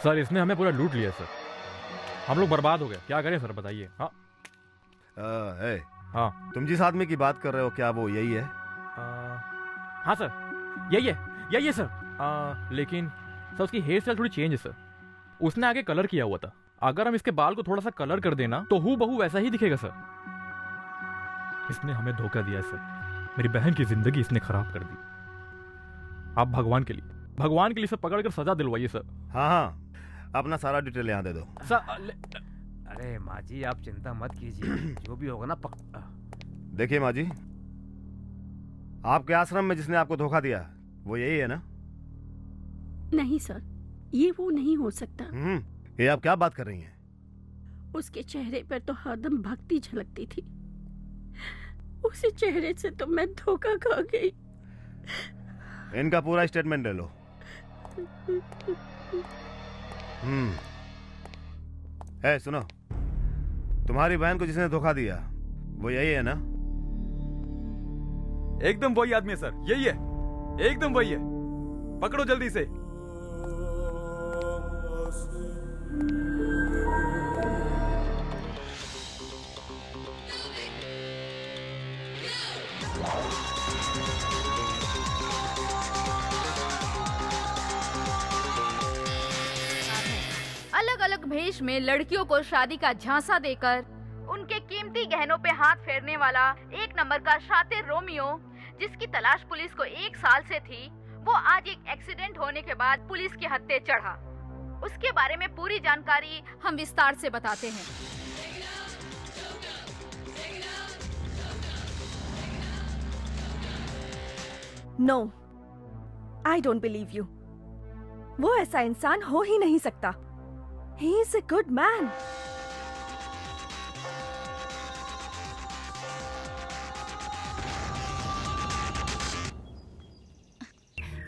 Sir इसने हमें पूरा लूट लिया सर, हम लोग बर्बाद हो गए, क्या करें सर बताइए। हाँ हाँ तुम जिस आदमी की बात कर रहे हो क्या वो यही है? हाँ सर यही है सर। लेकिन सर उसकी हेयर स्टाइल थोड़ी चेंज है सर, उसने आगे कलर किया हुआ था, अगर हम इसके बाल को थोड़ा सा कलर कर देना तो हूबहू बहू वैसा ही दिखेगा सर। इसने हमें धोखा दिया सर, मेरी बहन की जिंदगी इसने खराब कर दी। आप भगवान के लिए सर पकड़ कर सजा दिलवाइए सर। हाँ हाँ अपना सारा डिटेल यहाँ दे दो सर। अरे माँ जी आप चिंता मत कीजिए, जो भी होगा ना देखिए माँ जी, आपके आश्रम में जिसने आपको धोखा दिया वो यही है ना? नहीं सर, ये वो नहीं हो सकता। ये आप क्या बात कर रही हैं? उसके चेहरे पर तो हरदम भक्ति झलकती थी, उसी चेहरे से तो मैं धोखा खा गई। इनका पूरा स्टेटमेंट ले लो। है सुनो, तुम्हारी बहन को जिसने धोखा दिया वो यही है ना? एकदम वही आदमी है सर, यही है, एकदम वही है, पकड़ो जल्दी से। अलग अलग भेष में लड़कियों को शादी का झांसा देकर उनके कीमती गहनों पे हाथ फेरने वाला एक नंबर का शातिर रोमियो, जिसकी तलाश पुलिस को 1 साल से थी, वो आज एक एक्सीडेंट होने के बाद पुलिस के हत्थे चढ़ा। उसके बारे में पूरी जानकारी हम विस्तार से बताते हैं। No, I don't believe you. वो ऐसा इंसान हो ही नहीं सकता। He is a good man.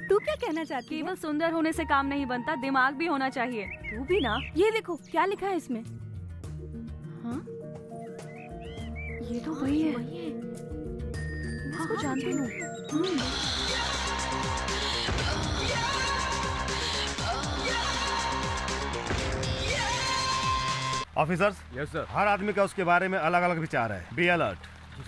तू क्या कहना चाहती है? केवल सुंदर होने से काम नहीं बनता, दिमाग भी होना चाहिए। तू भी ना। ये देखो क्या लिखा है इसमें। हाँ? ये तो वही है। इसको जानती हूँ। Officers, yes sir. हर आदमी का उसके बारे में अलग अलग विचार है। Be alert,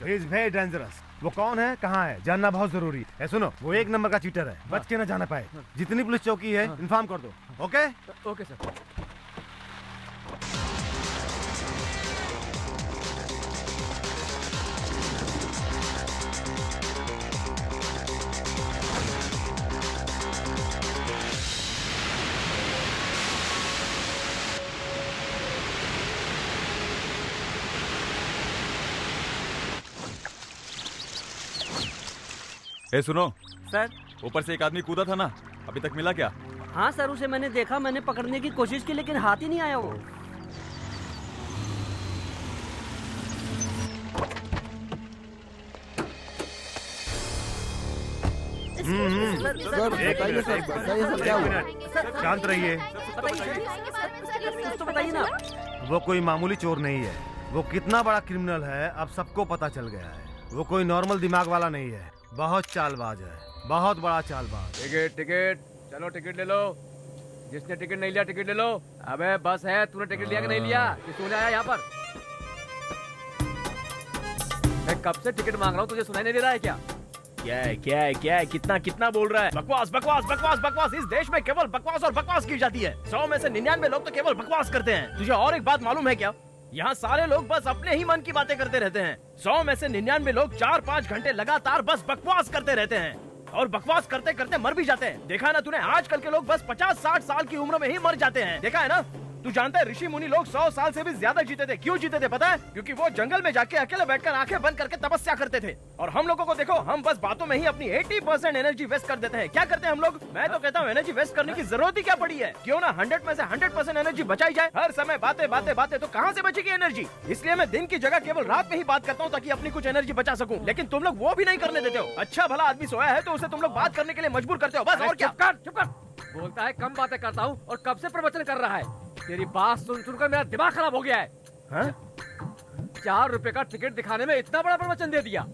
he is very dangerous. वो कौन है, कहाँ है, जानना बहुत जरूरी है। सुनो, वो 1 नंबर का चीटर है, बच के न जाना पाए। जितनी पुलिस चौकी है इन्फॉर्म कर दो। Okay okay sir. ए सुनो सर। ऊपर से एक आदमी कूदा था ना, अभी तक मिला क्या? हाँ सर, उसे मैंने देखा, मैंने पकड़ने की कोशिश की लेकिन हाथ ही नहीं आया वो। शांत रहिए। तो बताइए ना। वो कोई मामूली चोर नहीं है, वो कितना बड़ा क्रिमिनल है अब सबको पता चल गया है। वो कोई नॉर्मल दिमाग वाला नहीं है, बहुत चालबाज है, बहुत बड़ा चालबाज। टिकट, चलो टिकट ले लो। जिसने टिकट नहीं लिया टिकट ले लो। अबे बस है, तूने टिकट लिया कि नहीं लिया? तूने आया यहाँ पर? मैं कब से टिकट मांग रहा हूँ, तुझे सुनाई नहीं दे रहा है क्या? क्या है? कितना बोल रहा है? बकवास। इस देश में केवल बकवास और बकवास की जाती है। 100 में से 99 लोग तो केवल बकवास करते हैं। तुझे और एक बात मालूम है क्या? यहाँ सारे लोग बस अपने ही मन की बातें करते रहते हैं। 100 में से 99 लोग 4-5 घंटे लगातार बस बकवास करते रहते हैं और बकवास करते करते मर भी जाते हैं। देखा है ना तूने, आजकल के लोग बस 50-60 साल की उम्र में ही मर जाते हैं। देखा है ना? तू जानता है ऋषि मुनि लोग 100 साल से भी ज्यादा जीते थे। क्यों जीते थे पता है? क्योंकि वो जंगल में जाके अकेले बैठकर आंखें बंद करके तपस्या करते थे। और हम लोगों को देखो, हम बस बातों में ही अपनी 80% एनर्जी वेस्ट कर देते हैं। क्या करते हैं हम लोग? मैं तो कहता हूँ एनर्जी वेस्ट करने की जरूरत ही क्या पड़ी है? क्यों ना 100 में से 100% एनर्जी बचाई जाए। हर समय बातें तो कहाँ से बचेगी एनर्जी? इसलिए मैं दिन की जगह केवल रात में ही बात करता हूँ ताकि अपनी कुछ एनर्जी बचा सकूं। लेकिन तुम लोग वो भी नहीं करने देते हो। अच्छा भला आदमी सोया है तो उसे तुम लोग बात करने के लिए मजबूर करते हो, बस और क्या। चुप कर। बोलता है कम बातें करता हूँ और कब से प्रवचन कर रहा है। तेरी बात सुनकर मेरा दिमाग खराब हो गया है। 4 रुपए का टिकट दिखाने में इतना बड़ा प्रवचन दे दिया।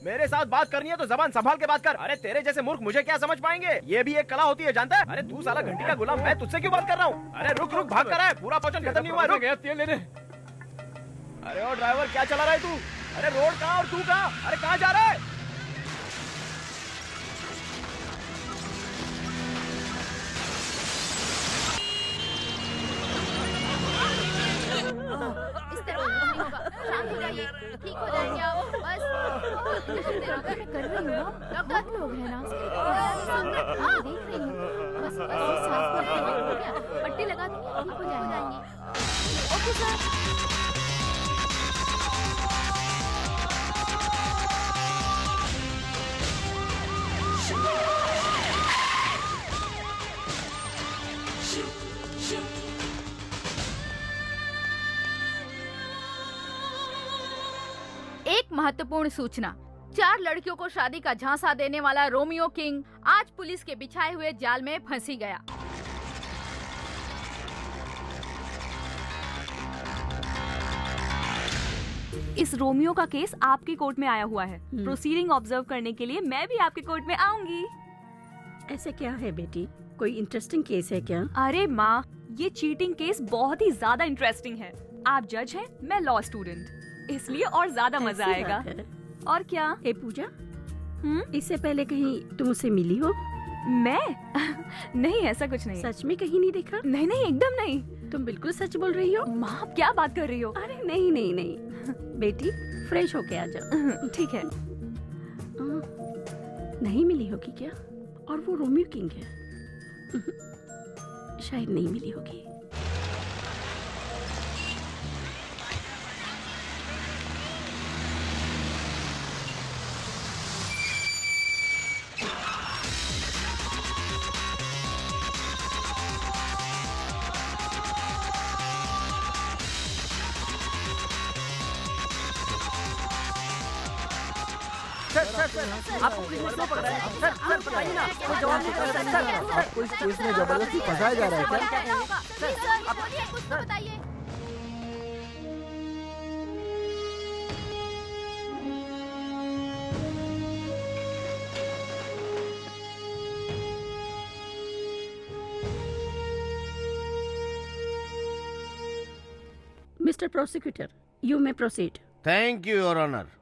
मेरे साथ बात करनी है तो जबान संभाल के बात कर। अरे तेरे जैसे मूर्ख मुझे क्या समझ पाएंगे? ये भी एक कला होती है, जानता है? अरे तू साला घंटी का गुलाम, मैं तुझसे क्यों बात कर रहा हूँ? अरे रुक रुक, भाग कर रहा है, पूरा प्रवचन खत्म नहीं हुआ है, रुक। गया तेल लेने। अरे ओ ड्राइवर, क्या चला रहा है तू? अरे रोड कहाँ और तू कहाँ? अरे कहाँ जा रहा है? इस तरह नहीं होगा, शांत हो जाइए, ठीक हो जाएंगे आप। बस मैं कर रही हूँ, डॉक्टर लोग हैं ना, हाँ देख रही हूँ। बस बस सांस हो गया, पट्टी लगा दूंगी, ठीक हो जाएंगे। Okay sir. एक महत्वपूर्ण सूचना। 4 लड़कियों को शादी का झांसा देने वाला रोमियो किंग आज पुलिस के बिछाए हुए जाल में फंसी गया। इस रोमियो का केस आपकी कोर्ट में आया हुआ है। प्रोसीडिंग ऑब्जर्व करने के लिए मैं भी आपके कोर्ट में आऊंगी। ऐसे क्या है बेटी, कोई इंटरेस्टिंग केस है क्या? अरे माँ, ये चीटिंग केस बहुत ही ज्यादा इंटरेस्टिंग है। आप जज हैं, मैं लॉ स्टूडेंट, इसलिए और ज्यादा मजा ऐसी आएगा। बात है। और क्या? ए पूजा, इससे पहले कहीं तुम मुझसे मिली हो? मैं नहीं, ऐसा कुछ नहीं। सच में कहीं नहीं देखा? नहीं नहीं, एकदम नहीं। तुम बिल्कुल सच बोल रही हो। माँ, आप क्या बात कर रही हो? अरे नहीं नहीं नहीं बेटी, फ्रेश होके आ जाओ। ठीक है। नहीं मिली होगी क्या? और वो रोमियो किंग है? शायद नहीं मिली होगी। आपको पुलिस ने क्यों पकड़ा है? सर बताइए ना, कोई जवाब नहीं कर रहा है। सर, आपको इस केस में जबरदस्ती फंसाया जा रहा है क्या? सर आप बोलिए, कुछ तो बताइए। Mister prosecutor, you may proceed. Thank you your honour.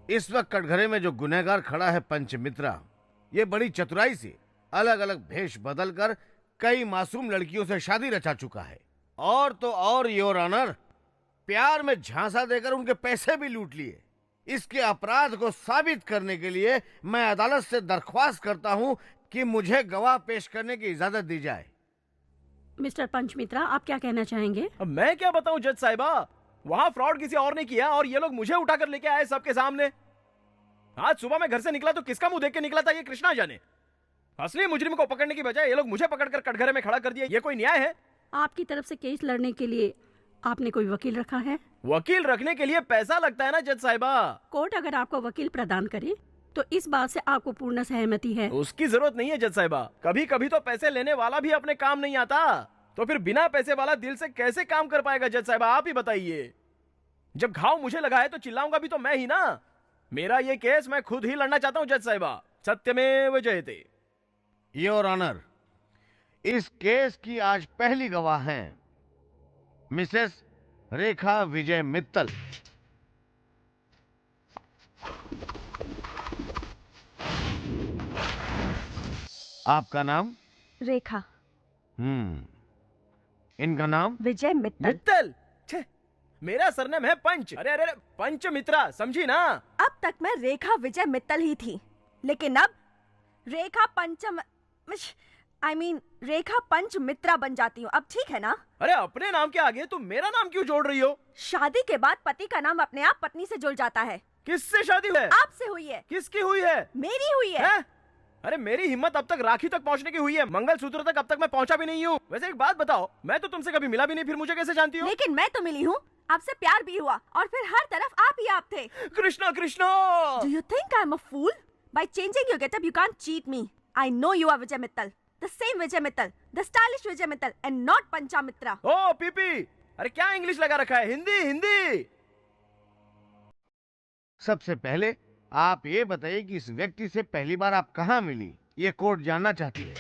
इस वक्त कटघरे में जो गुनहगार खड़ा है पंचमित्रा, ये बड़ी चतुराई से अलग अलग भेष बदलकर कई मासूम लड़कियों से शादी रचा चुका है। और तो और योर ऑनर, प्यार में झांसा देकर उनके पैसे भी लूट लिए। इसके अपराध को साबित करने के लिए मैं अदालत से दरख्वास्त करता हूँ कि मुझे गवाह पेश करने की इजाजत दी जाए। मिस्टर पंचमित्रा, आप क्या कहना चाहेंगे? अब मैं क्या बताऊं जज साहिबा, वहाँ फ्रॉड किसी और ने किया और ये लोग मुझे उठाकर लेके आए सबके सामने। आज सुबह मैं घर से निकला तो किसका मुंह देख के निकला था ये कृष्णा जाने। असली मुजरिम को पकड़ने की बजाय ये लोग मुझे पकड़कर कटघरे में खड़ा कर दिया। ये कोई न्याय है? आपकी तरफ से केस लड़ने के लिए आपने कोई वकील रखा है? वकील रखने के लिए पैसा लगता है ना जज साहिबा। कोर्ट अगर आपको वकील प्रदान करे तो इस बात से आपको पूर्ण सहमति है? उसकी जरूरत नहीं है जज साहिबा। कभी कभी तो पैसे लेने वाला भी अपने काम नहीं आता, तो फिर बिना पैसे वाला दिल से कैसे काम कर पाएगा जज साहिबा, आप ही बताइए। जब घाव मुझे लगा है तो चिल्लाऊंगा भी तो मैं ही ना। मेरा ये केस मैं खुद ही लड़ना चाहता हूं जज साहिबा। सत्यमेव जयते। योर ऑनर, इस केस की आज पहली गवाह हैं मिसेस रेखा विजय मित्तल। आपका नाम? रेखा। इनका नाम? विजय मित्तल। मित्तल? छे, मेरा सरनेम है पंच। अरे अरे पंच मित्रा, समझी ना? अब तक मैं रेखा विजय मित्तल ही थी, लेकिन अब रेखा रेखा पंच मित्रा बन जाती हूँ। अब ठीक है ना? अरे अपने नाम के आगे तुम मेरा नाम क्यों जोड़ रही हो? शादी के बाद पति का नाम अपने आप पत्नी से जुड़ जाता है। किससे शादी है? आपसे हुई है। किसकी हुई है? मेरी हुई है। अरे मेरी हिम्मत अब तक राखी तक पहुंचने की हुई है, मंगलसूत्र तक अब तक मैं पहुंचा भी नहीं हूँ। वैसे एक बात बताओ, मैं तो तुमसे कभी मिला भी नहीं, फिर मुझे कैसे जानती हो? लेकिन मैं तो मिली हूँ, आपसे प्यार भी हुआ और फिर हर तरफ आप ही आप थे। Krishna Krishna! Do you think I'm a fool? By changing your getup, you can't cheat me. I know you are Vijay Mittal, the same Vijay Mittal, the stylish Vijay Mittal, and not Panchamitra. Oh PP, अरे क्या English लगा रखा है? हिंदी हिंदी। सबसे पहले आप ये बताइए कि इस व्यक्ति से पहली बार आप कहाँ मिली, ये कोर्ट जानना चाहती है।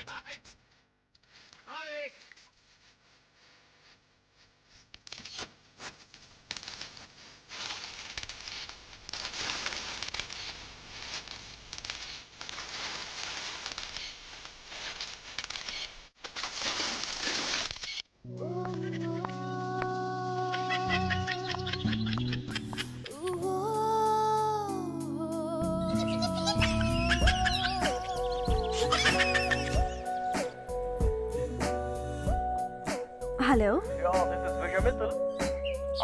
Hello. Yo, this is Vijay Mittal.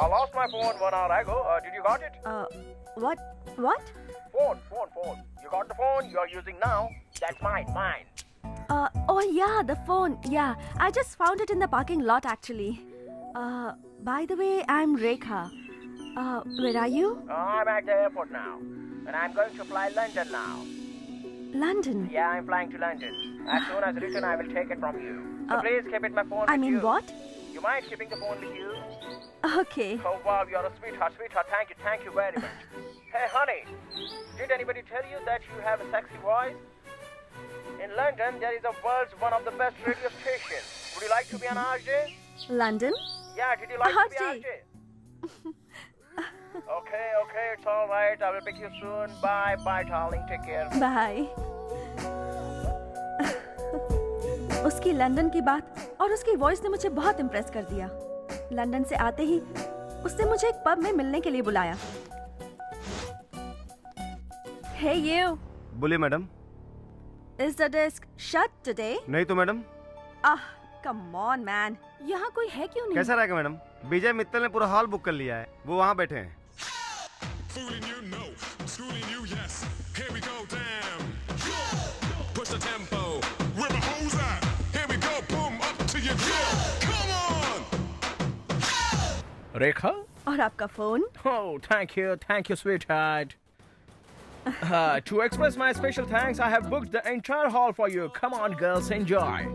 I lost my phone 1 hour ago. Did you got it? What? What? Phone. You got the phone you are using now? That's mine. Oh yeah, the phone. Yeah, I just found it in the parking lot actually. By the way, I'm Rekha. Where are you? I'm at the airport now. And I'm going to fly London now. London. Yeah, I'm flying to London. As soon as return, I will take it from you. So please keep it my phone with I mean you. what? You mind keeping the phone with you? Okay. Oh wow, you're a sweetheart. Thank you very much. Hey honey, did anybody tell you that you have a sexy voice? In London, there is a world's one of the best radio stations. Would you like to be an RJ? London? Yeah, did you like to be RJ? RJ? Okay, it's all right. I will pick you soon. Bye, darling. Take care. Bye. उसकी London की बात और उसकी voice ने मुझे बहुत impress कर दिया। लंदन से आते ही उसने मुझे एक पब में मिलने के लिए बुलाया। Hey you. बोलिए madam. Is the desk shut today? नहीं तो मैडम। Come on man. यहाँ कोई है क्यों नहीं? कैसा रहेगा मैडम? विजय मित्तल ने पूरा हॉल बुक कर लिया है, वो वहाँ बैठे हैं। Fooling you, no. Schooling you, yes. Here we go, damn. Push the tempo. Where my hoes at? Here we go, boom, up to your grill. Come on! Rekha? और आपका phone? Oh, thank you, sweetheart. To express my special thanks, I have booked the entire hall for you. Come on, girls, enjoy.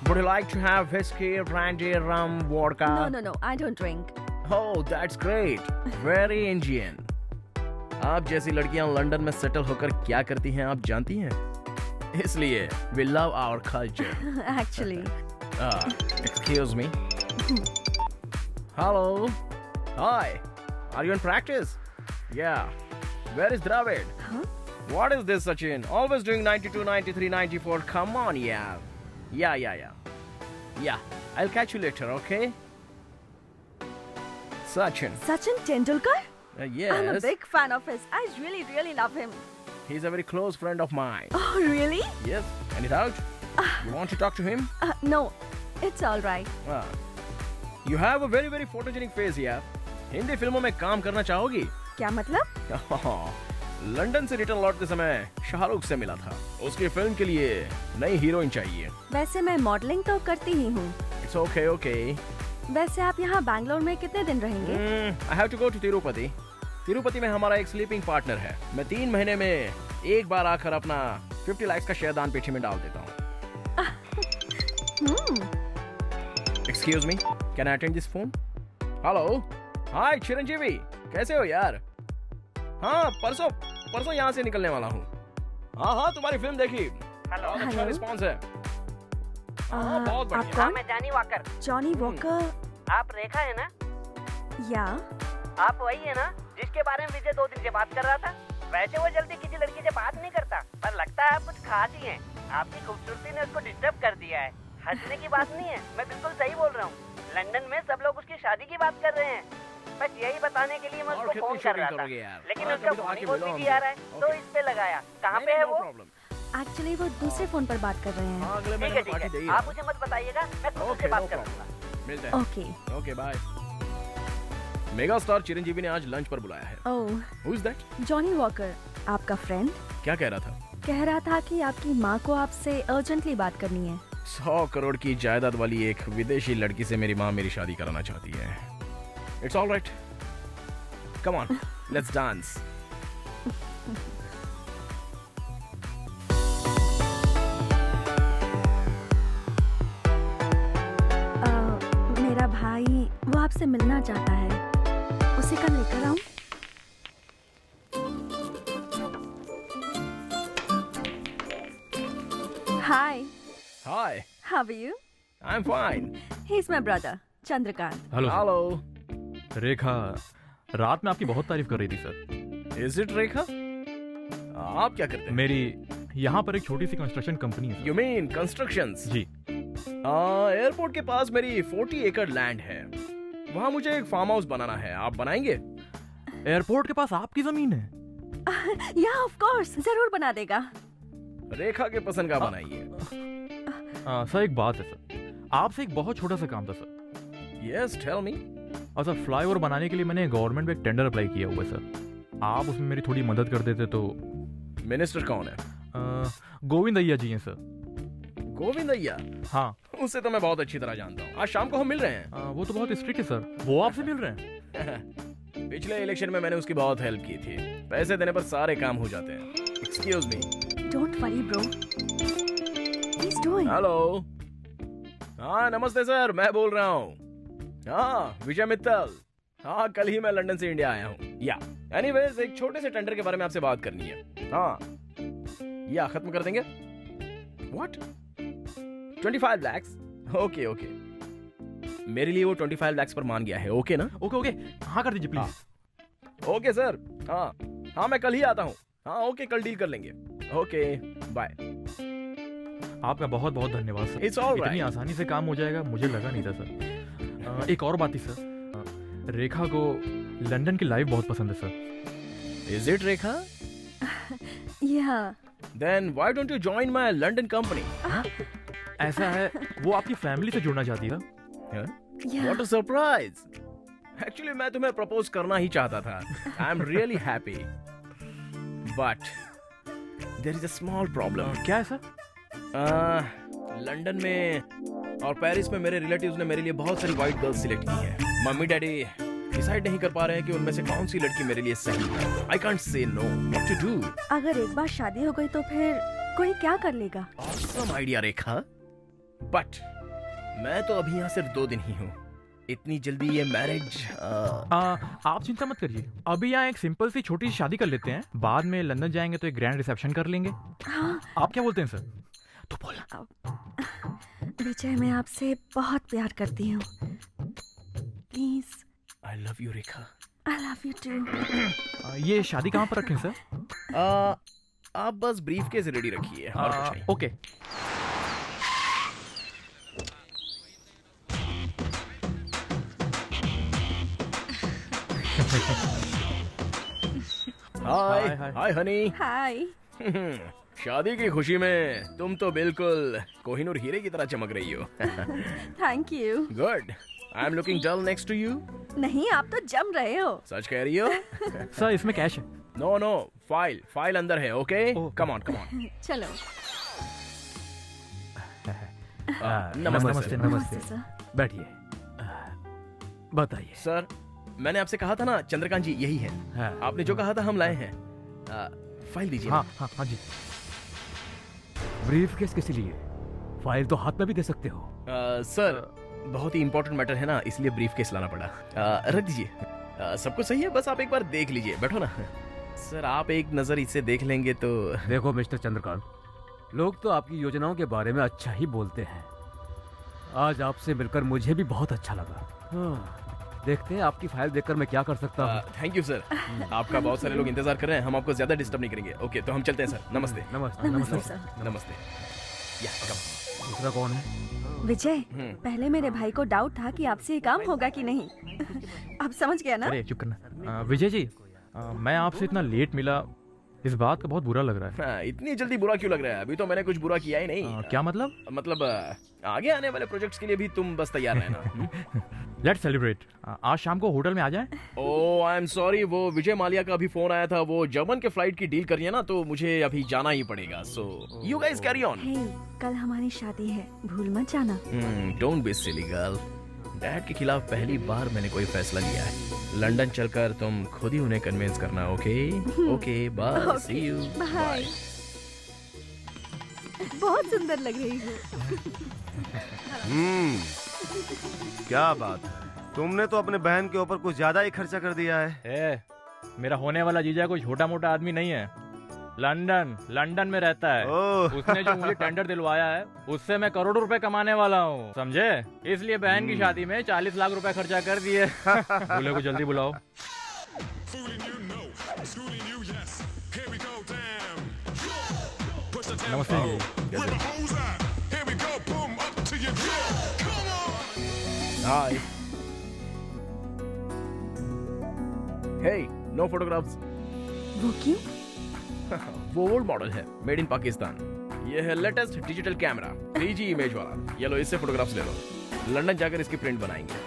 Would you like to have whiskey, brandy, rum, vodka? No, I don't drink. Oh, that's great. Very Indian. आप जैसी लड़कियां London में settle होकर क्या करती हैं आप जानती हैं? इसलिए we love our culture. Actually. Excuse me. Hello. Hi. Are you in practice? Yeah. Where is Dravid? Huh? What is this, Sachin? Always doing 92, 93, 94. Come on, yeah. Yeah. I'll catch you later, okay? Sachin. Sachin Tendulkar? Yes. I'm a big fan of his. I really love him. He's a very close friend of mine. Oh, really? Yes. Any doubt? You want to talk to him? No, it's all right. You have a very photogenic face, yeah. Hindi फिल्मों में काम करना चाहोगी? क्या मतलब? London से return लौटते समय शाहरुख से मिला था। उसकी फिल्म के लिए नई हीरोइन चाहिए। वैसे मैं मॉडलिंग तो करती ही हूँ। It's okay. वैसे आप यहाँ बैंगलोर में कितने दिन रहेंगे? I have to go to Tirupati. Tirupati में हमारा एक स्लीपिंग पार्टनर है। मैं 3 महीने में एक बार आकर अपना 50 लाख का शेयर दान पेटी में डाल देता हूँ। Excuse me, can I attend this phone? Hello, hi Chiranjeevi, कैसे हो यार? हाँ, परसों यहाँ से निकलने वाला हूँ। हाँ, तुम्हारी फिल्म देखी। बहुत अच्छा रिस्पॉन्स है। बहुत बढ़िया। मैं जॉनी वॉकर। Johnny walker. आप रेखा है ना? या। आप वही है ना जिसके बारे में विजय 2 दिन से बात कर रहा था? वैसे वो जल्दी किसी लड़की से बात नहीं करता, पर लगता है आप कुछ खास ही हैं। आपकी खूबसूरती ने उसको डिस्टर्ब कर दिया है। हंसने की बात नहीं है, मैं बिल्कुल सही बोल रहा हूँ। लंदन में सब लोग उसकी शादी की बात कर रहे हैं। बस यही बताने के लिए मैं उसको फोन कर रहा था, लेकिन उसका फोन ही बहुत बिजी आ रहा है, तो इस पे लगाया। कहाँ पे है वो? एक्चुअली वो दूसरे फोन पर बात कर रहे हैं। ठीक है, आप मुझे मत बताइएगा, मैं खुद उससे बात करूँगा। मिलते हैं। Okay, bye. Mega star Chiranjeevi ने आज लंच पर बुलाया है। Oh, who is that? Johnnie Walker, आपका फ्रेंड। क्या कह रहा था? कह रहा था कि आपकी माँ को आपसे अर्जेंटली बात करनी है। 100 करोड़ की जायदाद वाली एक विदेशी लड़की से मेरी माँ मेरी शादी कराना चाहती है। It's all right. Come on, let's dance. मेरा भाई वो आपसे मिलना चाहता है, उसे कल लेकर आऊं? Hi. Hi. How are you? I'm fine. He's my brother, Chandrakant. Hello Hello. रेखा रात में आपकी बहुत तारीफ कर रही थी सर। Is it रेखा? आप क्या करते हैं? मेरी यहाँ पर एक छोटी सी कंस्ट्रक्शन कंपनी है। You mean constructions? जी। एयरपोर्ट के पास मेरी 40 एकड़ लैंड है, वहाँ मुझे एक फार्म हाउस बनाना है, आप बनाएंगे? एयरपोर्ट के पास आपकी जमीन है? Yeah, of course, जरूर बना देगा। रेखा के पसंद का बनाइए। सर एक बात है सर, आपसे एक बहुत छोटा सा काम था सर। Yes, tell me. और सर फ्लाईओवर बनाने के लिए मैंने गवर्नमेंट में एक टेंडर अप्लाई किया हुआ है सर, आप उसमें मेरी थोड़ी मदद कर देते तो। मिनिस्टर कौन है? गोविंद अय्या जी हैं सर। गोविंद अय्या? हाँ, उससे तो मैं बहुत अच्छी तरह जानता हूँ। आज शाम को हम मिल रहे हैं। वो तो बहुत स्ट्रिक्ट है सर, वो आपसे मिल रहे हैं? पिछले इलेक्शन में मैंने उसकी बहुत हेल्प की थी, पैसे देने पर सारे काम हो जाते हैं। Excuse me. Don't worry, bro. He's doing. Hello. हाँ नमस्ते सर, मैं बोल रहा हूँ। हाँ विजय मित्तल। हाँ कल ही मैं लंदन से इंडिया आया हूँ। या एनीवेज एक छोटे से टेंडर के बारे में आपसे बात करनी है। हाँ या खत्म कर देंगे? What? 25 lakhs? ओके ओके, मेरे लिए वो 25 lakhs पर मान गया है। ओके ना? ओके ओके, हाँ कर दीजिए प्लीज। Okay sir. हाँ हाँ मैं कल ही आता हूँ। हाँ ओके, कल डील कर लेंगे। Okay bye. आपका बहुत बहुत धन्यवाद सर। It's all right. इतनी आसानी से काम हो जाएगा मुझे लगा नहीं था सर। एक और बात थी सर, रेखा को लंदन की लाइफ बहुत पसंद है sir. Is it Rekha? Yeah. Then why don't you join my London company? ऐसा है, वो आपकी फैमिली से जुड़ना चाहती था। Yeah. What a surprise! Actually मैं तुम्हें प्रपोज करना ही चाहता था। I'm really happy. But there is a small problem. क्या है सर? लंदन में और पेरिस में मेरे रिलेटिव्स ने मेरे लिए बहुत सारी वाइट गर्ल्स सिलेक्ट की है। मम्मी डैडी डिसाइड नहीं कर पा रहे हैं कि उनमें से कौन सी लड़की मेरे लिए सही है। I can't say no. What to do? अगर एक बार शादी हो गई तो फिर कोई क्या कर लेगा? Awesome idea Rekha. But मैं तो अभी यहाँ सिर्फ 2 दिन ही हूँ। इतनी जल्दी ये मैरिज आप चिंता मत करिए, अभी यहाँ एक सिंपल सी छोटी सी शादी कर लेते हैं, बाद में लंदन जाएंगे तो एक ग्रैंड रिसेप्शन कर लेंगे। हाँ। आप क्या बोलते हैं सर? तो बोलना। विजय मैं आपसे बहुत प्यार करती हूँ, please. I love you Rekha. I love you too. ये शादी कहाँ पर रखें सर? आप बस ब्रीफकेस रेडी रखिए और कुछ नहीं। ओके। हाय हाय हनी। हाय। शादी की खुशी में तुम तो बिल्कुल कोहिनूर हीरे की तरह चमक रही हो। Thank you. Good. I am looking dull next to you. नहीं, आप तो जम रहे हो। सच कह रही हो? सर इसमें कैश है। नो नो, फाइल अंदर है। Okay come on. चलो। नमस्ते नमस्ते सर। बैठिए, बताइए सर। मैंने आपसे कहा था ना चंद्रकांत जी यही है। आपने जो कहा था हम लाए हैं। फाइल दीजिए। हाँ जी। ब्रीफकेस किस लिए? फाइल तो हाथ में भी दे सकते हो। सर बहुत ही इंपॉर्टेंट मैटर है ना, इसलिए ब्रीफकेस लाना पड़ा। रख दीजिए। सब कुछ सही है, बस आप एक बार देख लीजिए। बैठो ना। सर आप एक नजर इसे देख लेंगे तो। देखो मिस्टर चंद्रकांत, लोग तो आपकी योजनाओं के बारे में अच्छा ही बोलते हैं। आज आपसे मिलकर मुझे भी बहुत अच्छा लगा। देखते हैं आपकी फाइल देखकर मैं क्या कर सकता हूँ। Thank you sir. आपका बहुत सारे लोग इंतजार कर रहे हैं, हम आपको ज्यादा डिस्टर्ब नहीं करेंगे। ओके तो हम चलते हैं सर। नमस्ते। नमस्ते सर। नमस्ते। दूसरा कौन है? विजय, पहले मेरे भाई को डाउट था कि आपसे ये काम होगा कि नहीं। आप समझ गया ना? अरे चुप करना। विजय जी, मैं आपसे इतना लेट मिला, इस बात का बहुत बुरा लग रहा है। इतनी जल्दी बुरा क्यों लग रहा है? अभी तो मैंने कुछ बुरा किया ही नहीं। क्या मतलब? मतलब आगे आने वाले प्रोजेक्ट्स के लिए भी तुम बस तैयार रहना। Let's celebrate. आज शाम को होटल में आ जाएं। ओह आई एम सॉरी, वो विजय माल्या का अभी फोन आया था, वो जर्मन के फ्लाइट की डील करनी है ना, तो मुझे अभी जाना ही पड़ेगा। So you guys carry on. Hey, कल हमारी शादी है, भूल मत जाना। Don't be silly girl. Dad के खिलाफ पहली बार मैंने कोई फैसला लिया है। लंदन चलकर तुम खुद ही उन्हें कन्विंस करना। Okay okay bye. See you. Bye. बहुत सुंदर लग रही हो। क्या बात है, तुमने तो अपने बहन के ऊपर कुछ ज्यादा ही खर्चा कर दिया है। मेरा होने वाला जीजा कोई छोटा मोटा आदमी नहीं है। लंदन में रहता है। उसने जो मुझे टेंडर दिलवाया है उससे मैं करोड़ों रुपए कमाने वाला हूँ, समझे? इसलिए बहन की शादी में 40 लाख रुपए खर्चा कर दिए। दूल्हे को जल्दी बुलाओ। नमस्ते। हाय। हे, नो फोटोग्राफ्स। वो क्यों? वो ओल्ड मॉडल है, मेड इन पाकिस्तान। ये है latest digital camera, 3G image वाला। ये लो, इससे फोटोग्राफ्स ले लो। लंदन जाकर इसकी प्रिंट बनाएंगे।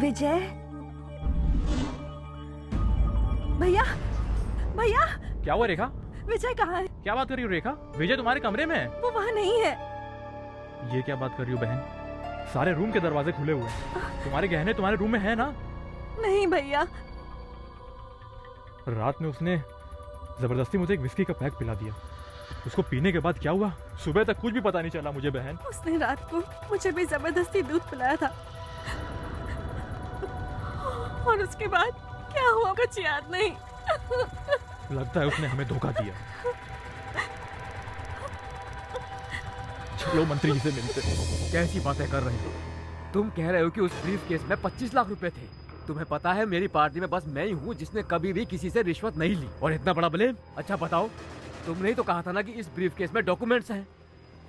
विजय, भैया भैया। क्या हुआ रेखा? विजय कहाँ है? क्या बात कर रही हो रेखा? विजय तुम्हारे कमरे में है। वो वहाँ नहीं है। ये क्या बात कर रही हो बहन? सारे रूम के दरवाजे खुले हुए हैं। तुम्हारे गहने तुम्हारे रूम में है ना? नहीं भैया। रात में उसने जबरदस्ती मुझे एक विस्की का पैक पिला दिया। उसको पीने के बाद क्या हुआ सुबह तक कुछ भी पता नहीं चला मुझे बहन। उसने रात को मुझे भी जबरदस्ती दूध पिलाया था और उसके बाद क्या हुआ कुछ याद नहीं। लगता है उसने हमें धोखा दिया। चलो मंत्री जी से मिलते। कैसी बातें कर रहे हो? तुम कह रहे हो कि उस ब्रीफ केस में 25 लाख रुपए थे। तुम्हें पता है मेरी पार्टी में बस मैं ही हूँ जिसने कभी भी किसी से रिश्वत नहीं ली, और इतना बड़ा ब्लेम। अच्छा बताओ, तुमने ही तो कहा था ना कि इस ब्रीफ केस में डॉक्यूमेंट्स हैं,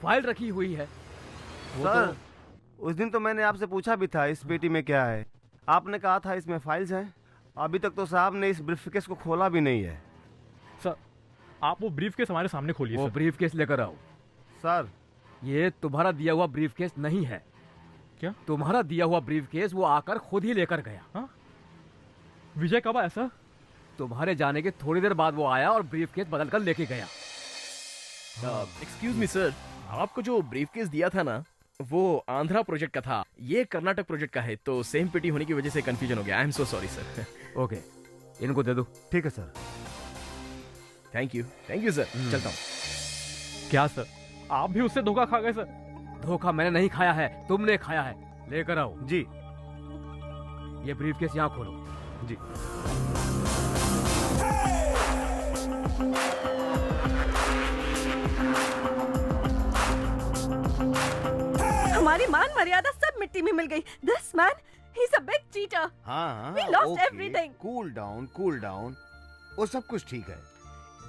फाइल रखी हुई है। सर, उस दिन तो मैंने आपसे पूछा भी था इस पेटी में क्या है। आपने कहा था इसमें फाइल्स हैं। अभी तक तो साहब ने इस ब्रीफकेस को खोला भी नहीं है। सर, आप वो ब्रीफकेस हमारे सामने खोलिए। वो ब्रीफकेस लेकर आओ। सर, ये तुम्हारा दिया हुआ ब्रीफकेस नहीं है। क्या? तुम्हारा दिया हुआ ब्रीफकेस वो आकर खुद ही लेकर गया। हाँ? विजय कब आया सर? तुम्हारे जाने के थोड़ी देर बाद वो आया और ब्रीफकेस बदल कर लेके गया। एक्सक्यूज मी सर, आपको जो ब्रीफकेस दिया था ना वो आंध्रा प्रोजेक्ट का था, ये कर्नाटक प्रोजेक्ट का है, तो सेम पेटी होने की वजह से कंफ्यूजन हो गया। I am so sorry sir. Okay, इनको दे दो। ठीक है सर। Thank you sir. चलता हूँ। क्या सर, आप भी उससे धोखा खा गए सर? धोखा मैंने नहीं खाया है, तुमने खाया है। लेकर आओ। जी। ये ब्रीफकेस यहाँ खोलो। जी। हमारी मान मर्यादा सब मिट्टी में मिल गई। This man, he's a big cheater. हाँ, We lost okay. everything. Cool down. वो सब कुछ ठीक है।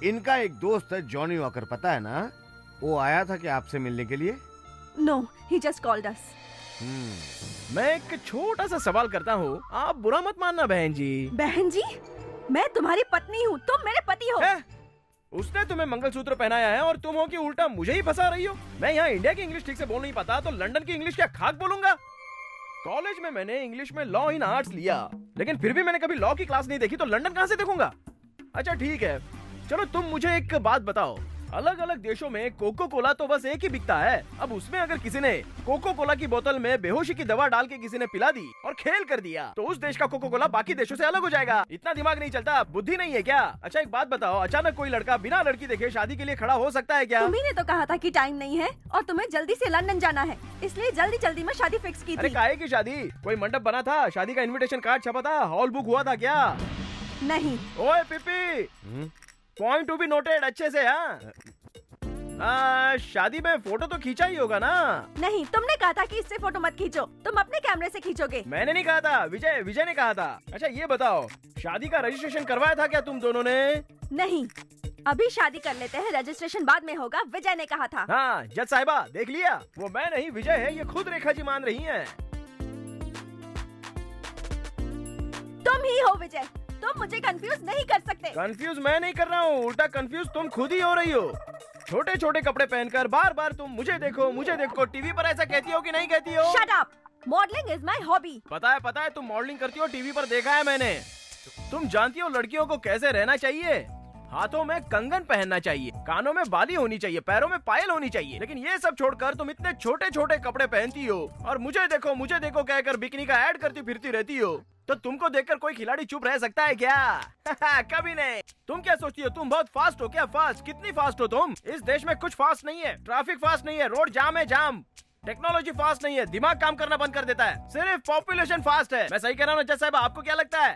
इनका एक दोस्त है जॉनी वॉकर, पता है ना? वो आया था कि आपसे मिलने के लिए? No, he just called us. मैं एक छोटा सा सवाल करता हूँ, आप बुरा मत मानना बहन जी। बहन जी? मैं तुम्हारी पत्नी हूँ, तुम मेरे पति हो। उसने तुम्हें मंगलसूत्र पहनाया है और तुम हो कि उल्टा मुझे ही फंसा रही हो। मैं यहाँ इंडिया की इंग्लिश ठीक से बोल नहीं पाता तो लंदन की इंग्लिश क्या खाक बोलूंगा? कॉलेज में मैंने इंग्लिश में लॉ इन आर्ट्स लिया, लेकिन फिर भी मैंने कभी लॉ की क्लास नहीं देखी, तो लंदन कहाँ से देखूंगा? अच्छा ठीक है, चलो तुम मुझे एक बात बताओ, अलग अलग देशों में कोको कोला तो बस एक ही बिकता है। अब उसमें अगर किसी ने कोको कोला की बोतल में बेहोशी की दवा डाल के किसी ने पिला दी और खेल कर दिया, तो उस देश का कोको कोला बाकी देशों से अलग हो जाएगा। इतना दिमाग नहीं चलता, बुद्धि नहीं है क्या? अच्छा एक बात बताओ, अचानक कोई लड़का बिना लड़की देखे शादी के लिए खड़ा हो सकता है क्या? तुम्ही ने तो कहा था कि टाइम नहीं है और तुम्हें जल्दी से लंदन जाना है, इसलिए जल्दी जल्दी में शादी फिक्स की थी। अरे काहे की शादी? कोई मंडप बना था? शादी का इन्विटेशन कार्ड छपा था? हॉल बुक हुआ था क्या? नहीं। ओए पिपी, पॉइंट टू बी नोटेड अच्छे से। शादी में फोटो तो खींचा ही होगा ना? नहीं, तुमने कहा था कि इससे फोटो मत खींचो, तुम अपने कैमरे से खींचोगे। मैंने नहीं कहा था, विजय ने कहा था। अच्छा ये बताओ, शादी का रजिस्ट्रेशन करवाया था क्या तुम दोनों ने? नहीं, अभी शादी कर लेते हैं, रजिस्ट्रेशन बाद में होगा, विजय ने कहा था। हाँ जज साहिबा देख लिया, वो मैं नहीं विजय है, ये खुद रेखा जी मान रही हैं। तुम ही हो विजय, तुम मुझे कंफ्यूज नहीं कर सकते। कंफ्यूज मैं नहीं कर रहा हूँ, उल्टा कंफ्यूज तुम खुद ही हो रही हो। छोटे छोटे कपड़े पहनकर बार बार तुम मुझे देखो टीवी पर ऐसा कहती हो कि नहीं कहती हो? Shut up! Modelling is my hobby. पता है तुम मॉडलिंग करती हो, टीवी पर देखा है मैंने। तुम जानती हो लड़कियों को कैसे रहना चाहिए? हाथों में कंगन पहनना चाहिए, कानों में बाली होनी चाहिए, पैरों में पायल होनी चाहिए, लेकिन ये सब छोड़कर तुम इतने छोटे छोटे कपड़े पहनती हो और मुझे देखो कहकर बिकनी का ऐड करती फिरती रहती हो। तो तुमको देखकर कोई खिलाड़ी चुप रह सकता है क्या? कभी नहीं। तुम क्या सोचती हो तुम बहुत फास्ट हो क्या? फास्ट? कितनी फास्ट हो तुम? इस देश में कुछ फास्ट नहीं है, ट्रैफिक फास्ट नहीं है, रोड जाम है जाम, टेक्नोलॉजी फास्ट नहीं है, दिमाग काम करना बंद कर देता है, सिर्फ पॉपुलेशन फास्ट है। मैं सही कह रहा हूँ ना जज साहब, आपको क्या लगता है?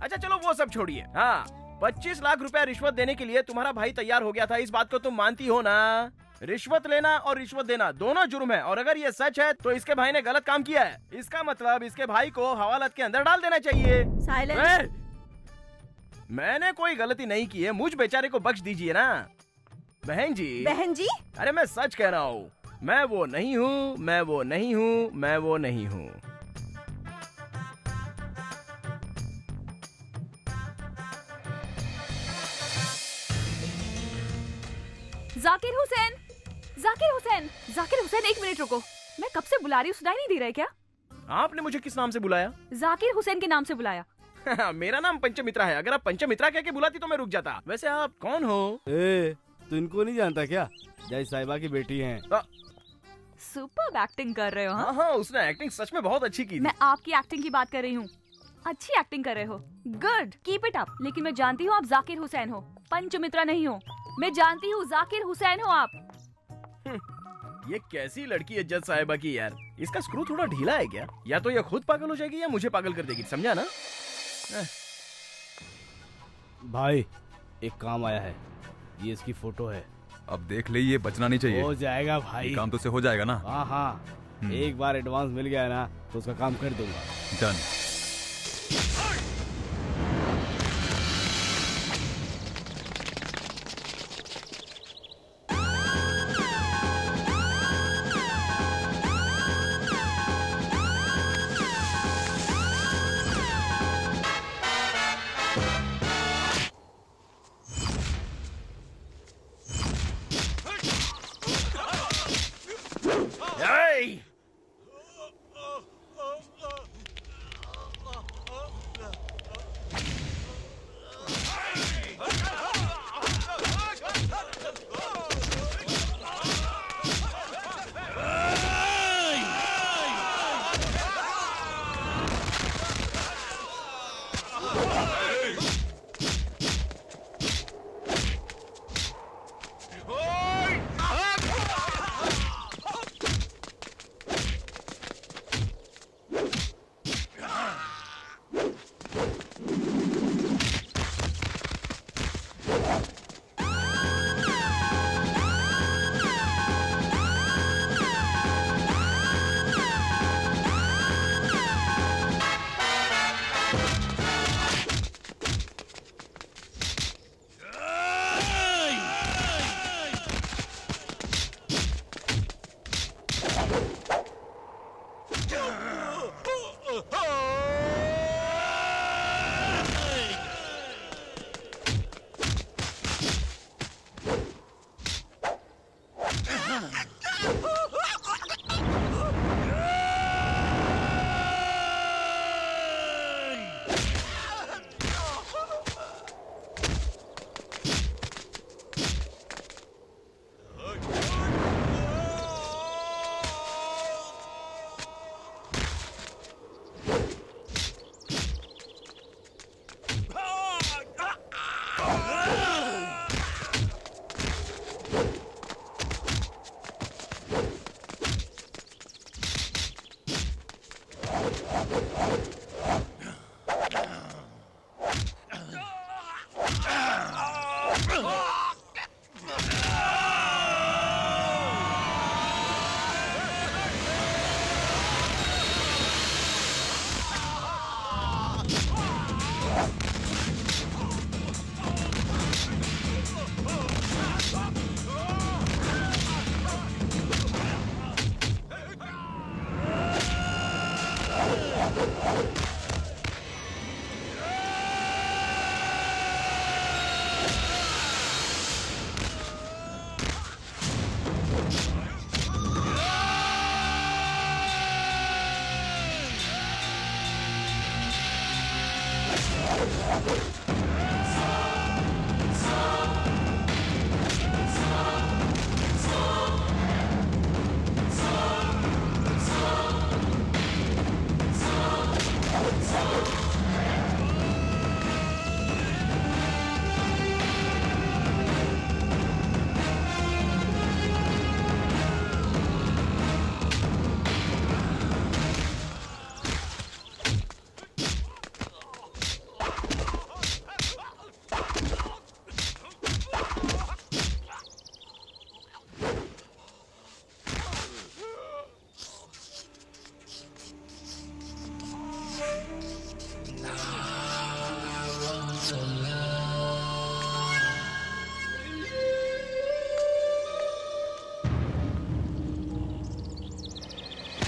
अच्छा चलो वो सब छोड़िए। हाँ, 25 लाख रुपया रिश्वत देने के लिए तुम्हारा भाई तैयार हो गया था, इस बात को तुम मानती हो ना? रिश्वत लेना और रिश्वत देना दोनों जुर्म है, और अगर ये सच है तो इसके भाई ने गलत काम किया है। इसका मतलब इसके भाई को हवालात के अंदर डाल देना चाहिए। साइलेंस। मैंने कोई गलती नहीं की है, मुझ बेचारे को बख्श दीजिए ना। बहन जी। बहन जी? अरे मैं सच कह रहा हूँ, मैं वो नहीं हूँ, मैं वो नहीं हूँ, मैं वो नहीं हूँ। जाकिर हुसैन, जाकिर हुसैन, जाकिर हुसैन, एक मिनट रुको। मैं कब से बुला रही हूँ, सुनाई नहीं दे रहा है क्या? आपने मुझे किस नाम से बुलाया? जाकिर हुसैन के नाम से बुलाया। मेरा नाम पंचमित्रा है, अगर आप पंचमित्रा कह के बुलाती तो मैं रुक जाता। वैसे आप कौन हो? तू इनको नहीं जानता क्या? जज साहिबा की बेटी हैं। सुपर एक्टिंग कर रहे हो। हाँ हाँ, उसने एक्टिंग सच में बहुत अच्छी की थी। मैं आपकी एक्टिंग की बात कर रही हूँ। अच्छी एक्टिंग कर रहे हो, गुड, कीप इट अप। लेकिन मैं जानती हूँ आप जाकिर हुसैन हो, पंचमित्रा नहीं हो। मैं जानती हूँ जाकिर हुसैन हो आप। ये कैसी लड़की है जज साहिबा की यार, इसका स्क्रू थोड़ा ढीला है क्या? या तो ये खुद पागल हो जाएगी या मुझे पागल कर देगी, समझा ना? भाई एक काम आया है, ये इसकी फोटो है। अब देख ले, ये बचना नहीं चाहिए। हो जाएगा भाई, ये काम तो से हो जाएगा ना? हाँ हाँ, एक बार एडवांस मिल गया ना तो उसका काम कर दूंगा। डन।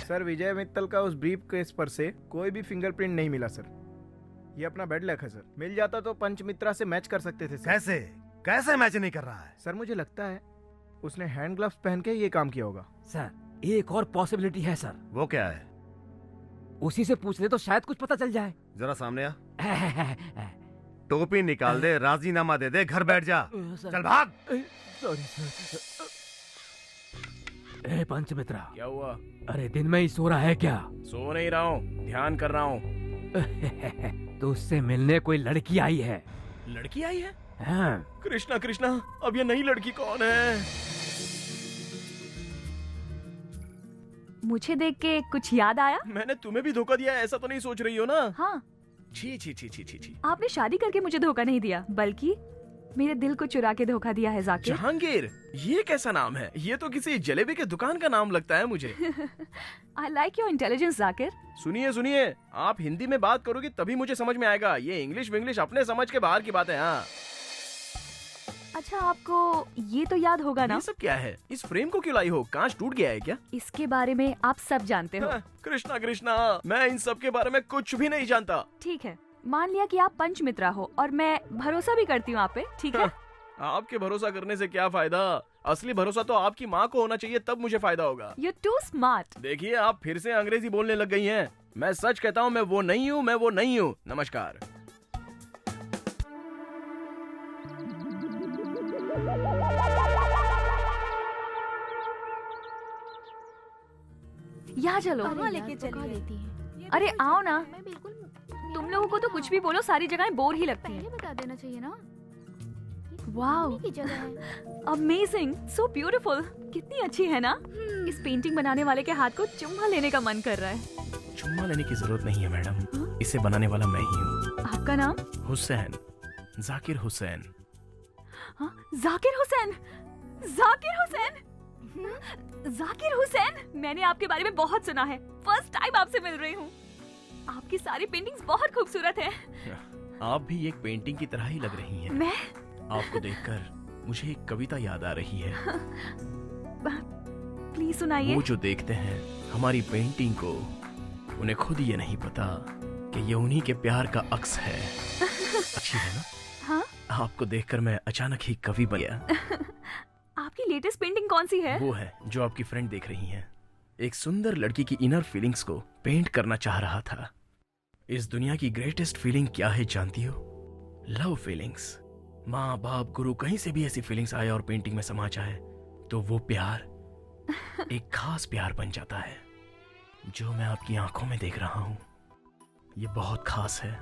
सर विजय मित्तल का उस ब्रीफ केस पर से कोई भी फिंगरप्रिंट नहीं मिला सर। ये अपना बैड लक है सर। मिल जाता तो पंचमित्रा से मैच कर सकते थे सर। कैसे कैसे मैच नहीं कर रहा है? सर मुझे लगता है उसने हैंड ग्लव्स पहन के ये काम किया होगा। सर एक और पॉसिबिलिटी है सर। वो क्या है? उसी से पूछ ले तो शायद कुछ पता चल जाए। जरा सामने आ। टोपी निकाल दे, राजीनामा दे दे, घर बैठ जा। चल भाग। Sorry sir. ए पंचमित्रा, क्या हुआ? अरे दिन में ही सो रहा है क्या? सो नहीं रहा हूँ, ध्यान कर रहा हूँ। तो उससे मिलने कोई लड़की आई है। लड़की आई है? हाँ। कृष्णा कृष्णा, अब ये नई लड़की कौन है? मुझे देख के कुछ याद आया? मैंने तुम्हें भी धोखा दिया, ऐसा तो नहीं सोच रही हो ना? हाँ। छी छी छी छी छी छी। आपने शादी करके मुझे धोखा नहीं दिया, बल्कि मेरे दिल को चुरा के धोखा दिया है जाकिर। जहांगीर, ये कैसा नाम है? ये तो किसी जलेबी के दुकान का नाम लगता है मुझे। I like your intelligence Zakir. सुनिए सुनिए, आप हिंदी में बात करोगी तभी मुझे समझ में आएगा। ये इंग्लिश विंग्लिश अपने समझ के बाहर की बात है। हाँ। अच्छा, आपको ये तो याद होगा ना? ये सब क्या है? इस फ्रेम को क्यों लाई हो? कांच टूट गया है क्या? इसके बारे में आप सब जानते हो। कृष्णा कृष्णा, मैं इन सब के बारे में कुछ भी नहीं जानता। ठीक है, मान लिया कि आप पंचमित्रा हो और मैं भरोसा भी करती हूँ आप पे, ठीक है? आपके भरोसा करने से क्या फायदा? असली भरोसा तो आपकी माँ को होना चाहिए, तब मुझे फायदा होगा। You're too smart। देखिए, आप फिर से अंग्रेजी बोलने लग गई हैं। मैं सच कहता हूँ, मैं वो नहीं हूँ, मैं वो नहीं हूँ। नमस्कार। यहाँ चलो। कहाँ लेके चलिए? अरे आओ ना। तुम लोगों को तो कुछ भी बोलो, सारी जगहें बोर ही लगती हैं। पहले बता देना चाहिए ना। वाओ, की जगह है। Amazing, so beautiful. कितनी अच्छी है ना? इस पेंटिंग बनाने वाले के हाथ को चुम्मा लेने का मन कर रहा है। चुम्मा लेने की जरूरत नहीं है मैडम, इसे बनाने वाला मैं ही हूँ। आपका नाम? हुसैन, जाकिर हुसैन। हाँ, जाकिर हुसैन। जाकिर हुसैन। जाकिर हुसैन, मैंने आपके बारे में बहुत सुना है। फर्स्ट टाइम आपसे मिल रही हूँ। आपकी सारी पेंटिंग्स बहुत खूबसूरत है। आप भी एक पेंटिंग की तरह ही लग रही हैं। मैं? आपको देखकर मुझे एक कविता याद आ रही है। प्लीज सुनाइए। वो जो देखते हैं हमारी पेंटिंग को, उन्हें खुद ये नहीं पता कि ये उन्हीं के प्यार का अक्स है। अच्छी है ना? हाँ? आपको देखकर मैं अचानक ही कवि बन गया। आपकी लेटेस्ट पेंटिंग कौन सी है? वो है जो आपकी फ्रेंड देख रही हैं। एक सुंदर लड़की की इनर फीलिंग्स को पेंट करना चाह रहा था। इस दुनिया की ग्रेटेस्ट फीलिंग क्या है जानती हो? Love feelings. माँ बाप गुरु कहीं से भी ऐसी फीलिंग्स आए और पेंटिंग में समा जाए तो वो प्यार एक खास प्यार बन जाता है। जो मैं आपकी आंखों में देख रहा हूँ, ये बहुत खास है।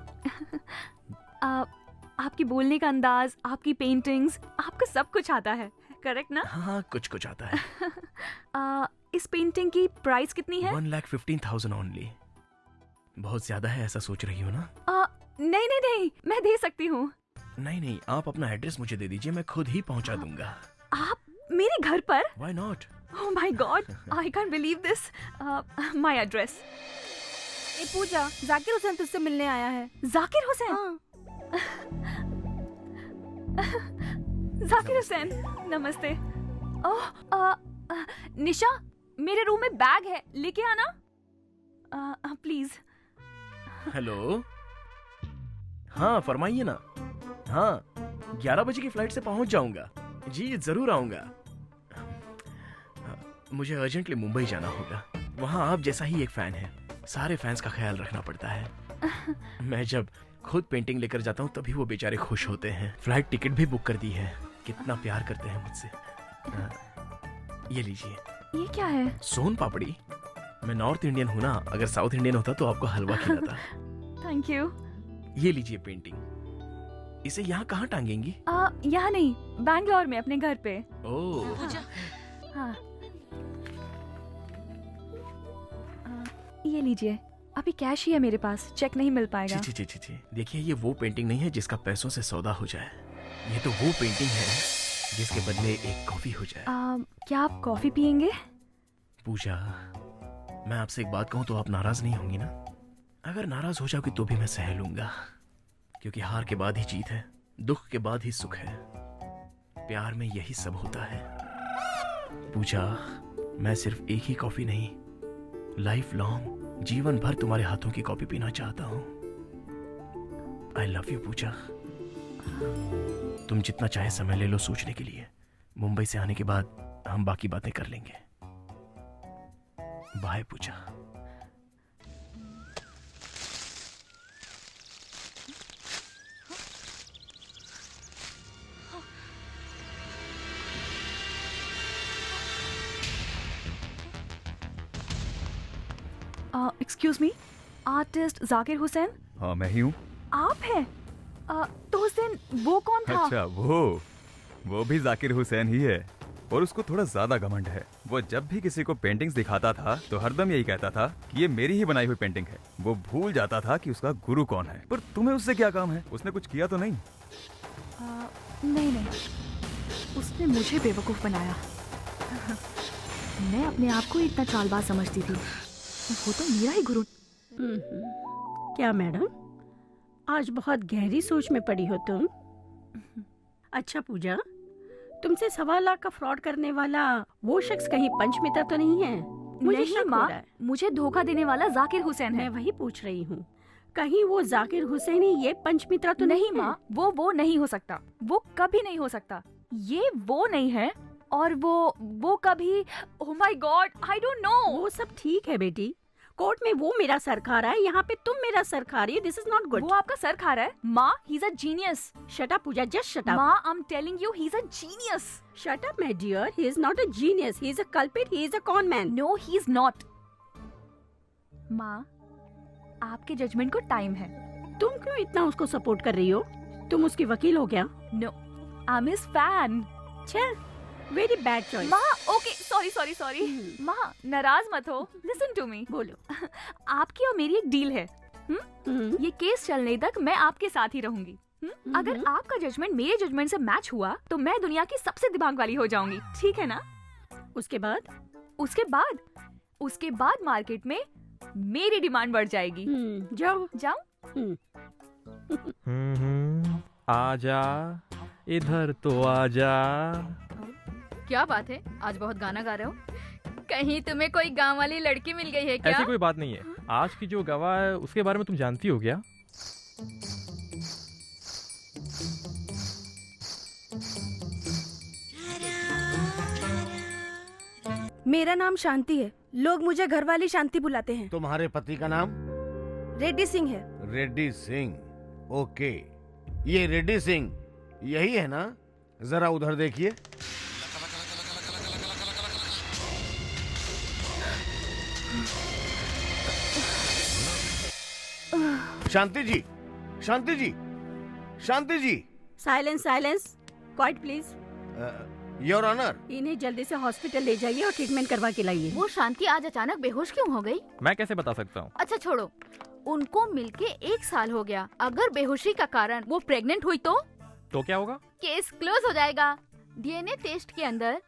आपकी बोलने का अंदाज, आपकी पेंटिंग्स, आपको सब कुछ आता है, करेक्ट ना? हाँ, कुछ कुछ आता है। इस पेंटिंग की प्राइस कितनी है? 1,15,000 ओनली। बहुत ज्यादा है ऐसा सोच रही हो ना? नहीं नहीं नहीं, मैं दे सकती हूँ। नहीं नहीं, आप अपना एड्रेस मुझे दे दीजिए, मैं खुद ही पहुंचा दूंगा। आप मेरे घर पर? Why not? Oh my God, I can't believe this. My address. ए पूजा, जाकिर हुसैन तुझसे मिलने आया है। जाकिर हुसैन? हाँ। जाकिर हुसैन, नमस्ते। ओह, निशा, मेरे रूम में बैग है, लेके आना प्लीज। हेलो, हाँ फरमाइए ना। हाँ, 11 बजे की फ्लाइट से पहुंच जाऊंगा। जी जरूर आऊंगा। मुझे अर्जेंटली मुंबई जाना होगा। वहाँ आप जैसा ही एक फैन है, सारे फैंस का ख्याल रखना पड़ता है। मैं जब खुद पेंटिंग लेकर जाता हूँ तभी वो बेचारे खुश होते हैं। फ्लाइट टिकट भी बुक कर दी है। कितना प्यार करते हैं मुझसे। ये लीजिए। ये क्या है? सोन पापड़ी। मैं नॉर्थ इंडियन हूँ ना, अगर साउथ इंडियन होता तो आपको हलवा खिलाता। Thank you. ये लीजिए पेंटिंग। इसे यहाँ कहाँ टांगेंगी? यहाँ नहीं, बैंगलोर में अपने घर पे। ओह। हाँ। ये लीजिए, अभी कैश ही है मेरे पास, चेक नहीं मिल पाएगा। ची ची ची ची। देखिए, ये वो पेंटिंग नहीं है जिसका पैसों से सौदा हो जाए। ये तो वो पेंटिंग है जिसके बदले एक कॉफी हो जाए। क्या आप कॉफी पियेंगे? पूजा, मैं आपसे एक बात कहूँ तो आप नाराज नहीं होंगी ना? अगर नाराज हो जाओगी तो भी मैं सह लूंगा, क्योंकि हार के बाद ही जीत है, दुख के बाद ही सुख है। प्यार में यही सब होता है। पूजा, मैं सिर्फ एक ही कॉफी नहीं, लाइफ लॉन्ग जीवन भर तुम्हारे हाथों की कॉफी पीना चाहता हूँ। आई लव यू पूजा। तुम जितना चाहे समय ले लो सोचने के लिए। मुंबई से आने के बाद हम बाकी बातें कर लेंगे। Bye Pooja. Excuse me, artist Zakir Hussain? हाँ मैं ही हूँ। आप हैं? तो हुसैन वो कौन था? अच्छा वो भी जाकिर हुसैन ही है, और उसको थोड़ा ज्यादा घमंड है। वो जब भी किसी को पेंटिंग्स दिखाता था तो हरदम यही कहता था कि ये मेरी ही बनाई हुई पेंटिंग है। वो भूल जाता था कि उसका गुरु कौन है। पर तुम्हें उससे क्या काम है? उसने कुछ किया तो नहीं? नहीं, उसने मुझे बेवकूफ बनाया। मैं अपने आप को इतना चालबाज समझती थी, वो तो मेरा ही गुरु। क्या मैडम, आज बहुत गहरी सोच में पड़ी हो तुम। अच्छा पूजा, तुमसे 1.25 लाख का फ्रॉड करने वाला वो शख्स कहीं पंचमिता तो नहीं है? मुझे नहीं शक हो माँ, रहा है। मुझे धोखा देने वाला जाकिर हुसैन है। मैं वही पूछ रही हूँ, कहीं वो जाकिर हुसैन ही ये पंचमित्रा तो नहीं माँ, वो नहीं हो सकता। वो कभी नहीं हो सकता। ये वो नहीं है, और वो कभी, oh my God, I don't know. वो सब ठीक है बेटी, कोर्ट में वो मेरा सर खा रहा है, यहाँ पे तुम मेरा सर खा रही हो। This is not good. वो आपका सर खा रहा है माँ। He is a genius. Shut up Pooja, just shut up. माँ, I am telling you, he is a genius. Shut up my dear, he is not a genius, he is a culprit, he is a con man. No, he is not. माँ, आपके judgement को time है। तुम क्यों इतना उसको support कर रही हो? तुम उसकी वकील हो क्या? No, I am his fan. चल, वेरी बैड चॉइस। माँ, ओके, सॉरी। माँ, नाराज मत हो। Listen to me. बोलो। आपकी और मेरी एक डील है। ये केस चलने तक मैं आपके साथ ही रहूंगी। अगर आपका जजमेंट मेरे जजमेंट से मैच हुआ तो मैं दुनिया की सबसे दिमाग वाली हो जाऊंगी, ठीक है ना? उसके बाद मार्केट में मेरी डिमांड बढ़ जाएगी। जाओ। आजा इधर तो आजा। क्या बात है, आज बहुत गाना गा रहे हो? कहीं तुम्हें कोई गांव वाली लड़की मिल गई है क्या? ऐसी कोई बात नहीं है। आज की जो गवाह है उसके बारे में तुम जानती हो क्या? मेरा नाम शांति है, लोग मुझे घरवाली शांति बुलाते हैं। तुम्हारे पति का नाम? रेड्डी सिंह है। रेड्डी सिंह, ओके। ये रेड्डी सिंह यही है ना? जरा उधर देखिए। Shanti ji, Shanti ji, Shanti ji. Silence, quiet please. Your honour, इन्हें जल्दी से हॉस्पिटल ले जाइए और ट्रीटमेंट करवा के लाइए। वो शांति आज अचानक बेहोश क्यों हो गई? मैं कैसे बता सकता हूँ? अच्छा छोड़ो, उनको मिलके 1 साल हो गया। अगर बेहोशी का कारण वो प्रेग्नेंट हुई तो क्या होगा? केस क्लोज हो जाएगा। डीएनए टेस्ट के अंदर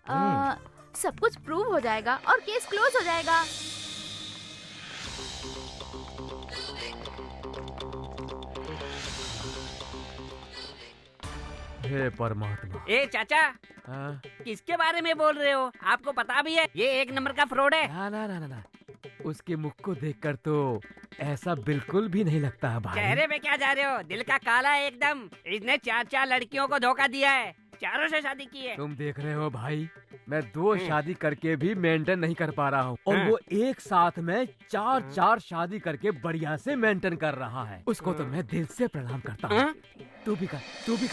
सब कुछ प्रूव हो जाएगा और केस क्लोज हो जाएगा। हे परमात्मा। ए चाचा, किसके बारे में बोल रहे हो? आपको पता भी है ये 1 नंबर का फ्रॉड है। ना, उसके मुख को देखकर तो ऐसा बिल्कुल भी नहीं लगता है भाई। चेहरे पे क्या जा रहे हो? दिल का काला है एकदम। इसने 4 लड़कियों को धोखा दिया है, 4 से शादी की है। तुम देख रहे हो भाई, मैं 2 शादी करके भी मेंटेन नहीं कर पा रहा हूँ, और वो एक साथ में 4 शादी करके बढ़िया से मेंटेन कर रहा है। उसको तो मैं दिल से प्रणाम करता हूँ। तू भी कर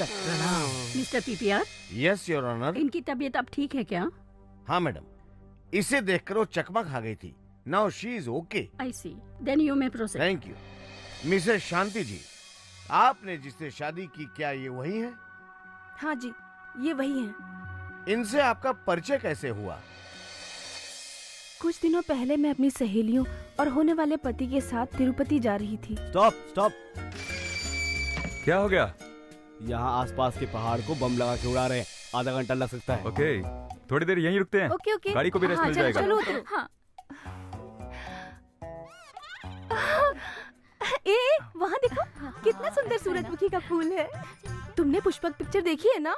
प्रणाम। Mister PPR. Yes your honour. इनकी तबीयत अब ठीक है क्या? हाँ मैडम, इसे देखकर वो चकमा खा गई थी। Now she is okay. I see, then you may proceed. Thank you. Mrs Shanti ji, आपने जिससे शादी की क्या ये वही है? हाँ जी, ये वही हैं। इनसे आपका परिचय कैसे हुआ? कुछ दिनों पहले मैं अपनी सहेलियों और होने वाले पति के साथ तिरुपति जा रही थी। स्टॉप। क्या हो गया? यहाँ आसपास के पहाड़ को बम लगा के उड़ा रहे हैं, आधा घंटा लग सकता है। ओके, थोड़ी देर यहीं रुकते हैं। ओके। गाड़ी को भी रेस्ट मिल जाएगा। चलो। हाँ। वहाँ देखो, कितना सुंदर सूरजमुखी का फूल है। तुमने पुष्पक पिक्चर देखी है ना?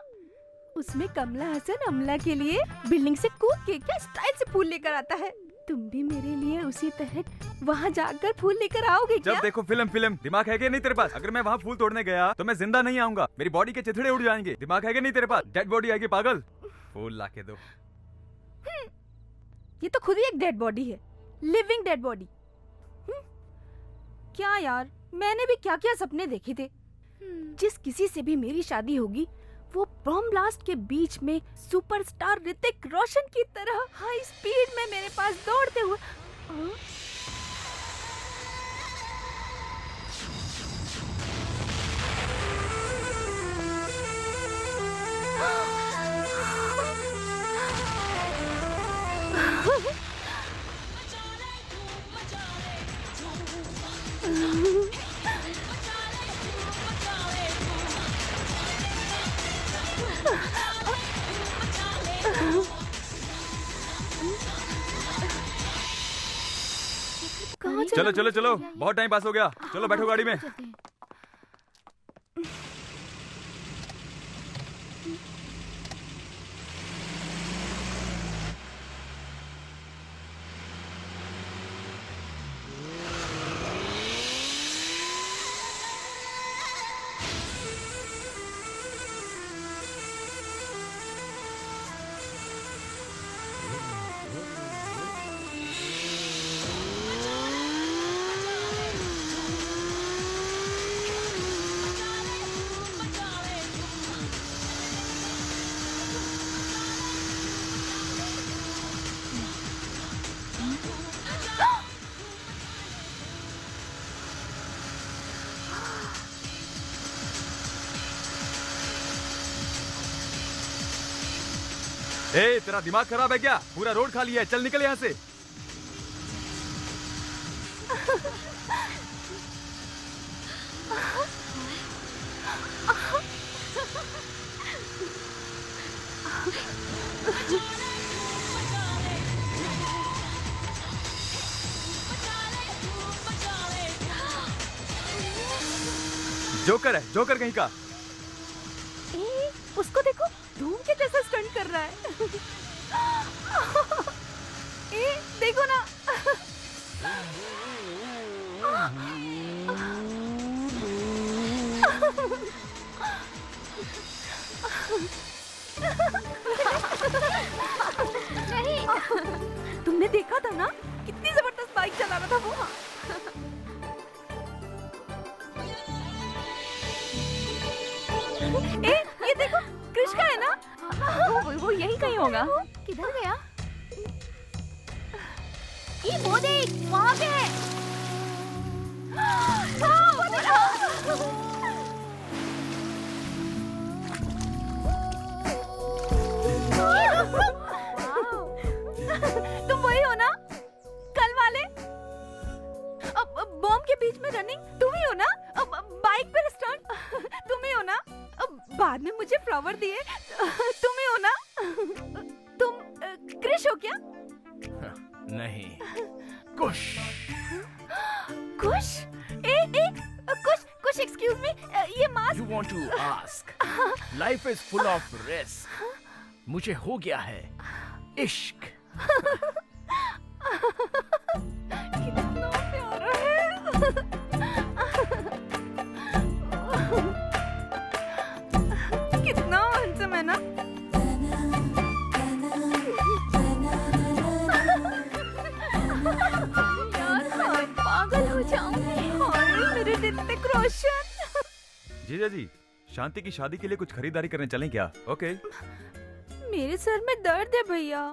उसमें कमला हसन अमला के लिए बिल्डिंग से कूद के क्या स्टाइल से फूल लेकर आता है। तुम भी मेरे लिए उसी तरह वहाँ जाकर फूल लेकर आओगे क्या? जब देखो फिल्म दिमाग है क्या नहीं तेरे पास? अगर मैं वहाँ फूल तोड़ने गया तो मैं जिंदा नहीं आऊंगा, मेरी बॉडी के चिथड़े उड़ जाएंगे। दिमाग है क्या नहीं तेरे पास? डेड बॉडी आएगी पागल। फूल लाके दो। ये तो खुद ही एक डेड बॉडी है, लिविंग डेड बॉडी। क्या यार, मैंने भी क्या क्या सपने देखे थे। जिस किसी से भी मेरी शादी होगी वो बॉम्ब ब्लास्ट के बीच में सुपरस्टार ऋतिक रोशन की तरह हाई स्पीड में मेरे पास दौड़ते हुए। चलो चलो चलो, बहुत टाइम पास हो गया। चलो बैठो गाड़ी में। ए, तेरा दिमाग खराब है क्या? पूरा रोड खाली है, चल निकल यहाँ से। जोकर है, जोकर कहीं का। उसको देखो, धूम के जैसा स्टंट कर रहा है। देखो ना। नहीं, तुमने देखा था ना कितनी जबरदस्त बाइक चला रहा था वो। ये देखो, कृष का है ना? वो यही कहीं होगा। किधर गया? ये वो देख, वहाँ पे है। तुम वही हो ना, कल वाले? बॉम्ब के बीच में रनिंग तुम ही हो ना? बाइक पे स्टंट तुम ही हो ना? बाद में मुझे फ्लावर दिए तुम ही हो ना? तुम कृष हो क्या? नहीं, कुश। कुश? कुश एक्सक्यूज मी, ये mask. You want to ask? Life is full of risk. मुझे हो गया है इश्क। कितना प्यारा है। कितना हैंडसम है ना? यार मैं पागल हो जाऊंगी। और मेरे ऋतिक रोशन। जीजा जी, शांति की शादी के लिए कुछ खरीदारी करने चलें क्या? ओके। मेरे सर में दर्द है भैया,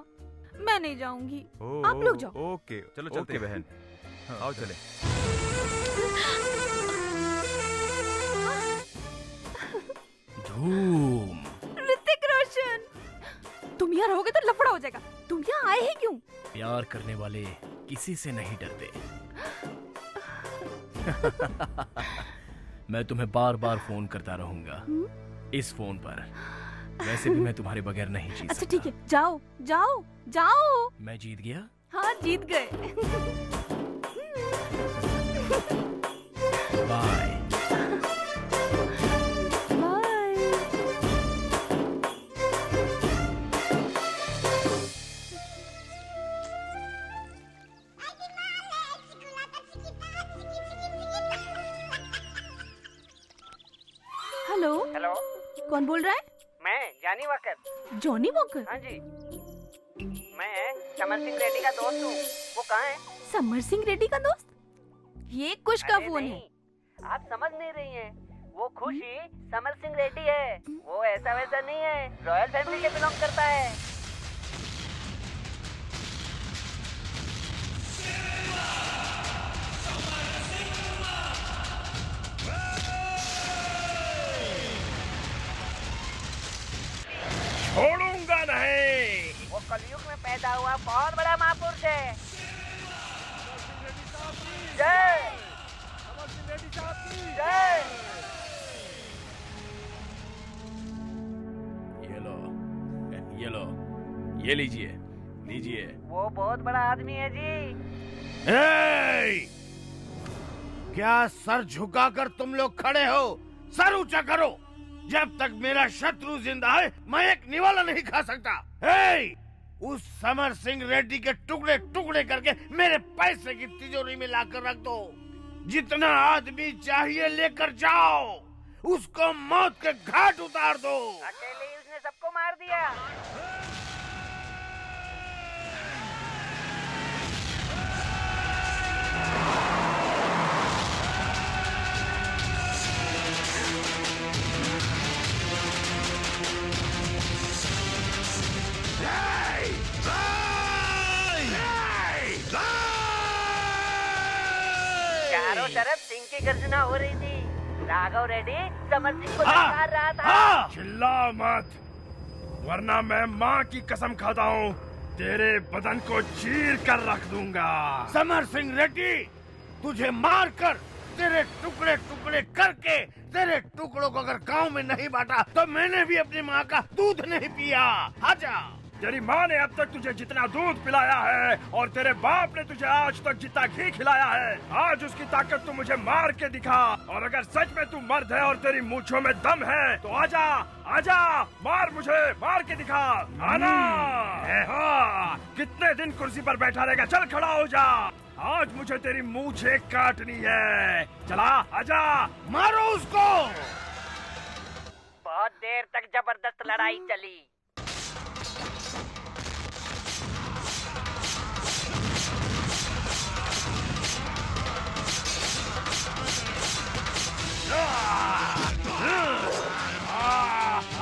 मैं नहीं जाऊंगी। आप लोग जाओ। ओके, चलो चलते हैं बहन। आओ चले। धूम। ऋतिक रोशन, तुम यहाँ रहोगे तो लफड़ा हो जाएगा। तुम यहाँ आए हैं क्यों? प्यार करने वाले किसी से नहीं डरते। मैं तुम्हें बार बार फोन करता रहूंगा इस फोन पर। वैसे भी मैं तुम्हारे बगैर नहीं जी सकता। अच्छा ठीक है, जाओ जाओ जाओ। मैं जीत गया? हाँ जीत गए। बाय। हेलो हेलो, कौन बोल रहा है? मैं जानी वॉकर। Johnny walker? हाँ जी, मैं समर सिंह रेड्डी का दोस्त हूँ। वो कहाँ है? समर सिंह रेड्डी का दोस्त? ये कुश का अरे फोन नहीं, है। आप समझ नहीं रही हैं। वो खुशी समर सिंह रेड्डी है। वो ऐसा वैसा नहीं है, रॉयल फैमिली से बिलोंग करता है। छोड़ूंगा नहीं। वो कलयुग में पैदा हुआ बहुत बड़ा महापुरुष है। जय जय। ये लो, ये लीजिए, लीजिए। वो बहुत बड़ा आदमी है जी। ए! क्या सर झुकाकर तुम लोग खड़े हो? सर ऊंचा करो। जब तक मेरा शत्रु जिंदा है मैं एक निवाला नहीं खा सकता। ए! उस समर सिंह रेड्डी के टुकड़े टुकड़े करके मेरे पैसे की तिजोरी में लाकर रख दो। जितना आदमी चाहिए लेकर जाओ। उसको मौत के घाट उतार दो। अकेले ही उसने सबको मार दिया। चारों तरफ सिंह की गर्जना हो रही थी। राघव रेड्डी समर सिंह को ललकार रहा था। चिल्ला मत, वरना मैं माँ की कसम खाता हूँ तेरे बदन को चीर कर रख दूंगा। समर सिंह रेड्डी, तुझे मारकर तेरे टुकड़े टुकड़े करके तेरे टुकड़ों को अगर गांव में नहीं बांटा तो मैंने भी अपनी माँ का दूध नहीं पिया। आजा। तेरी माँ ने अब तक तुझे जितना दूध पिलाया है और तेरे बाप ने तुझे आज तक जितना घी खिलाया है, आज उसकी ताकत तू मुझे मार के दिखा। और अगर सच में तू मर्द है और तेरी मूंछों में दम है तो आजा, आजा, मार मुझे, मार के दिखा। आना। कितने दिन कुर्सी पर बैठा रहेगा? चल खड़ा हो जा। आज मुझे तेरी मूंछें काटनी है। चला, आजा, मारो उसको। बहुत देर तक जबरदस्त लड़ाई चली।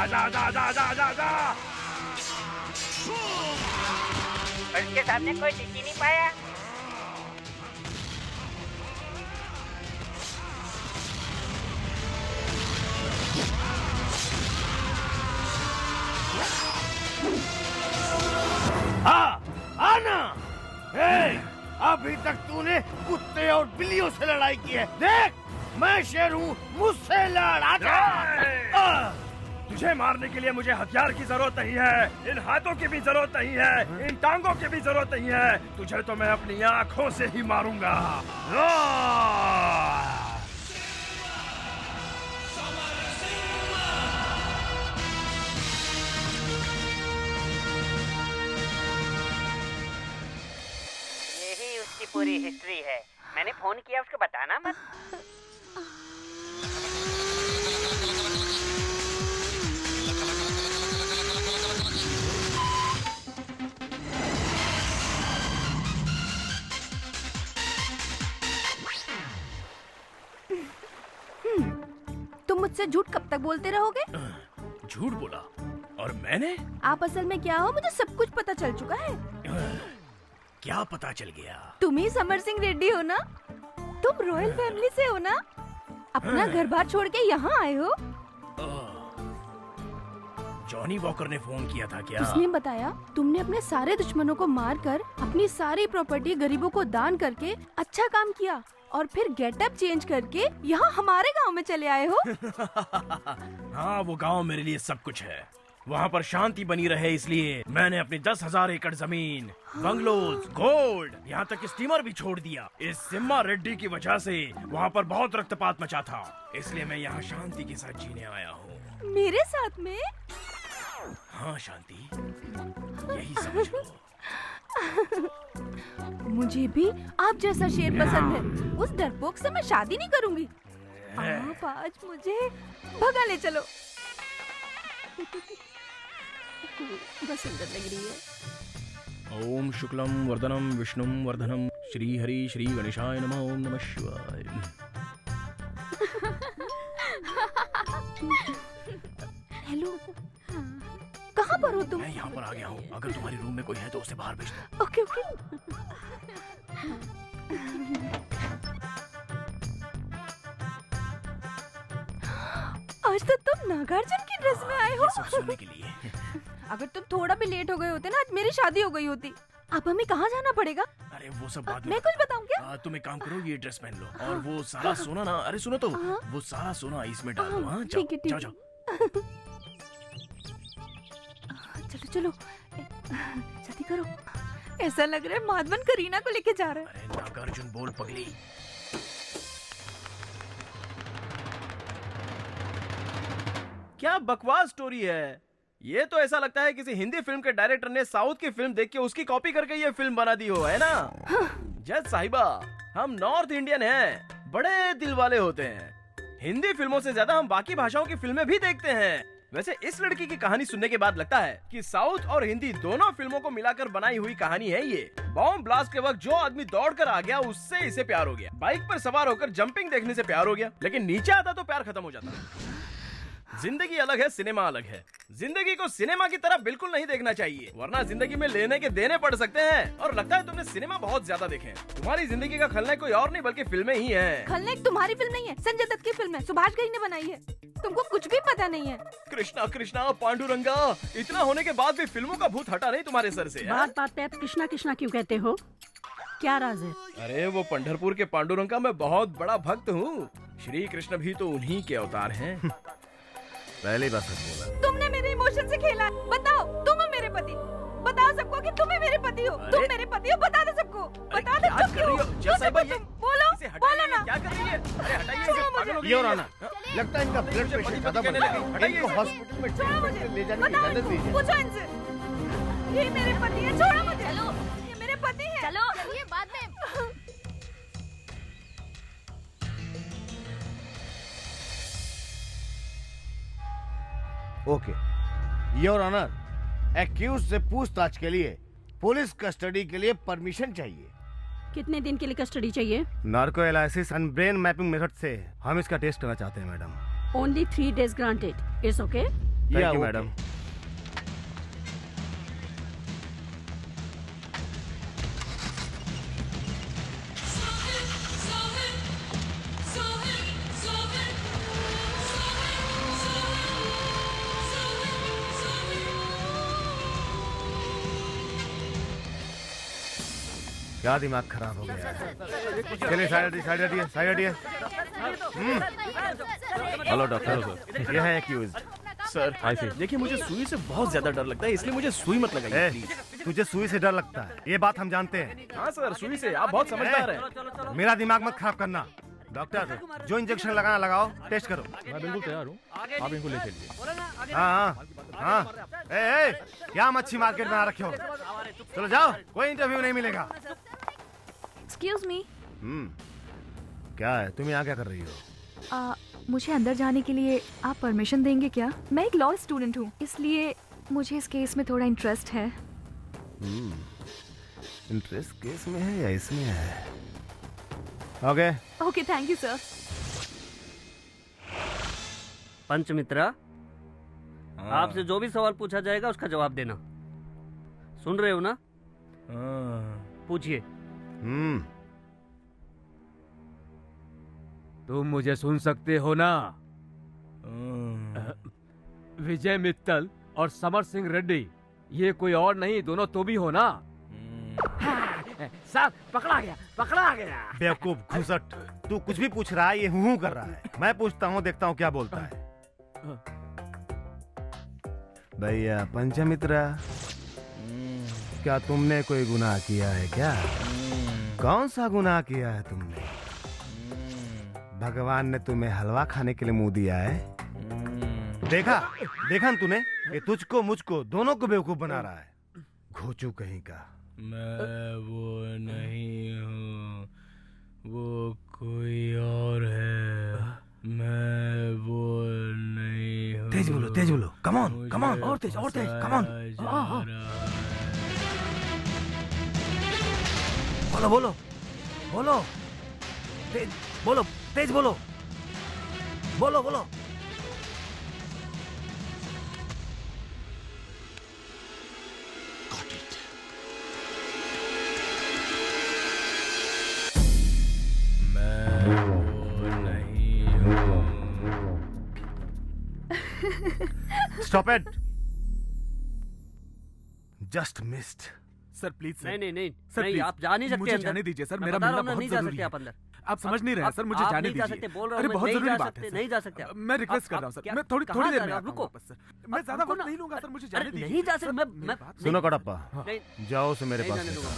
आजा, आजा, आजा, आजा, आजा, आजा। उसके सामने कोई टिक ही नहीं पाया। आना। अभी तक तूने कुत्ते और बिल्लियों से लड़ाई की है। देख, मैं शेर हूँ, मुझसे लड़। आजा। तुझे मारने के लिए मुझे हथियार की जरूरत नहीं है, इन हाथों की भी जरूरत नहीं है, इन टांगों की भी जरूरत नहीं है। तुझे तो मैं अपनी आंखों से ही मारूंगा। यही उसकी पूरी हिस्ट्री है। मैंने फोन किया, उसको बताना मत। तुम मुझसे झूठ कब तक बोलते रहोगे? झूठ बोला? और मैंने? आप असल में क्या हो मुझे सब कुछ पता चल चुका है। क्या पता चल गया? तुम ही समर सिंह रेड्डी हो ना? तुम रॉयल फैमिली से हो ना? अपना घर बार छोड़ के यहाँ आए हो? जॉनी वॉकर ने फोन किया था क्या? उसने बताया तुमने अपने सारे दुश्मनों को मारकर अपनी सारी प्रॉपर्टी गरीबों को दान करके अच्छा काम किया और फिर गेटअप चेंज करके यहाँ हमारे गांव में चले आए हो। हाँ, वो गांव मेरे लिए सब कुछ है। वहाँ पर शांति बनी रहे इसलिए मैंने अपनी 10,000 एकड़ जमीन, बंगलोज, गोल्ड, यहाँ तक स्टीमर भी छोड़ दिया। इस सिम्मा रेड्डी की वजह से वहाँ पर बहुत रक्तपात मचा था, इसलिए मैं यहाँ शांति के साथ जीने आया हूँ। मेरे साथ में? हाँ शांति, यही समझ लो। मुझे भी आप जैसा शेर पसंद है। उस डरपोक से मैं शादी नहीं करूंगी। आप सिर्फ आज मुझे भगा ले चलो। बहुत सुंदर लग रही है। ओम शुक्लम वर्धनम विष्णुम वर्धनम श्री हरि श्री गणेशाय नमः। ओम नमः शिवाय। हेलो, कहाँ पर हो तुम? मैं यहाँ पर आ गया हूँ। अगर तुम्हारे रूम में कोई है तो उसे बाहर भेज दो। Okay okay. आज तो तुम नागार्जुन की ड्रेस में आए हो। ये सब सुनने के लिए। अगर तुम थोड़ा भी लेट हो गए होते ना, आज मेरी शादी हो गई होती। अब हमें कहाँ जाना पड़ेगा? अरे वो सब बाद में। मैं कुछ बताऊं क्या? तुम एक काम करो, ये ड्रेस पहन लो और वो सारा सोना ना, अरे सुनो तो, वो सारा सोना इसमें डाल दो। हाँ जाओ जाओ जाओ। चलो चलो, जल्दी करो। ऐसा लग रहा है माधवन करीना को लेके जा रहा है। अरे नागार्जुन बोल पगली। क्या बकवास स्टोरी है ये। तो ऐसा लगता है किसी हिंदी फिल्म के डायरेक्टर ने साउथ की फिल्म देख के उसकी कॉपी करके ये फिल्म बना दी हो, है ना? जज साहिबा, हम नॉर्थ इंडियन हैं, बड़े दिल वाले होते हैं। हिंदी फिल्मों से ज्यादा हम बाकी भाषाओं की फिल्में भी देखते हैं। वैसे इस लड़की की कहानी सुनने के बाद लगता है कि साउथ और हिंदी दोनों फिल्मों को मिलाकर बनाई हुई कहानी है ये। बॉम्ब ब्लास्ट के वक्त जो आदमी दौड़ कर आ गया उससे इसे प्यार हो गया। बाइक पर सवार होकर जंपिंग देखने से प्यार हो गया, लेकिन नीचे आता तो प्यार खत्म हो जाता। जिंदगी अलग है, सिनेमा अलग है। जिंदगी को सिनेमा की तरह बिल्कुल नहीं देखना चाहिए, वरना जिंदगी में लेने के देने पड़ सकते हैं। और लगता है तुमने सिनेमा बहुत ज्यादा देखे हैं। तुम्हारी जिंदगी का खलनायक कोई और नहीं बल्कि फिल्में ही हैं। खलनायक तुम्हारी फिल्म नहीं है, संजय दत्त की फिल्म है, सुभाष घई ने बनाई है। तुमको कुछ भी पता नहीं है। कृष्णा कृष्णा पांडुरंगा, इतना होने के बाद भी फिल्मों का भूत हटा नहीं तुम्हारे सर से। बात बात पे आप कृष्णा कृष्णा क्यों कहते हो? क्या राज है? अरे वो पंढरपुर के पांडुरंग का मैं बहुत बड़ा भक्त हूँ। श्री कृष्ण भी तो उन्हीं के अवतार हैं। पहली बार सच बोला। तुमने मेरे इमोशन से खेला। बताओ, तुम हो मेरे पति। बताओ सबको कि तुम ही मेरे पति हो। तुम मेरे पति हो, बता दो सबको। बता दो चुप क्यों हो? बोलो बोलो ना। क्या कर रही है? अरे हटाइए इसे, पागल हो गई योर है। ऑनर, लगता है इनका ब्लड प्रेशर ज्यादा बढ़ गया है। इनको हॉस्पिटल में ट्रीटमेंट ले जाने की इजाजत दीजिए। पूछो इनसे। ये मेरे पति है, छोड़ो मुझे। चलो, ये मेरे पति है। चलो चलिए बाद में। ओके योर ऑनर, एक्यूज से पूछताछ के लिए पुलिस कस्टडी के लिए परमिशन चाहिए। कितने दिन के लिए कस्टडी चाहिए? Narco analysis and brain mapping method से हम इसका टेस्ट करना चाहते हैं madam. Only 3 days granted. It's okay? Thank you madam. क्या दिमाग खराब हो गया है? चलिए साइड हटिए, साइड हटिए। हेलो डॉक्टर, यह है एक्यूज। सर देखिए, मुझे सुई से बहुत ज्यादा डर लगता है, इसलिए मुझे सुई मत लगाइए प्लीज। तुझे सुई से डर लगता है, ये बात हम जानते हैं। हाँ सर, सुई से आप बहुत समझदार हैं। मेरा दिमाग मत खराब करना। डॉक्टर, जो इंजेक्शन लगाना लगाओ, टेस्ट करो। मैं बिल्कुल तैयार हूँ, आप इनको ले चलिए। हाँ हाँ, ए, क्या मच्छी मार्केट बना रखे हो? चलो जाओ, कोई इंटरव्यू नहीं मिलेगा। Excuse me. क्या है, तुम यहाँ क्या कर रही हो? मुझे अंदर जाने के लिए आप परमिशन देंगे क्या? मैं एक लॉ स्टूडेंट हूँ, इसलिए मुझे इस केस में थोड़ा इंटरेस्ट है। इंटरेस्ट केस में है या इसमें है? Okay okay, thank you sir. Panchamitra, आपसे जो भी सवाल पूछा जाएगा उसका जवाब देना। सुन रहे हो ना? पूछिए। तुम मुझे सुन सकते हो ना? विजय मित्तल और समर सिंह रेड्डी, ये कोई और नहीं, दोनों तो भी हो ना? सर, पकड़ा गया। बेवकूफ घुसट, तू कुछ भी पूछ रहा है, ये हूँ कर रहा है। मैं पूछता हूँ, देखता हूँ क्या बोलता है। भैया पंचमित्रा, क्या तुमने कोई गुनाह किया है क्या? कौन सा गुनाह किया है तुमने? भगवान ने तुम्हें हलवा खाने के लिए मुंह दिया है? देखा न तूने, ये तुझको मुझको दोनों को बेवकूफ बना रहा है। घोचू कहीं का। मैं वो नहीं हूँ, वो कोई और है। मैं तेज बोलो, कम ऑन, और तेज, कम ऑन। बोलो, तेज बोलो। Stop it! Just missed. Sir please sir. नहीं सर, नहीं please, आप जा नहीं सकते मुझे अंदर। जाने दीजिए सर, मैं मेरा बता रहा मिलना हूं ना, बहुत नहीं जा जरूरी सकते है। आप अंदर। आप समझ नहीं रहे हैं सर, मुझे आप जाने नहीं जा दीजिए। सकते, बोल रहा हूं अरे मैं, बहुत नहीं जरूरी जा बात है सकते, सर। नहीं जा सकते आप। मैं रिक्वेस्ट कर आप रहा हूँ सर, क्या- मैं थोड़ी कहाँ देर जा में रहे हो? आता हूँ रुको। वापस सर। मैं ज्यादा रुको वक्त ना। नहीं लूंगा सर, मुझे जाने अरे दीजिए। नहीं जा सकते, सर, मैं मेरी बात सुनो कड़प्पा, नहीं जाओ से मेरे नहीं पास जाने से। दूंगा।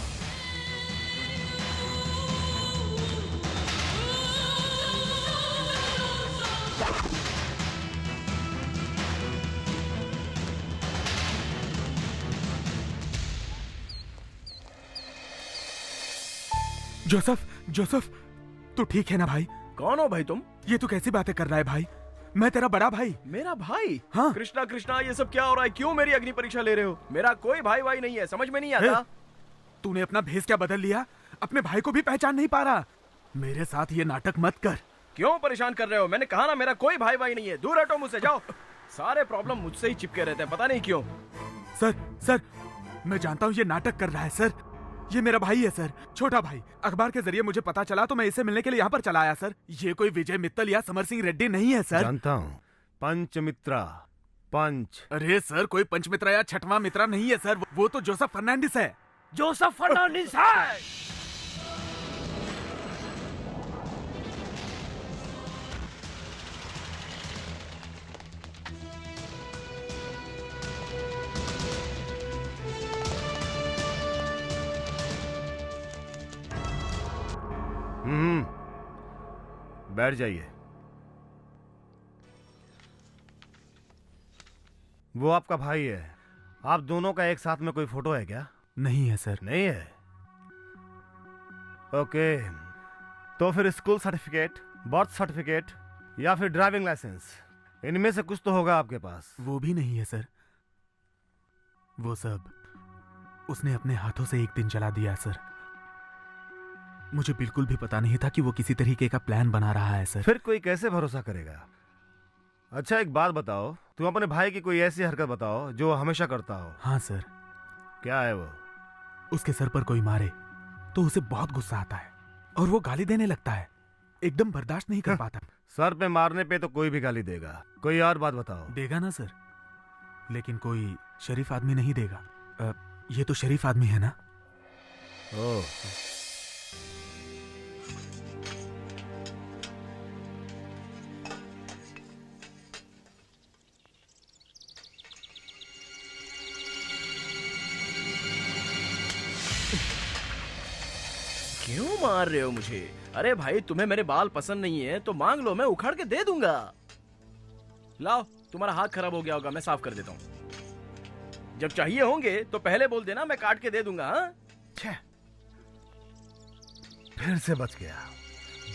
जोसेफ, तू ठीक है ना भाई? कौन हो भाई तुम? ये तू कैसी बातें कर रहा है भाई? मैं तेरा बड़ा भाई। मेरा भाई? हाँ। कृष्णा ये सब क्या हो रहा है? क्यों मेरी अग्नि परीक्षा ले रहे हो? मेरा कोई भाई नहीं है, समझ में नहीं आता। तूने अपना भेष क्या बदल लिया? अपने भाई को भी पहचान नहीं पा रहा। मेरे साथ ये नाटक मत कर। क्यों परेशान कर रहे हो? मैंने कहा ना, मेरा कोई भाई नहीं है। दूर हटो मुझसे, जाओ। सारे प्रॉब्लम मुझसे ही चिपके रहते हैं, पता नहीं क्यों। सर, मैं जानता हूँ ये नाटक कर रहा है सर। ये मेरा भाई है सर, छोटा भाई। अखबार के जरिए मुझे पता चला तो मैं इसे मिलने के लिए यहाँ पर चला आया सर। ये कोई विजय मित्तल या समर सिंह रेड्डी नहीं है सर। जानता हूँ, पंचमित्रा, पंच। अरे सर, कोई पंचमित्रा या छठवां मित्रा नहीं है सर, वो तो जोसेफ फर्नांडिस है। जोसेफ फर्नांडिस है। बैठ जाइए। वो आपका भाई है। आप दोनों का एक साथ में कोई फोटो है क्या? नहीं है सर। नहीं है? ओके, तो फिर स्कूल सर्टिफिकेट, बर्थ सर्टिफिकेट या फिर ड्राइविंग लाइसेंस, इनमें से कुछ तो होगा आपके पास। वो भी नहीं है सर। वो सब उसने अपने हाथों से एक दिन जला दिया सर। मुझे बिल्कुल भी पता नहीं था कि वो किसी तरीके का प्लान बना रहा है सर। फिर कोई कैसे भरोसा करेगा? अच्छा एक बात बताओ, तुम अपने भाई की कोई ऐसी हरकत बताओ जो वो हमेशा करता हो। हाँ सर। क्या है वो? उसके सर पर कोई मारे तो उसे बहुत गुस्सा आता है और वो गाली देने लगता है। एकदम बर्दाश्त नहीं कर पाता। सर पे मारने पे तो कोई भी गाली देगा। कोई और बात बताओ। देगा ना सर, लेकिन कोई शरीफ आदमी नहीं देगा। ये तो शरीफ आदमी है ना। ओह, क्यों मार रहे हो मुझे? अरे भाई, तुम्हें मेरे बाल पसंद नहीं है तो मांग लो, मैं उखाड़ के दे दूंगा। लाओ, तुम्हारा हाथ खराब हो गया होगा, मैं साफ कर देता हूँ। जब चाहिए होंगे तो पहले बोल देना, मैं काट के दे दूंगा। हाँ? फिर से बच गया।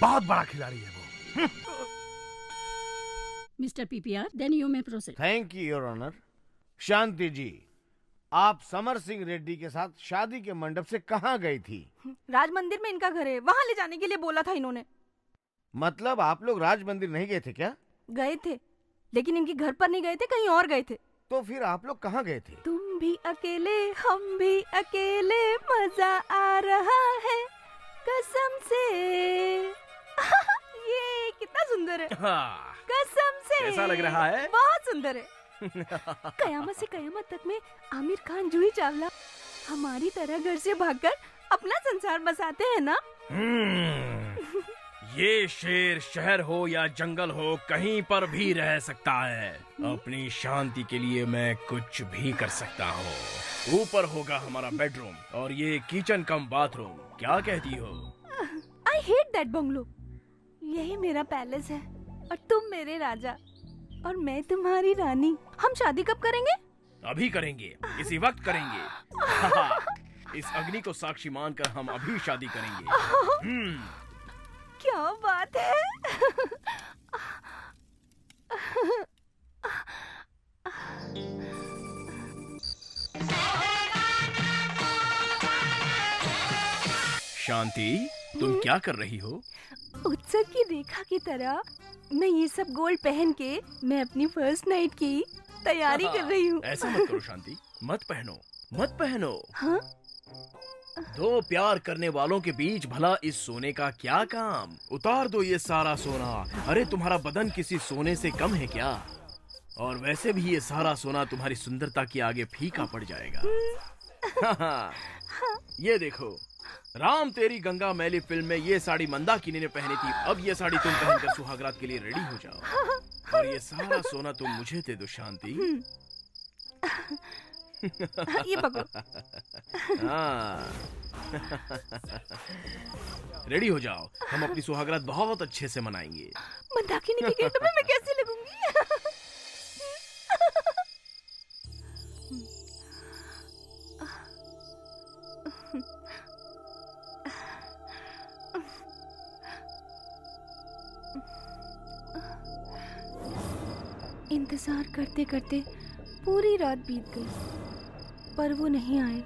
बहुत बड़ा खिलाड़ी है वो। Mister PPR, then you may proceed. Thank you your honour. Shanti ji, आप समर सिंह रेड्डी के साथ शादी के मंडप से कहाँ गई थी? राज मंदिर में इनका घर है, वहाँ ले जाने के लिए बोला था इन्होंने। मतलब आप लोग राज मंदिर नहीं गए थे क्या? गए थे, लेकिन इनके घर पर नहीं गए थे, कहीं और गए थे। तो फिर आप लोग कहाँ गए थे? तुम भी अकेले, हम भी अकेले, मजा आ रहा है कसम से। ये कितना सुंदर है। हाँ। कसम से। कैसा लग रहा है? बहुत सुंदर है। कयामत से कयामत तक में आमिर खान, जूही चावला हमारी तरह घर से भागकर अपना संसार बसाते हैं ना। ये शेर शहर हो या जंगल हो, कहीं पर भी रह सकता है। अपनी शांति के लिए मैं कुछ भी कर सकता हूँ। ऊपर होगा हमारा बेडरूम और ये किचन कम बाथरूम। क्या कहती हो? I hate that bungalow. यही मेरा पैलेस है और तुम मेरे राजा और मैं तुम्हारी रानी। हम शादी कब करेंगे? अभी करेंगे, इसी वक्त करेंगे। इस अग्नि को साक्षी मानकर हम अभी शादी करेंगे। क्या बात है। शांति, तुम क्या कर रही हो? उत्सव की रेखा की तरह मैं ये सब गोल्ड पहन के मैं अपनी फर्स्ट नाइट की तैयारी कर रही हूँ। ऐसा मत करो शांति, मत पहनो, मत पहनो। हाँ? दो प्यार करने वालों के बीच भला इस सोने का क्या काम? उतार दो ये सारा सोना। अरे तुम्हारा बदन किसी सोने से कम है क्या? और वैसे भी ये सारा सोना तुम्हारी सुंदरता के आगे फीका पड़ जाएगा। ये देखो, राम तेरी गंगा मैली फिल्म में ये साड़ी मंदाकिनी ने पहनी थी, अब ये साड़ी तुम पहनकर सुहागरात के लिए रेडी हो जाओ और ये सारा सोना तुम मुझे दे दो शांति। ये पकड़ो। हाँ। रेडी हो जाओ, हम अपनी सुहागरात बहुत अच्छे से मनाएंगे। मंदाकिनी के गेटअप में मैं कैसे लगूंगी? इंतजार करते करते पूरी रात बीत गई पर वो नहीं आए।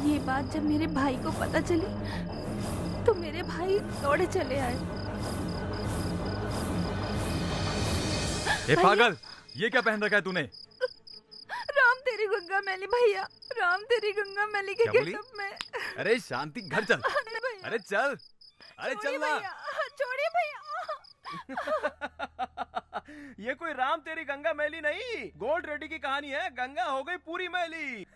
ये बात जब मेरे भाई को पता चली तो मेरे भाई दौड़े चले आए। ए पागल, ये क्या पहन रखा है तूने? राम तेरी गंगा मैली भैया, राम तेरी गंगा मैली के क्या बोली? गेटअप में। अरे शांति, घर चल। अरे चल, अरे चल ना। छोड़िए भैया। ये कोई राम तेरी गंगा मैली नहीं, गोल्ड रेडी की कहानी है। गंगा हो गई पूरी मैली।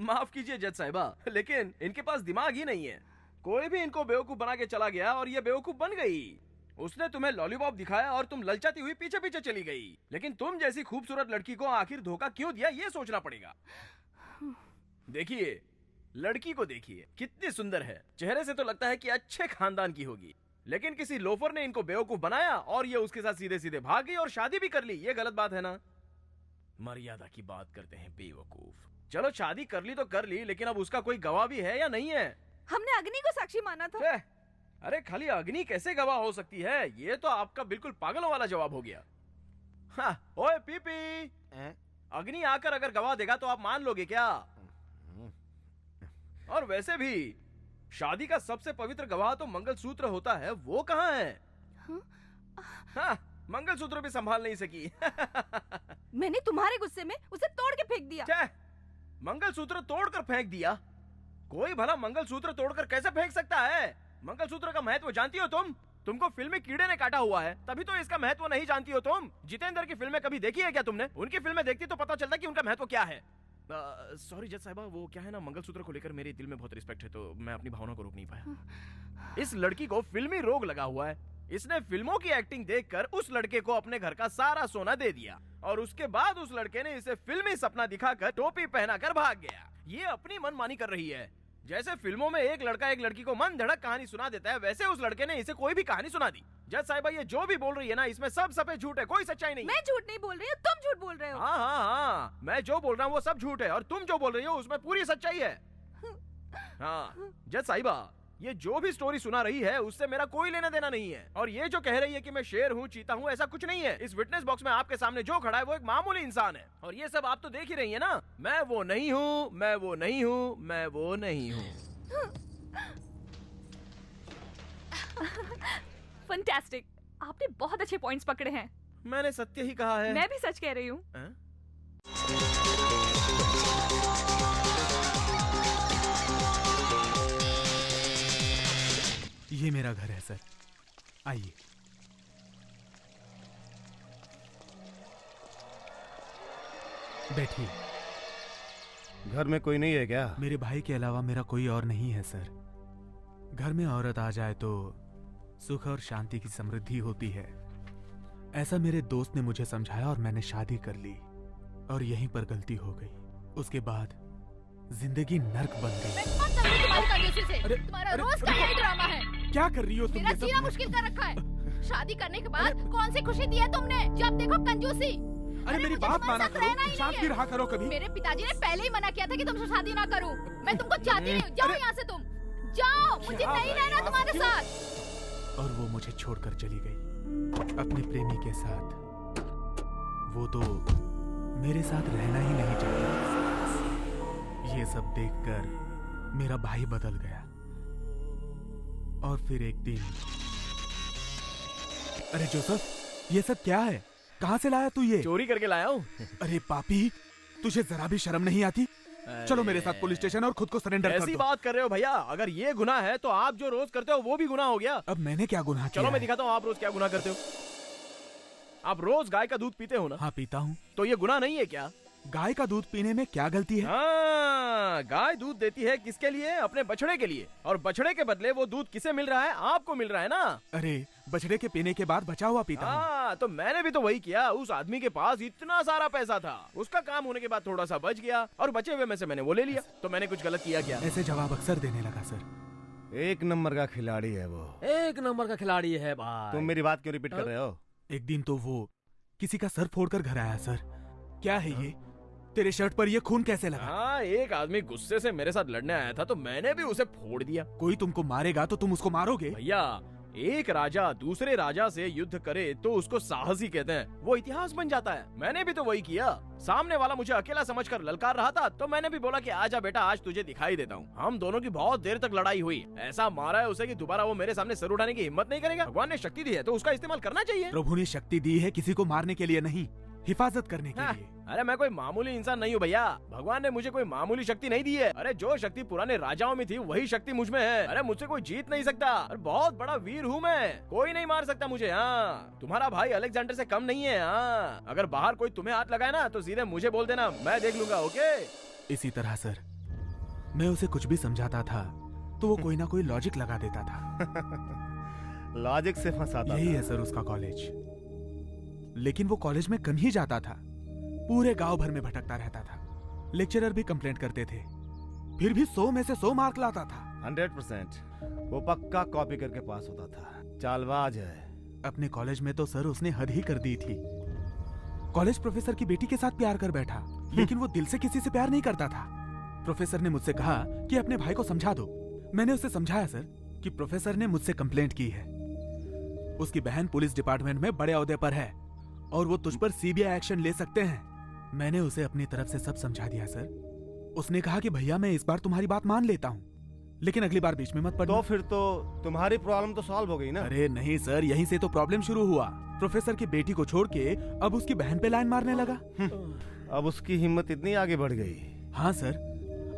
माफ कीजिए जज साहिबा, लेकिन इनके पास दिमाग ही नहीं है। कोई भी इनको बेवकूफ बना के चला गया और ये बेवकूफ बन गई। उसने तुम्हें लॉलीपॉप दिखाया और तुम ललचाती हुई पीछे पीछे चली गई। लेकिन तुम जैसी खूबसूरत लड़की को आखिर धोखा क्यों दिया, ये सोचना पड़ेगा। देखिए, लड़की को देखिए, कितनी सुंदर है। चेहरे से तो लगता है कि अच्छे खानदान की होगी, लेकिन किसी लोफर ने इनको बेवकूफ बनाया और ये उसके साथ सीधे सीधे भाग गई और शादी भी कर ली। ये गलत बात है ना? मर्यादा की बात करते हैं बेवकूफ। चलो शादी कर ली तो कर ली, लेकिन अब उसका कोई गवाह भी है या नहीं है? हमने अग्नि को साक्षी माना था। अरे खाली अग्नि कैसे गवाह हो सकती है? ये तो आपका बिल्कुल पागलों वाला जवाब हो गया। हाँ, ओए पीपी, अग्नि आकर अगर गवाह देगा तो आप मान लोगे क्या? और वैसे भी शादी का सबसे पवित्र गवाह तो मंगलसूत्र होता है, वो कहाँ है? हाँ, मंगलसूत्र भी संभाल नहीं सकी। मैंने तुम्हारे गुस्से में उसे तोड़ के फेंक दिया। क्या? मंगलसूत्र तोड़कर फेंक दिया? कोई भला मंगलसूत्र तोड़कर कैसे फेंक सकता है? मंगलसूत्र का महत्व जानती हो तुम? तुमको फिल्मी कीड़े ने काटा हुआ है, तभी तो इसका महत्व नहीं जानती हो तुम। जितेंद्र की फिल्में कभी देखी है क्या तुमने? उनकी फिल्में देखती तो पता चलता कि उनका महत्व क्या है। सॉरी जज साहिबा, वो क्या है ना, मंगलसूत्र को लेकर मेरे दिल में बहुत रिस्पेक्ट है, तो मैं अपनी भावना को रोक नहीं पाया। इस लड़की को फिल्मी रोग लगा हुआ है। इसने फिल्मों की एक्टिंग देखकर उस लड़के को अपने घर का सारा सोना दे दिया और उसके बाद उस लड़के ने इसे फिल्मी सपना दिखाकर टोपी पहनाकर भाग गया। ये अपनी मनमानी कर रही है। जैसे फिल्मों में एक लड़का एक लड़की को मन धड़क कहानी सुना देता है, वैसे उस लड़के ने इसे कोई भी कहानी सुना दी। जज साहिबा, ये जो भी बोल रही है ना, इसमें सब सफेद झूठ है, कोई सच्चाई नहीं। मैं झूठ नहीं बोल रही हूँ, तुम झूठ बोल रहे हो। हाँ हाँ हाँ, मैं जो बोल रहा हूँ वो सब झूठ है और तुम जो बोल रही हो उसमें पूरी सच्चाई है। हाँ जज साहिबा, ये जो भी स्टोरी सुना रही है उससे मेरा कोई लेना देना नहीं है। और ये जो कह रही है कि मैं शेर हूँ, चीता हूँ, ऐसा कुछ नहीं है। इस विटनेस बॉक्स में आपके सामने जो खड़ा है वो एक मामूली इंसान है। और ये सब आप तो देख ही रही है ना। मैं वो नहीं हूँ, मैं वो नहीं हूँ, मैं वो नहीं हूँ। फैंटास्टिक, आपने बहुत अच्छे पॉइंट्स पकड़े हैं। मैंने सत्य ही कहा है। मैं भी सच कह रही हूँ। ये मेरा घर है सर, आइए। बैठिए। घर में कोई नहीं है क्या? मेरे भाई के अलावा मेरा कोई और नहीं है सर। घर में औरत आ जाए तो सुख और शांति की समृद्धि होती है, ऐसा मेरे दोस्त ने मुझे समझाया और मैंने शादी कर ली और यहीं पर गलती हो गई। उसके बाद जिंदगी नर्क बन गई। तुम्हारा रोज का यही ड्रामा है। क्या कर रही हो तुम? मेरा जीना मुश्किल कर रखा है। शादी करने के बाद कौन सी खुशी दी है तुमने? जब देखो कंजूसी। अरे मेरी बात माना करो, शांति रहा करो कभी। मेरे पिताजी ने पहले ही मना किया था कि तुमसे शादी ना करूं। मैं तुमको चाहती नहीं हूँ। जाओ यहाँ से तुम, जाओ, मुझे नहीं रहना तुम्हारे साथ। और वो मुझे छोड़कर चली गई अपने प्रेमी के साथ। वो तो मेरे साथ रहना ही नहीं चाहती। ये सब देखकर मेरा भाई बदल गया। और फिर एक दिन, अरे जोसेफ, ये सब क्या है? कहाँ से लाया तू ये? चोरी करके लाया हूँ। अरे पापी, तुझे जरा भी शर्म नहीं आती? चलो मेरे साथ पुलिस स्टेशन और खुद को सरेंडर कर ऐसी दो। बात कर रहे हो भैया? अगर ये गुनाह है तो आप जो रोज करते हो वो भी गुनाह हो गया। अब मैंने क्या गुनाह किया चलो मैं है? दिखाता हूँ आप रोज क्या गुनाह करते हो। आप रोज गाय का दूध पीते हो ना? हाँ पीता हूँ। तो ये गुनाह नहीं है क्या? गाय का दूध पीने में क्या गलती है? हाँ, गाय दूध देती है किसके लिए? अपने बछड़े के लिए। और बछड़े के बदले वो दूध किसे मिल रहा है? आपको मिल रहा है ना। अरे बछड़े के पीने के बाद बचा हुआ पीता हूँ। हाँ, तो मैंने भी तो वही किया। उस आदमी के पास इतना सारा पैसा था, उसका काम होने के बाद थोड़ा सा बच गया और बचे हुए में से मैंने वो ले लिया। तो मैंने कुछ गलत किया क्या? ऐसे जवाब अक्सर देने लगा सर। एक नंबर का खिलाड़ी है वो। एक नंबर का खिलाड़ी है भाई। तुम मेरी बात क्यों रिपीट कर रहे हो? एक दिन तो वो किसी का सर फोड़कर घर आया सर। क्या है ये? तेरे शर्ट पर ये खून कैसे लगा? हाँ, एक आदमी गुस्से से मेरे साथ लड़ने आया था तो मैंने भी उसे फोड़ दिया। कोई तुमको मारेगा तो तुम उसको मारोगे? भैया, एक राजा दूसरे राजा से युद्ध करे तो उसको साहसी कहते हैं, वो इतिहास बन जाता है। मैंने भी तो वही किया। सामने वाला मुझे अकेला समझकर ललकार रहा था तो मैंने भी बोला कि आजा बेटा, आज तुझे दिखाई देता हूँ। हम दोनों की बहुत देर तक लड़ाई हुई। ऐसा मारा है उसे कि दोबारा वो मेरे सामने सर उठाने की हिम्मत नहीं करेगा। भगवान ने शक्ति दी है तो उसका इस्तेमाल करना चाहिए। प्रभु ने शक्ति दी है किसी को मारने के लिए नहीं, हिफाजत करने के लिए। अरे मैं कोई मामूली इंसान नहीं हूँ भैया। भगवान ने मुझे कोई मामूली शक्ति नहीं दी है। अरे जो शक्ति पुराने राजाओं में थी वही शक्ति मुझ में है। अरे मुझसे कोई जीत नहीं सकता। अरे बहुत बड़ा वीर हूँ मैं, कोई नहीं मार सकता मुझे। हाँ, तुम्हारा भाई अलेक्जेंडर से कम नहीं है। हाँ, अगर बाहर कोई तुम्हें हाथ लगाए ना तो सीधे मुझे बोल देना, मैं देख लूंगा। ओके? इसी तरह सर, मैं उसे कुछ भी समझाता था तो वो कोई ना कोई लॉजिक लगा देता था। लॉजिक से फंसाता यही था। है सर उसका कॉलेज। लेकिन वो कॉलेज में कम ही जाता था, पूरे गांव भर में भटकता रहता था। लेक्चरर भी कंप्लेंट करते थे, फिर भी 100 में से 100 मार्क लाता था। 100%। वो पक्का कॉपी करके पास होता था। चालबाज है। अपने कॉलेज में तो सर उसने हद ही कर दी थी। कॉलेज प्रोफेसर की बेटी के साथ प्यार कर बैठा, लेकिन वो दिल से किसी से प्यार नहीं करता था। प्रोफेसर ने मुझसे कहा कि अपने भाई को समझा दो। मैंने उसे समझाया सर कि प्रोफेसर ने मुझसे कंप्लेंट की है, उसकी बहन पुलिस डिपार्टमेंट में बड़े ओहदे पर है और वो तुझ पर सीबीआई एक्शन ले सकते हैं। मैंने उसे अपनी तरफ से सब समझा दिया सर। उसने कहा कि भैया मैं इस बार तुम्हारी बात मान लेता हूँ, लेकिन अगली बार बीच में मत पड़ना। तो फिर तो तुम्हारी प्रॉब्लम तो सॉल्व हो गई ना? अरे नहीं सर, यहीं से तो प्रॉब्लम शुरू हुआ। प्रोफेसर की बेटी को छोड़ के अब उसकी बहन पे लाइन मारने लगा। अब उसकी हिम्मत इतनी आगे बढ़ गई। हाँ सर,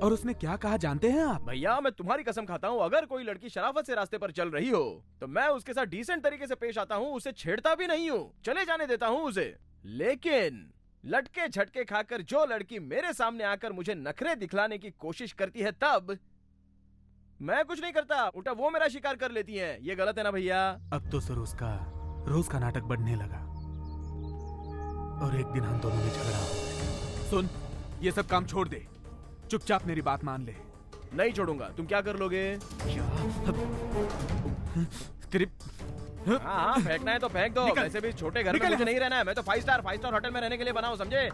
और उसने क्या कहा जानते हैं आप? भैया मैं तुम्हारी कसम खाता हूँ, अगर कोई लड़की शराफत से रास्ते पर चल रही हो तो मैं उसके साथ डिसेंट तरीके से पेश आता हूँ, उसे छेड़ता भी नहीं हूँ, चले जाने देता हूँ उसे। लेकिन लटके झटके खाकर जो लड़की मेरे सामने आकर मुझे नखरे दिखलाने की कोशिश करती है तब मैं कुछ नहीं करता, उल्टा वो मेरा शिकार कर लेती है। ये गलत है ना भैया? अब तो सर उसका रोज का नाटक बढ़ने लगा और एक दिन हम दोनों में झगड़ा हो गया। सुन, ये सब काम छोड़ दे, चुपचाप मेरी बात मान ले। नहीं छोड़ूंगा। तुम क्या कर लोगे? हाँ, फेंकना है तो फेंक दो। वैसे भी छोटे घर में मुझे नहीं रहना है। मैं तो 5 स्टार होटल में रहने के लिए बना हूँ, समझे?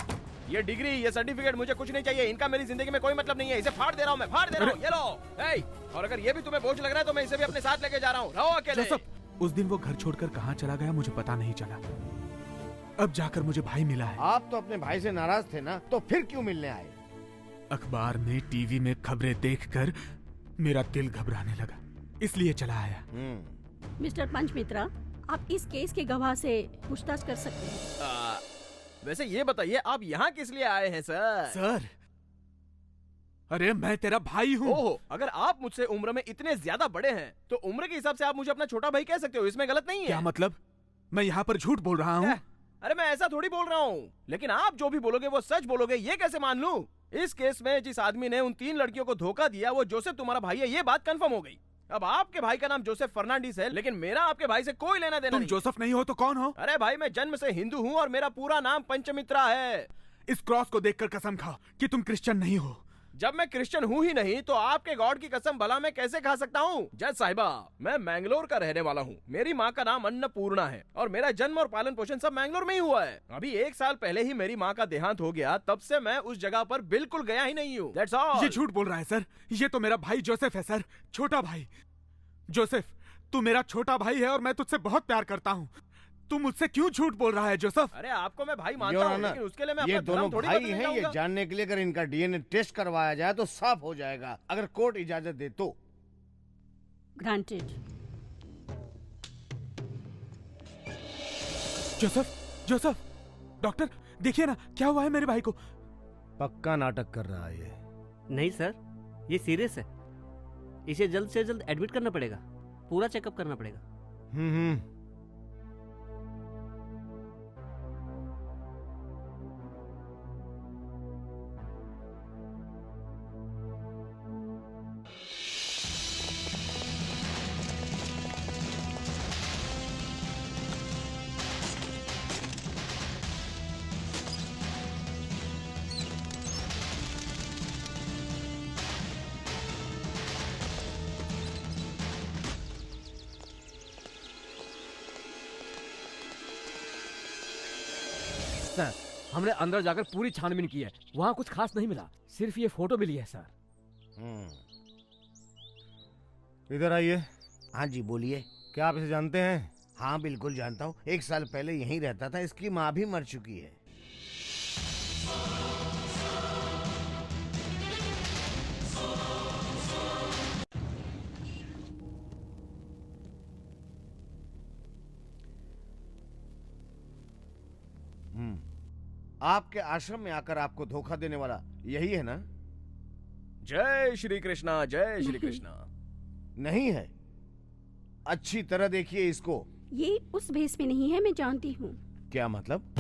ये डिग्री, ये सर्टिफिकेट मुझे कुछ नहीं चाहिए। इनका मेरी जिंदगी में कोई मतलब नहीं है। इसे फाड़ दे रहा हूँ मैं, फाड़ दे रहा हूँ। ये लो। और अगर ये भी तुम्हें बोझ लग रहा है तो मैं इसे भी अपने साथ लेके जा रहा हूँ। रहो अकेले। उस दिन वो घर छोड़कर कहाँ चला गया मुझे पता नहीं चला। अब जाकर मुझे भाई मिला है। आप तो अपने भाई से नाराज थे ना, तो फिर क्यों मिलने आए? अखबार में, टीवी में खबरें देखकर मेरा दिल घबराने लगा, इसलिए चला आया। मिस्टर पंचमित्रा, आप इस केस के गवाह से पूछताछ कर सकते हैं। वैसे ये बताइए, आप यहाँ किस लिए आए हैं सर? सर, अरे मैं तेरा भाई हूँ। ओहो, अगर आप मुझसे उम्र में इतने ज्यादा बड़े हैं तो उम्र के हिसाब से आप मुझे अपना छोटा भाई कह सकते हो, इसमें गलत नहीं है। क्या मतलब? मैं यहाँ पर झूठ बोल रहा हूँ? अरे मैं ऐसा थोड़ी बोल रहा हूँ, लेकिन आप जो भी बोलोगे वो सच बोलोगे, ये कैसे मान लूं? इस केस में जिस आदमी ने उन 3 लड़कियों को धोखा दिया वो जोसेफ तुम्हारा भाई है, ये बात कंफर्म हो गई। अब आपके भाई का नाम जोसेफ फर्नांडिस है, लेकिन मेरा आपके भाई से कोई लेना देना नहीं। तुम जोसेफ नहीं हो तो कौन हो? अरे भाई, मैं जन्म से हिंदू हूँ और मेरा पूरा नाम पंचमित्रा है। इस क्रॉस को देखकर कसम खाओ कि तुम क्रिश्चियन नहीं हो। जब मैं क्रिश्चियन हूँ ही नहीं तो आपके गॉड की कसम भला मैं कैसे खा सकता हूँ? जज साहिबा, मैं मैंगलोर का रहने वाला हूँ। मेरी माँ का नाम अन्नपूर्णा है और मेरा जन्म और पालन पोषण सब मैंगलोर में ही हुआ है। अभी 1 साल पहले ही मेरी माँ का देहांत हो गया, तब से मैं उस जगह पर बिल्कुल गया ही नहीं हूँ। That's all। ये झूठ बोल रहा है सर। ये तो मेरा भाई जोसेफ है सर, छोटा भाई। जोसेफ, तू मेरा छोटा भाई है और मैं तुझसे बहुत प्यार करता हूँ। तू मुझसे क्यों झूठ बोल रहा है जोसेफ? अरे आपको मैं भाई मानता योर हूँ, ऑनर, लेकिन उसके लिए मैं ये अपना दोनों धर्म थोड़ी भाई बदलने हैं। ये जाऊंगा। जानने के लिए अगर इनका डीएनए टेस्ट करवाया जाए तो साफ हो जाएगा, अगर कोर्ट इजाजत दे तो। ग्रांटेड। जोसेफ, जोसेफ, डॉक्टर देखिए ना क्या हुआ है मेरे भाई को। पक्का नाटक कर रहा है ये। नहीं सर, ये सीरियस है। इसे जल्द से जल्द एडमिट करना पड़ेगा, पूरा चेकअप करना पड़ेगा। सर, हमने अंदर जाकर पूरी छानबीन की है, वहाँ कुछ खास नहीं मिला, सिर्फ ये फोटो मिली है सर। इधर आइए। हाँ जी बोलिए। क्या आप इसे जानते हैं? हाँ बिल्कुल जानता हूँ, 1 साल पहले यहीं रहता था। इसकी माँ भी मर चुकी है। आपके आश्रम में आकर आपको धोखा देने वाला यही है ना? जय श्री कृष्णा, जय श्री कृष्णा। नहीं है, अच्छी तरह देखिए इसको। ये उस भेस में नहीं है, मैं जानती हूँ। क्या मतलब?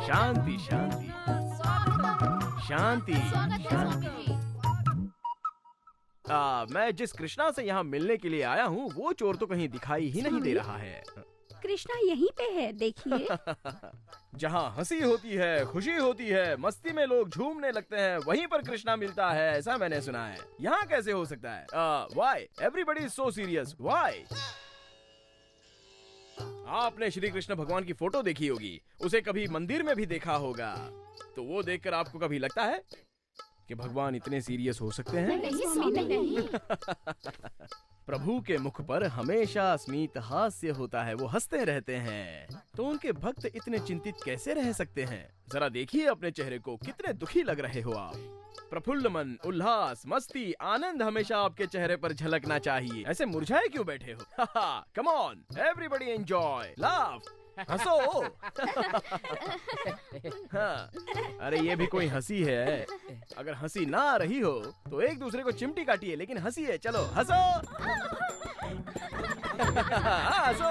शांति शांति शांति शांति। मैं जिस कृष्णा से यहाँ मिलने के लिए आया हूँ वो चोर तो कहीं दिखाई ही नहीं दे रहा है। कृष्णा यहीं पे है, देखिए। जहाँ हंसी होती है, खुशी होती है, मस्ती में लोग झूमने लगते हैं, वहीं पर कृष्णा मिलता है, ऐसा मैंने सुना है। यहाँ कैसे हो सकता है? Why everybody is so serious? Why? आपने श्री कृष्ण भगवान की फोटो देखी होगी, उसे कभी मंदिर में भी देखा होगा, तो वो देखकर आपको कभी लगता है कि भगवान इतने सीरियस हो सकते हैं? नहीं। प्रभु के मुख पर हमेशा स्मित हास्य होता है, वो हंसते रहते हैं, तो उनके भक्त इतने चिंतित कैसे रह सकते हैं? जरा देखिए अपने चेहरे को, कितने दुखी लग रहे हो आप। प्रफुल्ल मन, उल्लास, मस्ती, आनंद हमेशा आपके चेहरे पर झलकना चाहिए। ऐसे मुरझाए क्यों बैठे हो? Come on everybody enjoy, laugh, हंसो। हाँ, अरे ये भी कोई हंसी है? अगर हंसी ना आ रही हो तो एक दूसरे को चिमटी काटिए, लेकिन हंसी है, चलो हंसो। हंसो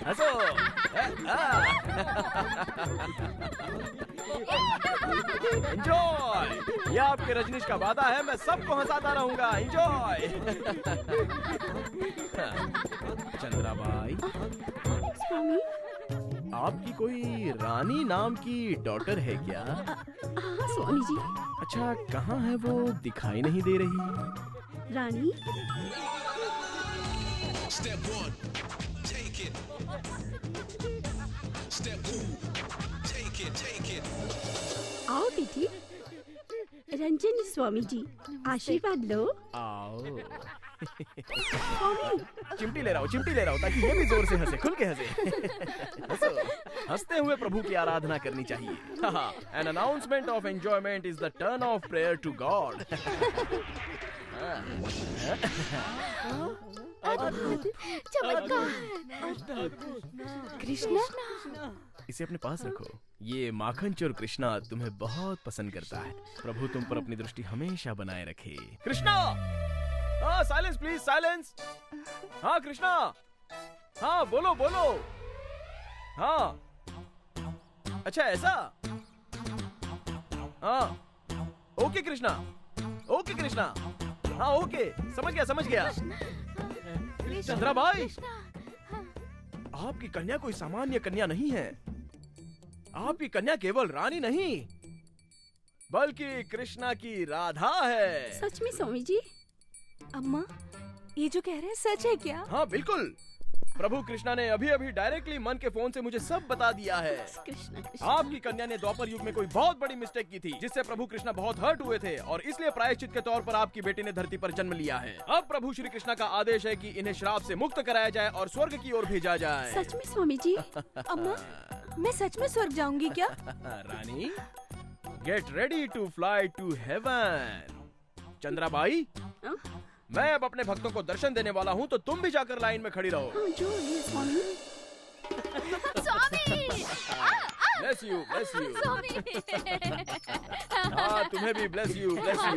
हंसो। एंजॉय, ये आपके रजनीश का वादा है, मैं सबको हंसाता रहूंगा। एंजॉय। चंद्राबाई, आपकी कोई रानी नाम की डॉटर है क्या? हाँ स्वामी जी। अच्छा, कहाँ है वो? दिखाई नहीं दे रही। रानी? Step 1, take it. Step 2, take it, take it. आओ बेटी। रंजन स्वामी जी, आशीर्वाद लो। आओ। स्वामी। चिमटी ले रहा हूँ, चिमटी ले रहा हूँ, ताकि ये भी जोर से हंसे, खुल के हंसे। हंसो। हंसते हुए प्रभु की आराधना करनी चाहिए। An announcement of enjoyment is the turn of prayer to God. Krishna, इसे अपने पास रखो। ये माखन चोर कृष्णा तुम्हें बहुत पसंद करता है। प्रभु तुम पर अपनी दृष्टि हमेशा बनाए रखे। कृष्णा, हाँ साइलेंस प्लीज, साइलेंस। हाँ कृष्णा, हाँ बोलो बोलो। हाँ अच्छा ऐसा? हाँ ओके कृष्णा, ओके कृष्णा, हाँ ओके, समझ गया समझ गया। चंद्रा भाई, आपकी कन्या कोई सामान्य कन्या नहीं है। आपकी कन्या केवल रानी नहीं, बल्कि कृष्णा की राधा है। सच में स्वामी जी? अम्मा, ये जो कह रहे हैं सच है क्या? हाँ बिल्कुल। प्रभु कृष्णा ने अभी अभी डायरेक्टली मन के फोन से मुझे सब बता दिया है। आपकी कन्या ने द्वापर युग में कोई बहुत बड़ी मिस्टेक की थी, जिससे प्रभु कृष्णा बहुत हर्ट हुए थे और इसलिए प्रायश्चित के तौर पर आपकी बेटी ने धरती पर जन्म लिया है। अब प्रभु श्री कृष्णा का आदेश है कि इन्हें श्राप से मुक्त कराया जाए और स्वर्ग की ओर भेजा जाए। सच में स्वामी जी? अम्मा, मैं सच में स्वर्ग जाऊंगी क्या? Rani, get ready to fly to heaven. Chandrabai, मैं अब अपने भक्तों को दर्शन देने वाला हूँ, तो तुम भी जाकर लाइन में खड़ी रहो। स्वामी। Bless you, bless you. हाँ, तुम्हें भी ब्लेस यू, ब्लेस यू।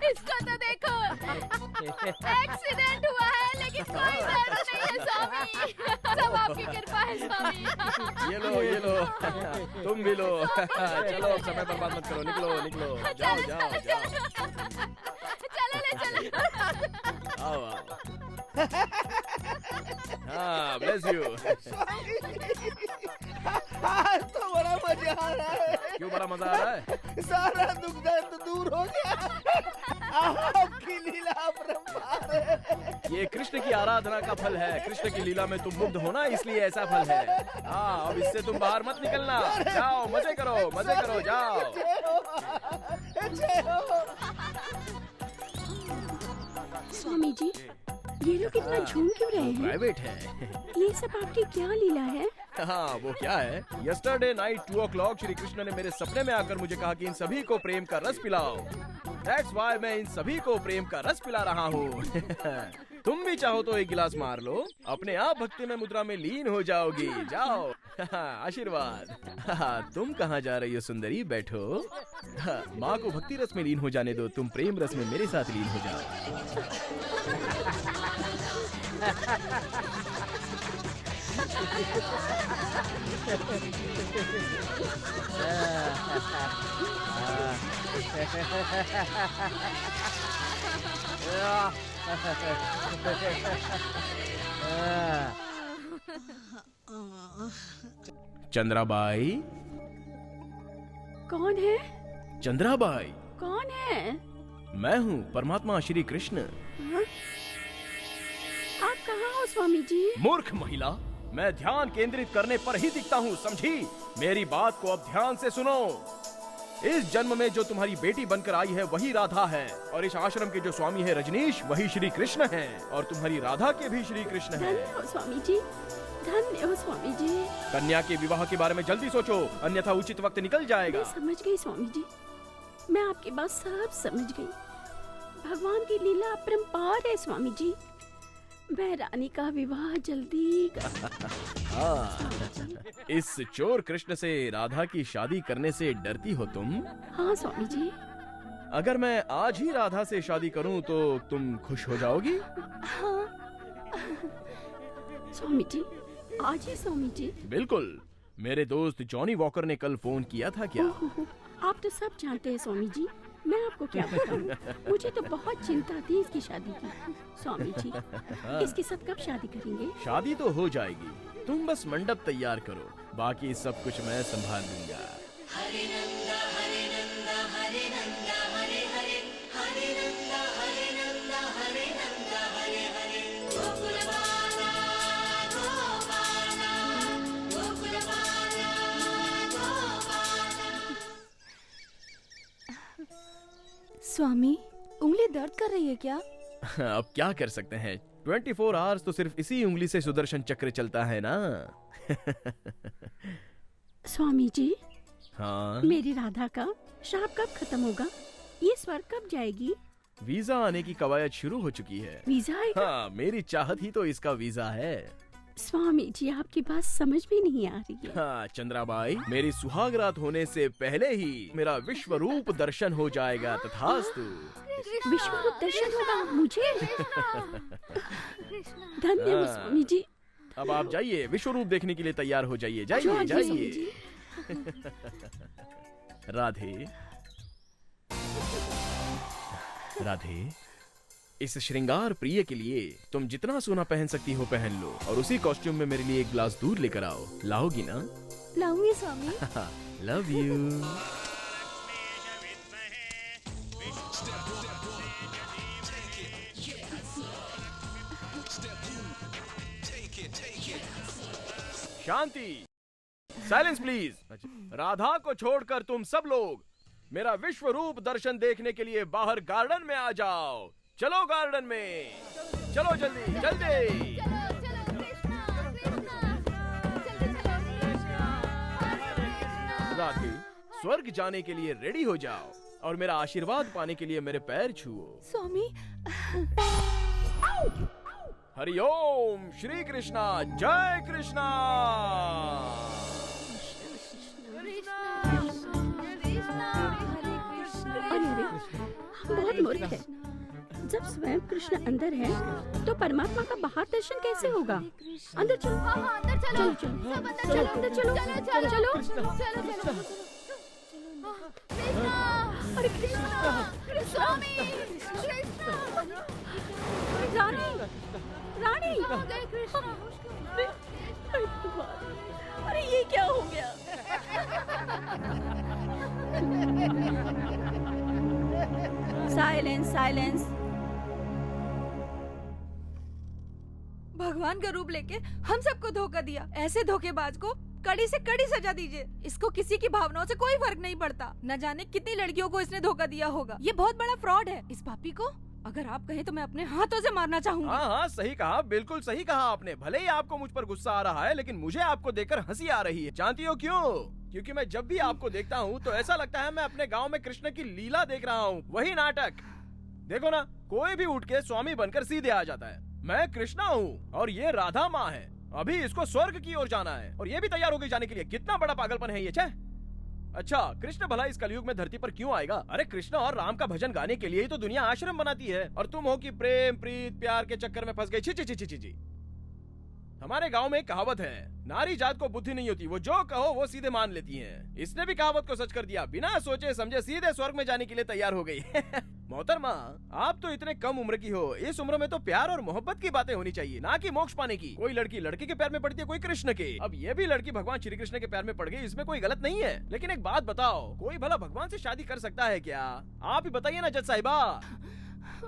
इसको तो देखो, एक्सीडेंट हुआ है लेकिन कोई दर्द नहीं है स्वामी। सब आपकी कृपा है स्वामी। ये लो, ये लो, तुम भी लो। चलो अब समय बर्बाद मत करो, निकलो, निकलो, जाओ, जाओ, जाओ। चलो ले चलो। आओ, आओ। हाँ, ब्लेस यू। आज तो बड़ा मजा आ रहा है। क्यों बड़ा मजा आ रहा है? सारा दुख दर्द दूर हो गया। आपकी लीला अपरंपार है। ये कृष्ण की आराधना का फल है। कृष्ण की लीला में तुम मुग्ध हो ना, इसलिए ऐसा फल है। हाँ, अब इससे तुम बाहर मत निकलना। जाओ, मजे करो, मजे करो, जाओ। स्वामी जी, ये लोग इतना झूम क्यों रहे हैं? प्राइवेट है। ये सब आपकी क्या लीला है? हाँ, वो क्या है? Yesterday night 2 o'clock Shri Krishna ने मेरे सपने में आकर मुझे कहा कि इन सभी को प्रेम का रस पिलाओ। That's why मैं इन सभी को प्रेम का रस पिला रहा हूँ। तुम भी चाहो तो एक गिलास मार लो, अपने आप भक्ति में मुद्रा में लीन हो जाओगी। जाओ। आशीर्वाद। तुम कहाँ जा रही हो सुंदरी? बैठो। माँ को भक्ति रस में लीन हो जाने दो, तुम प्रेम रस में मेरे साथ लीन हो जाओ। चंद्राबाई। कौन है? चंद्राबाई। कौन है? मैं हूँ परमात्मा श्री कृष्ण। हाँ? आप कहाँ हो स्वामी जी? मूर्ख महिला, मैं ध्यान केंद्रित करने पर ही दिखता हूँ, समझी? मेरी बात को अब ध्यान से सुनो। इस जन्म में जो तुम्हारी बेटी बनकर आई है वही राधा है, और इस आश्रम के जो स्वामी है रजनीश वही श्री कृष्ण है, और तुम्हारी राधा के भी श्री कृष्ण है। धन्य हो स्वामी जी, धन्य हो स्वामी जी। कन्या के विवाह के बारे में जल्दी सोचो, अन्यथा उचित वक्त निकल जाएगा। मैं समझ गई स्वामी जी, मैं आपकी बात सब समझ गई। भगवान की लीला अपरंपार है स्वामी जी। मैं रानी का विवाह जल्दी हाँ, इस चोर कृष्ण से राधा की शादी करने से डरती हो तुम? हाँ स्वामी जी। अगर मैं आज ही राधा से शादी करूं तो तुम खुश हो जाओगी? हाँ स्वामी जी, आज ही स्वामी जी। बिल्कुल। मेरे दोस्त जॉनी वॉकर ने कल फोन किया था क्या? आप तो सब जानते हैं स्वामी जी, मैं आपको क्या बताऊं। मुझे तो बहुत चिंता थी इसकी शादी की। स्वामी जी, इसके साथ कब शादी करेंगे? शादी तो हो जाएगी, तुम बस मंडप तैयार करो, बाकी सब कुछ मैं संभाल लूंगा। हरे नंदा हरे नंदा हरे नंदा हरे हरे हरे नंदा हरे नंदा हरे नंदा हरे हरे गोकुल बाला गोपाला गोकुल बाला गोपाला। स्वामी, उंगली दर्द कर रही है क्या? अब क्या कर सकते हैं, 24 आवर्स तो सिर्फ इसी उंगली से सुदर्शन चक्र चलता है ना। स्वामी जी, हाँ? मेरी राधा का श्राप कब खत्म होगा? ये स्वर्ग कब जाएगी? वीजा आने की कवायद शुरू हो चुकी है। वीजा आएगा? हाँ, मेरी चाहत ही तो इसका वीजा है। स्वामी जी, आपकी बात समझ में नहीं आ रही है। हाँ चंद्राबाई, मेरी सुहागरात होने से पहले ही मेरा विश्व रूप दर्शन हो जाएगा, तथास्तु। विश्व रूप दर्शन होगा मुझे? धन्य हो स्वामी जी। अब आप जाइए, विश्व रूप देखने के लिए तैयार हो जाइए। जाइए जाइए। राधे राधे, इस श्रृंगार प्रिय के लिए तुम जितना सोना पहन सकती हो पहन लो, और उसी कॉस्ट्यूम में मेरे लिए एक ग्लास दूध लेकर आओ। लाओगी ना? लाऊंगी स्वामी। Love you. शांति, साइलेंस प्लीज। राधा को छोड़कर तुम सब लोग मेरा विश्व रूप दर्शन देखने के लिए बाहर गार्डन में आ जाओ। चलो गार्डन में, चलो जल्दी जल्दी। राधे, स्वर्ग जाने के लिए रेडी हो जाओ और मेरा आशीर्वाद पाने के लिए मेरे पैर छुओ। स्वामी, हरिओम श्री कृष्णा, जय कृष्णा। बहुत मूर्ख है। जब स्वयं कृष्ण अंदर है तो परमात्मा का बाहर दर्शन कैसे होगा? अंदर चलो। अंदर चलो। चलो अंदर चलो। चलो। अरे कृष्णा, स्वामी, रानी, अरे ये क्या हो गया? साइलेंस। भगवान का रूप लेके हम सबको धोखा दिया। ऐसे धोखेबाज को कड़ी से कड़ी सजा दीजिए। इसको किसी की भावनाओं से कोई फर्क नहीं पड़ता। न जाने कितनी लड़कियों को इसने धोखा दिया होगा। ये बहुत बड़ा फ्रॉड है। इस पापी को अगर आप कहें तो मैं अपने हाथों से मारना चाहूंगी। हाँ, सही कहा, बिल्कुल सही कहा आपने। भले ही आपको मुझ पर गुस्सा आ रहा है, लेकिन मुझे आपको देखकर हंसी आ रही है। जानती हो क्यों? क्योंकि मैं जब भी आपको देखता हूँ तो ऐसा लगता है मैं अपने गांव में कृष्ण की लीला देख रहा हूँ। वही नाटक। देखो ना, कोई भी उठ के स्वामी बनकर सीधे आ जाता है। मैं कृष्णा हूँ और ये राधा माँ है। अभी इसको स्वर्ग की ओर जाना है और ये भी तैयार हो गई जाने के लिए। कितना बड़ा पागलपन है ये। छे। अच्छा, कृष्ण भला इस कलयुग में धरती पर क्यों आएगा? अरे कृष्ण और राम का भजन गाने के लिए ही तो दुनिया आश्रम बनाती है। और तुम हो कि प्रेम प्रीत प्यार के चक्कर में फंस गई। छी। हमारे गांव में एक कहावत है, नारी जात को बुद्धि नहीं होती, वो जो कहो वो सीधे मान लेती हैं। इसने भी कहावत को सच कर दिया। बिना सोचे समझे सीधे स्वर्ग में जाने के लिए तैयार हो गई। मोहतरमा, आप तो इतने कम उम्र की हो। इस उम्र में तो प्यार और मोहब्बत की बातें होनी चाहिए, ना कि मोक्ष पाने की। कोई लड़की लड़के के प्यार में पड़ती है, कोई कृष्ण के। अब ये भी लड़की भगवान श्री कृष्ण के प्यार में पड़ गई, इसमें कोई गलत नहीं है। लेकिन एक बात बताओ, कोई भला भगवान से शादी कर सकता है क्या? आप ही बताइए ना जज साहिबा।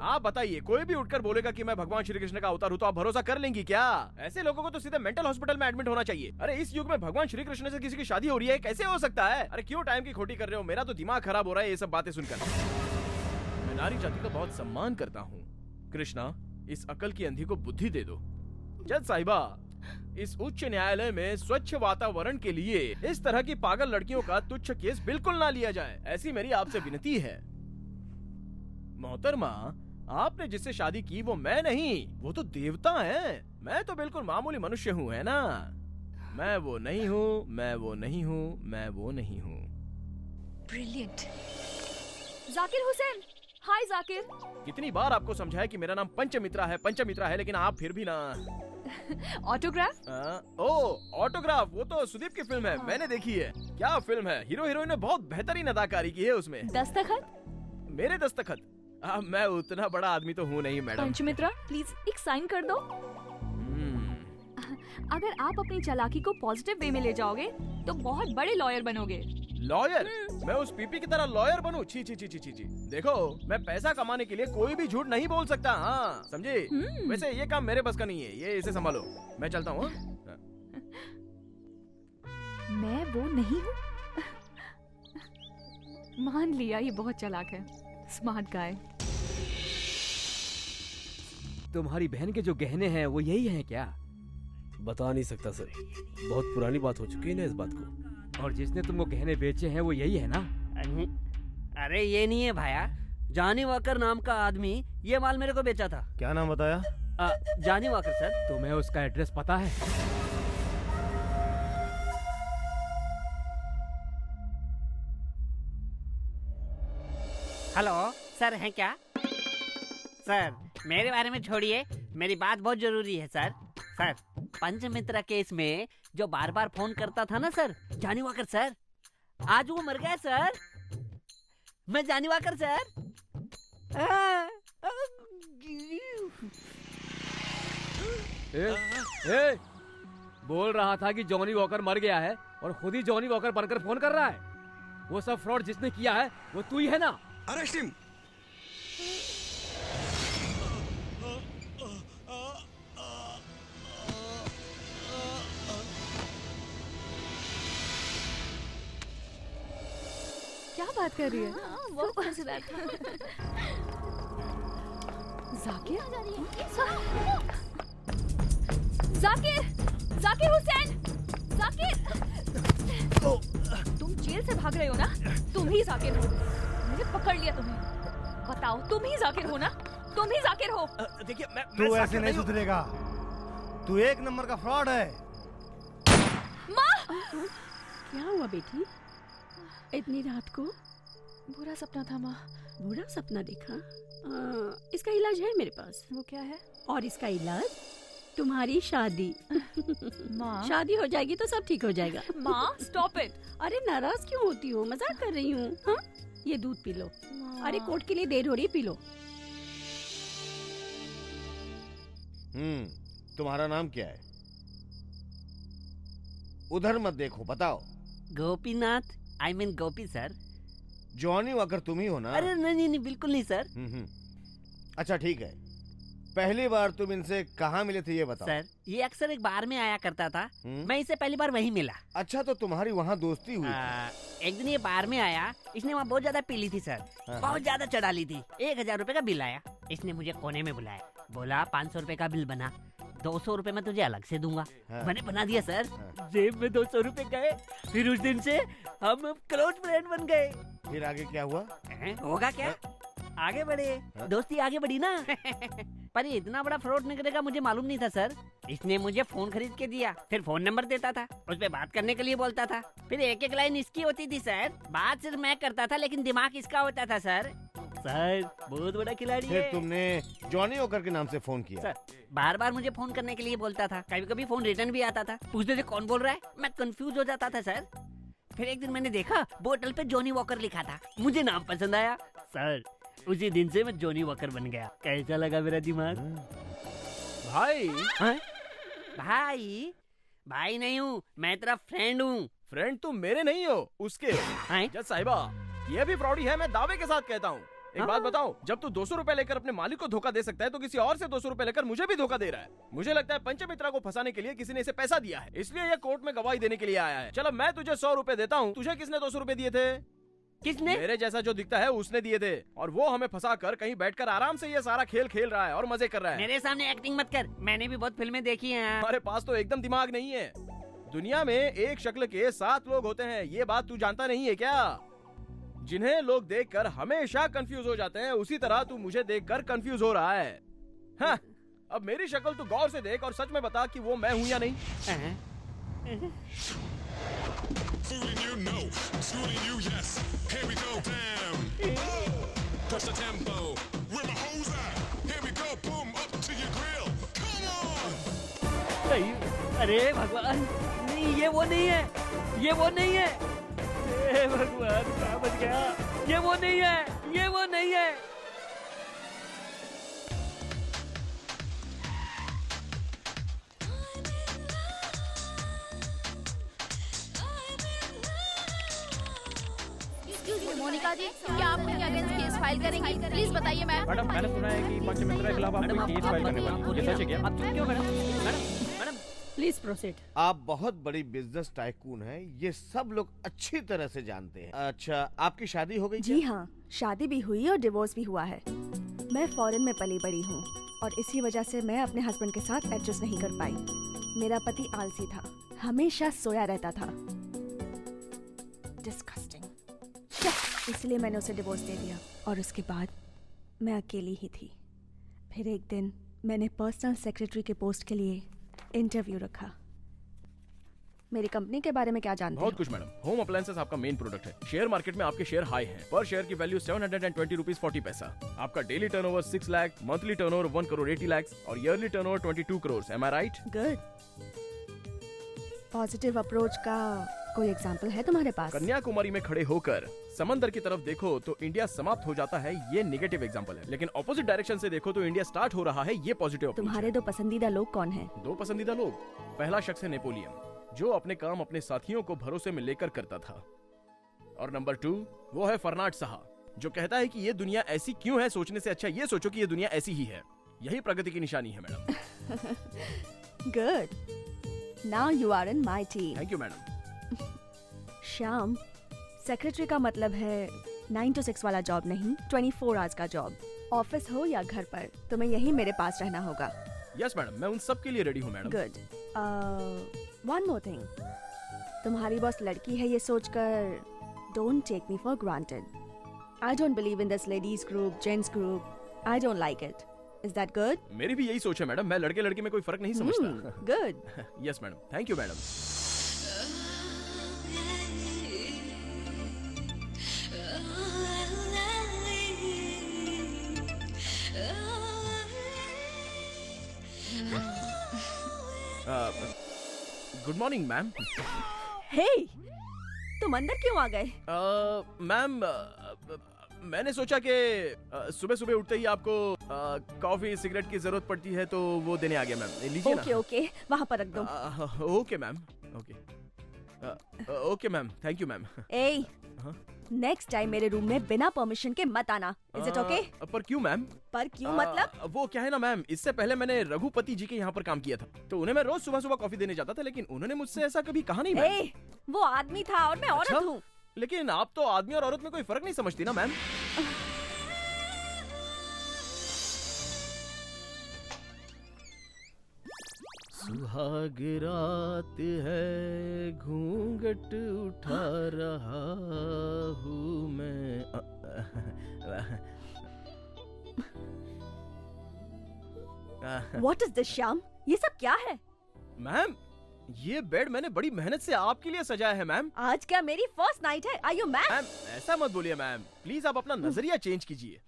आप बताइए, कोई भी उठकर बोलेगा कि मैं भगवान श्री कृष्ण का अवतार हूँ तो आप भरोसा कर लेंगी क्या? ऐसे लोगों को तो सीधे मेंटल हॉस्पिटल में एडमिट होना चाहिए। अरे इस युग में भगवान श्री कृष्ण से किसी की शादी हो रही है, कैसे हो सकता है? अरे क्यों टाइम की खोटी कर रहे हो? मेरा तो दिमाग खराब हो रहा है ये सब बातें सुनकर। मैं नारी जाति का बहुत सम्मान करता हूँ। कृष्णा, इस अकल की अंधी को बुद्धि दे दो। जज साहिबा, इस उच्च न्यायालय में स्वच्छ वातावरण के लिए इस तरह की पागल लड़कियों का तुच्छ केस बिल्कुल ना लिया जाए, ऐसी मेरी आपसे विनती है। मोहतरमा, आपने जिससे शादी की वो मैं नहीं, वो तो देवता है। मैं तो बिल्कुल मामूली मनुष्य हूँ, है ना? मैं वो नहीं हूँ, मैं वो नहीं हूँ, मैं वो नहीं हूँ। ब्रिलियंट। जाकिर हुसैन, हाय जाकिर। कितनी बार आपको समझाया कि मेरा नाम पंचमित्रा है, लेकिन आप फिर भी ना। ऑटोग्राफ? ऑटोग्राफ, वो तो सुदीप की फिल्म है, मैंने देखी है। क्या फिल्म है, हीरो हीरोइन ने बहुत बेहतरीन अदाकारी की है उसमें। दस्तखत? मेरे दस्तखत? मैं उतना बड़ा आदमी तो हूँ नहीं मैडम। पंचमित्रा, प्लीज एक साइन कर दो। अगर आप अपनी चालाकी को पॉजिटिव वे में ले जाओगे तो बहुत बड़े लॉयर बनोगे। लॉयर? मैं उस पीपी की तरह लॉयर बनूं? छी। देखो, मैं पैसा कमाने के लिए कोई भी झूठ नहीं बोल सकता। हाँ, समझे? वैसे ये काम मेरे बस का नहीं है, ये इसे संभालो। मैं चलता हूँ। मैं वो नहीं हूँ। मान लिया, ये बहुत चालाक है, स्मार्ट गाय। तुम्हारी बहन के जो गहने हैं वो यही हैं क्या? बता नहीं सकता सर, बहुत पुरानी बात हो चुकी है ना इस बात को। और जिसने तुमको गहने बेचे हैं वो यही है ना? अरे ये नहीं है भाया, जॉनी वॉकर नाम का आदमी ये माल मेरे को बेचा था। क्या नाम बताया? Johnny walker sir. तुम्हें उसका एड्रेस पता है? हेलो सर, हैं क्या? सर मेरे बारे में छोड़िए, मेरी बात बहुत जरूरी है सर। सर, पंचमित्रा केस में जो बार बार फोन करता था ना सर, जॉनी वॉकर सर, आज वो मर गया सर। मैं जॉनी वॉकर सर। बोल रहा था कि जॉनी वॉकर मर गया है और खुद ही जॉनी वॉकर बनकर फोन कर रहा है। वो सब फ्रॉड जिसने किया है वो तू ही है ना? Arrest him. बात कर रही है? बहुत मजेदार था। जाकिर? जाकिर! जाकिर हुसैन! जाकिर! तुम जेल से भाग रहे हो ना? तुम ही जाकिर हो। मैंने पकड़ लिया तुम्हें। बताओ, तुम ही जाकिर हो ना? तुम ही जाकिर हो। देखिए मैं तू ऐसे नहीं सुधरेगा। तू एक नंबर का फ्रॉड है। माँ! क्या हुआ बेटी? इतनी रात को? बुरा सपना था माँ। बुरा सपना देखा? इसका इलाज है मेरे पास। वो क्या है? और इसका इलाज तुम्हारी शादी। माँ? शादी हो जाएगी तो सब ठीक हो जाएगा। माँ, स्टॉप इट। अरे नाराज क्यों होती हो? मजाक कर रही हूँ। हाँ, ये दूध पी लो। अरे कोर्ट के लिए देर हो रही, पी लो। तुम्हारा नाम क्या है? उधर मत देखो, बताओ। Gopinath, I mean Gopi sir. Johnny walker तुम ही हो ना? अरे नहीं नहीं, बिल्कुल नहीं सर। अच्छा ठीक है, पहली बार तुम इनसे कहाँ मिले थे ये बताओ। सर, ये अक्सर एक बार में आया करता था। मैं इसे पहली बार वहीं मिला। अच्छा, तो तुम्हारी वहाँ दोस्ती हुई? एक दिन ये बार में आया, इसने वहाँ बहुत ज्यादा पी ली थी सर। बहुत ज्यादा चढ़ा ली थी। 1000 रुपए का बिल आया। इसने मुझे कोने में बुलाया, बोला 500 रुपए का बिल बना, 200 रुपए मैं तुझे अलग से दूंगा। मैंने बना दिया सर। जेब में 200 रुपए गए। फिर उस दिन से हम क्लोज फ्रेंड बन गए। फिर आगे क्या हुआ? होगा क्या, आगे बढ़े, दोस्ती आगे बढ़ी ना। पर ये इतना बड़ा फ्रॉड निकलेगा मुझे मालूम नहीं था सर। इसने मुझे फोन खरीद के दिया, फिर फोन नंबर देता था, उस पे बात करने के लिए बोलता था। फिर एक एक लाइन इसकी होती थी सर। बात सिर्फ मैं करता था, लेकिन दिमाग इसका होता था सर। सर, बहुत बड़ा खिलाड़ी फिर है। तुमने जॉनी वॉकर के नाम से फोन किया? सर, बार बार मुझे फोन करने के लिए बोलता था। कभी कभी फोन रिटर्न भी आता था। पूछते थे कौन बोल रहा है, मैं कंफ्यूज हो जाता था सर। फिर एक दिन मैंने देखा बोतल पे जॉनी वॉकर लिखा था। मुझे नाम पसंद आया सर। उसी दिन से मैं जॉनी वॉकर बन गया। कैसा लगा मेरा दिमाग? भाई? भाई? भाई नहीं हूँ, मैं तेरा फ्रेंड हूँ। फ्रेंड तुम मेरे नहीं हो, उसके हो। जज साहिबा, ये भी फ्रॉडी है, मैं दावे के साथ कहता हूँ। एक बात बताओ, जब तू 200 रुपए लेकर अपने मालिक को धोखा दे सकता है, तो किसी और से 200 रुपए लेकर मुझे भी धोखा दे रहा है। मुझे लगता है पंचमित्रा को फंसाने के लिए किसी ने इसे पैसा दिया है, इसलिए ये कोर्ट में गवाही देने के लिए आया है। चलो मैं तुझे 100 रुपए देता हूँ। तुझे किसने 200 रुपए दिए थे? किसने? मेरे जैसा जो दिखता है उसने दिए थे, और वो हमें फंसा कर कहीं बैठकर आराम से ये सारा खेल खेल रहा है और मजे कर रहा है। मेरे सामने एक्टिंग मत कर, मैंने भी बहुत फिल्में देखी हैं। हमारे पास तो एकदम दिमाग नहीं है। दुनिया में एक शक्ल के 7 लोग होते हैं, ये बात तू जानता नहीं है क्या? जिन्हें लोग देखकर हमेशा कंफ्यूज हो जाते हैं, उसी तरह तू मुझे देखकर कंफ्यूज हो रहा है। हाँ, अब मेरी शक्ल तू गौर से देख और सच में बता कि वो मैं हूँ या नहीं। Fooling you, no. Schooling you, yes. Here we go, damn. Push the tempo. Where my hoes at? Here we go, boom, up to your grill. Come on. नहीं, अरे भगवान, नहीं, ये वो नहीं है, ये वो नहीं है। हे भगवान, कहाँ बच गया? ये वो नहीं है, ये वो नहीं है। मोनिका जी, क्या आप उनके अगेंस्ट केस फाइल करेंगी? प्लीज बताइए मैम। मैडम, मैंने सुना है कि पंचमित्रा के खिलाफ आप कोई केस फाइल करने वाली हैं। ये सच है क्या? Please proceed. आप बहुत बड़ी बिजनेस टाइकून हैं, ये सब लोग अच्छी तरह से जानते हैं। अच्छा, आपकी शादी हो गई? जी हाँ, शादी भी हुई और डिवोर्स भी हुआ है। मैं फॉरेन में पली बड़ी हूँ और इसी वजह से मैं अपने हस्बैंड के साथ एडजस्ट नहीं कर पाई। मेरा पति आलसी था, हमेशा सोया रहता था। डिस्गस्टिंग। इसलिए मैंने उसे डिवोर्स दे दिया और उसके बाद मैं अकेली ही थी। फिर एक दिन मैंने पर्सनल सेक्रेटरी के पोस्ट के लिए इंटरव्यू रखा। मेरी कंपनी के बारे में क्या जानते बहुत हो? कुछ मैडम। होम अप्लायंसेस आपका मेन प्रोडक्ट है। शेयर मार्केट में आपके शेयर हाई हैं। पर शेयर की वैल्यू 720 रुपीज 40 पैसा। आपका daily turnover 6 lakh, monthly turnover 1 crore 80 lakh और ईयरली टर्नओवर 22 करोड़। एम आई राइट? गुड। पॉजिटिव अप्रोच का कोई एग्जाम्पल है तुम्हारे पास? कन्याकुमारी में खड़े होकर समंदर की तरफ देखो तो इंडिया समाप्त हो जाता है, ये नेगेटिव एग्जांपल है। लेकिन ऑपोजिट डायरेक्शन से देखो तो इंडिया स्टार्ट हो रहा है, ये पॉजिटिव। तुम्हारे 2 पसंदीदा लोग कौन हैं? 2 पसंदीदा लोग? पहला शख्स है नेपोलियन, जो अपने काम अपने साथियों को भरोसे में लेकर करता था। और नंबर 2 वो है फर्नाड साहा, जो कहता है कि ये दुनिया ऐसी क्यों है, सोचने से अच्छा ये सोचो कि ये दुनिया ऐसी ही है। यही प्रगति की निशानी है madam. Good. Now you are in my team. Thank you madam. Shyam, secretary का मतलब है 9 to 6 वाला जॉब नहीं, 24 आवर्स का जॉब। ऑफिस हो या घर पर, तुम्हें यहीं मेरे पास रहना होगा। यस मैडम, मैं उन सब के लिए रेडी हूँ madam. Good. One more thing, तुम्हारी बॉस लड़की है ये सोचकर don't take me for granted. I don't believe in this ladies group, gents group. I don't like it. Is that good? मेरी भी यही सोच है मैडम, मैं लड़के लड़के में कोई फर्क नहीं समझता। Good. Yes madam, thank you madam. Good morning ma'am. Hey, तुम अंदर क्यों आ गए? मैम, मैंने सोचा कि सुबह सुबह उठते ही आपको कॉफी सिगरेट की जरूरत पड़ती है, तो वो देने आ गया मैम। लीजिए ना। ओके ओके, वहाँ पर रख दो। Okay ma'am, okay ma'am, thank you ma'am. A, next time मेरे रूम में बिना परमिशन के मत आना। Is it okay? पर क्यों मैम? पर क्यों मतलब? वो क्या है ना मैम, इससे पहले मैंने रघुपति जी के यहाँ पर काम किया था, तो उन्हें मैं रोज सुबह सुबह कॉफी देने जाता था, लेकिन उन्होंने मुझसे ऐसा कभी कहा नहीं मैम। ए, वो आदमी था और मैं औरत हूँ। लेकिन आप तो आदमी और औरत में कोई फर्क नहीं समझती ना मैम। सुहाग रात है, घूंघट उठा रहा हूँ मैं। What is this, Shyam? ये सब क्या है? मैम, ये बेड मैंने बड़ी मेहनत से आपके लिए सजाया है मैम। आज क्या मेरी फर्स्ट नाइट है? Are you mad? मैम, ऐसा मत बोलिए मैम, प्लीज आप अपना नजरिया चेंज कीजिए।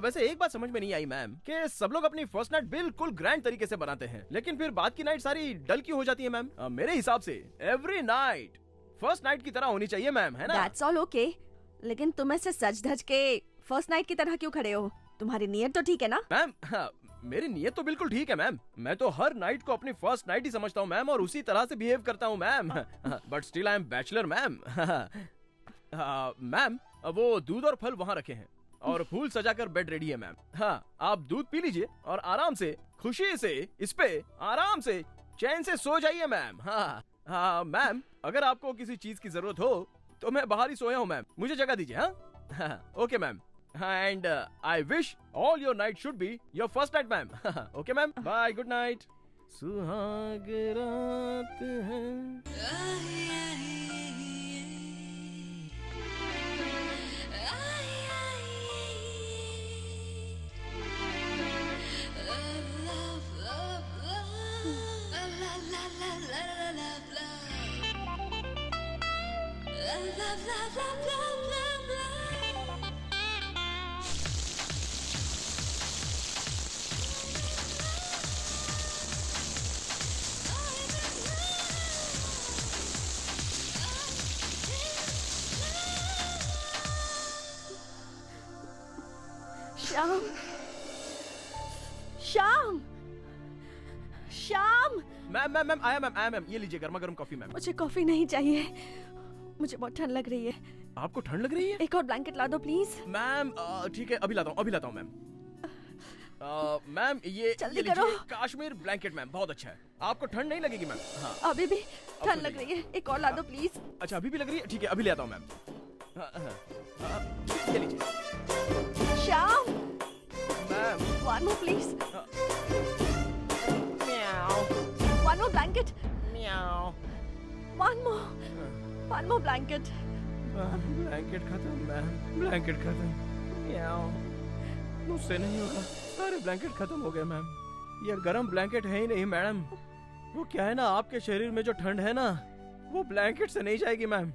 वैसे एक बात समझ में नहीं आई मैम, कि सब लोग अपनी फर्स्ट नाइट बिल्कुल ग्रैंड तरीके से बनाते हैं, लेकिन फिर बाद की नाइट सारी डल क्यों हो जाती है मैम? मेरे हिसाब से एवरी नाइट फर्स्ट नाइट की तरह होनी चाहिए मैम, है ना? That's all okay. लेकिन तुम ऐसे सज धज के फर्स्ट नाइट की तरह क्यों खड़े हो? तुम्हारी नीयत तो ठीक है ना? मैम, मेरी नीयत तो बिल्कुल ठीक है मैम। मैं तो हर नाइट को अपनी फर्स्ट नाइट ही समझता हूँ मैम, और उसी तरह से बिहेव करता हूँ ma'am. But still I am bachelor ma'am. Ma'am, वो दूध और फल वहाँ रखे हैं, और फूल सजाकर बेड रेडी है मैम। हाँ, आप दूध पी लीजिए और आराम से, खुशी से इस पे आराम से चैन से सो जाइए मैम। हाँ मैम, अगर आपको किसी चीज की जरूरत हो तो मैं बाहर ही सोया हूँ मैम, मुझे जगह दीजिए। हाँ, okay ma'am, and I wish all your night should be your first night ma'am. Okay ma'am, bye, good night. सुहाग रात है। श्याम, श्याम, श्याम। मैम, आया मैम, ये लीजिए गर्मा गर्म कॉफी मैम। मुझे कॉफी नहीं चाहिए, मुझे बहुत ठंड लग रही है। आपको ठंड लग रही है? एक और ब्लैंकेट ला दो प्लीज। मैम, ठीक है, अभी लाता हूँ मैम। मैम, ये जल्दी लीजिए, करो। काश्मीर ब्लैंकेट मैम, बहुत अच्छा है। आपको ठंड नहीं लगेगी मैम? हाँ, अभी भी ठंड लग रही है, एक और ला दो प्लीज। अच्छा, अभी भी लग रही है? ठीक है, अभी ले आता हूँ मैम। ये लीजिए। Shyam, ma'am, one more please. Meow. One more blanket. Meow. One more blanket. Blanket खत्म मैम, ब्लैंकेट खत्म। Meow. मुझसे नहीं होगा, सारे ब्लैंकेट खत्म हो गए मैम। ये गर्म ब्लैंकेट है ही नहीं मैडम। वो क्या है ना, आपके शरीर में जो ठंड है ना, वो ब्लैंकेट से नहीं जाएगी मैम।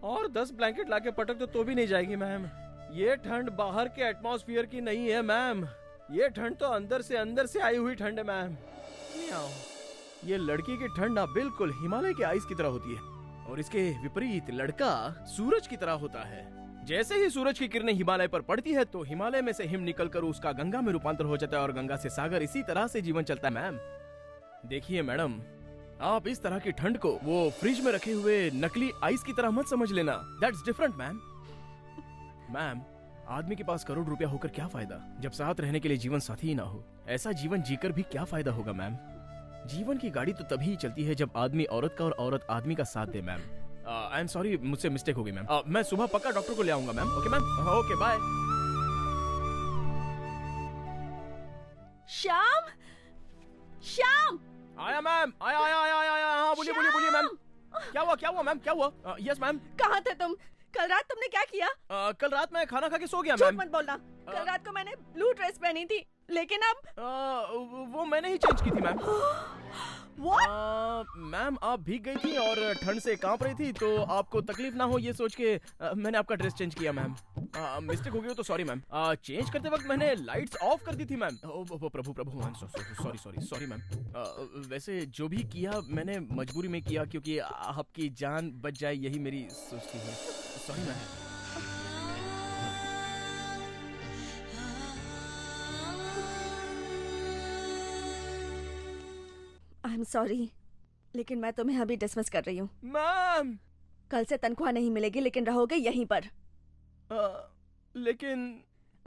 और 10 ब्लैंकेट लाके पटक दो तो भी नहीं जाएगी मैम। ये ठंड बाहर के एटमॉस्फेयर की नहीं है मैम, ये ठंड तो अंदर से आई हुई ठंड है मैम। ये लड़की की ठंड ना बिल्कुल हिमालय के आइस की तरह होती है, और इसके विपरीत लड़का सूरज की तरह होता है। जैसे ही सूरज की किरणें हिमालय पर पड़ती है तो हिमालय में से हिम निकलकर उसका गंगा में रूपांतर हो जाता है, और गंगा से सागर। इसी तरह से जीवन चलता है मैम। देखिए मैडम, आप इस तरह की ठंड को वो फ्रिज में रखे हुए नकली आइस की तरह मत समझ लेना। That's different ma'am. मैम, आदमी के पास करोड़ रुपया होकर क्या फायदा जब साथ रहने के लिए जीवन साथी ही ना हो। ऐसा जीवन जीकर भी क्या फायदा होगा मैम। जीवन की गाड़ी तो तभी ही चलती है जब आदमी औरत का और औरत आदमी का साथ दे मैम। आई एम सॉरी, मुझसे मिस्टेक हो गई मैम। मैं सुबह पक्का डॉक्टर को ले आऊंगा ma'am. Okay ma'am, okay bye. Shyam, Shyam, आया मैम, आया आया आया आया आया। हाँ बोलिए बोलिए बोलिए मैम। क्या हुआ मैम, क्या हुआ? Yes ma'am. कहाँ थे तुम? कल रात तुमने क्या किया? कल रात मैं खाना खा के सो गया झूठ मैम। मत बोलना। कल रात को मैंने ब्लू ड्रेस पहनी थी, लेकिन अब वो मैंने ही चेंज की थी मैम। What? मैम आप भीग गई थी और ठंड से कांप रही थी, तो आपको तकलीफ ना हो ये सोच के मैंने आपका ड्रेस चेंज किया मैम। मिस्टेक हो गई हो तो सॉरी मैम। चेंज करते वक्त मैंने लाइट्स ऑफ कर दी थी मैम। प्रभु मैम, सॉरी मैम। वैसे जो भी किया मैंने मजबूरी में किया, क्योंकि आपकी जान बच जाए यही मेरी सोच थी। Sorry ma'am. I am sorry, लेकिन मैं तुम्हें अभी डिसमिस कर रही हूँ। मैम कल से तनख्वाह नहीं मिलेगी, लेकिन रहोगे यहीं पर। लेकिन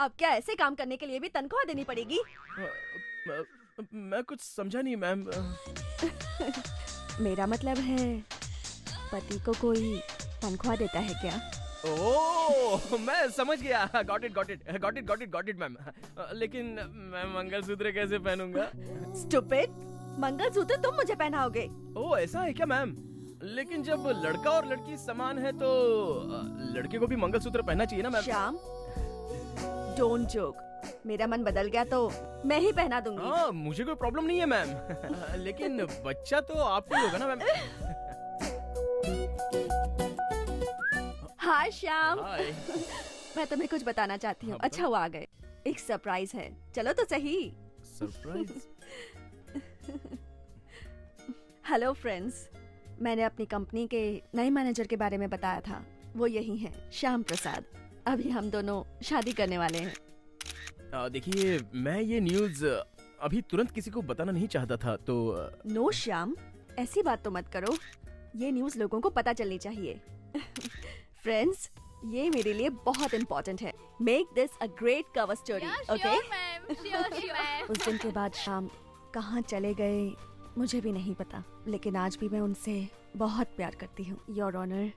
अब क्या ऐसे काम करने के लिए भी तनख्वाह देनी पड़ेगी? मैं कुछ समझा नहीं मैम। मेरा मतलब है पति को कोई तनख्वाह देता है क्या? ओह मैं समझ गया। Got it ma'am. लेकिन मैं मंगलसूत्र कैसे पहनूंगा? स्टूपिड, मंगलसूत्र तुम मुझे पहनाओगे। ओह ऐसा है क्या मैम? लेकिन जब लड़का और लड़की समान है तो लड़के को भी मंगलसूत्र पहनना चाहिए ना मैम। Shyam, don't joke. मेरा मन बदल गया तो मैं ही पहना दूंगी। हाँ मुझे कोई प्रॉब्लम नहीं है मैम। लेकिन बच्चा तो आपको ही होगा ना मैम। हाय श्याम। हाय। मैं तुम्हें कुछ बताना चाहती हूँ। अच्छा हुआ आ गए, एक सरप्राइज है। चलो तो सही। सरप्राइज? हेलो फ्रेंड्स, मैंने अपनी कंपनी के नए मैनेजर के बारे में बताया था। वो यही हैं, श्याम प्रसाद। अभी हम दोनों शादी करने वाले हैं। देखिए मैं ये न्यूज़ अभी तुरंत किसी को बताना नहीं चाहता था, तो नो श्याम, ऐसी बात तो मत करो। ये न्यूज़ लोगों को पता चलनी चाहिए। फ्रेंड्स, ये मेरे लिए बहुत इम्पोर्टेंट है। Make this a great cover story, okay? उस दिन के बाद शाम कहाँ चले गए मुझे भी नहीं पता, लेकिन आज भी मैं उनसे बहुत प्यार करती हूँ। योर ऑनर,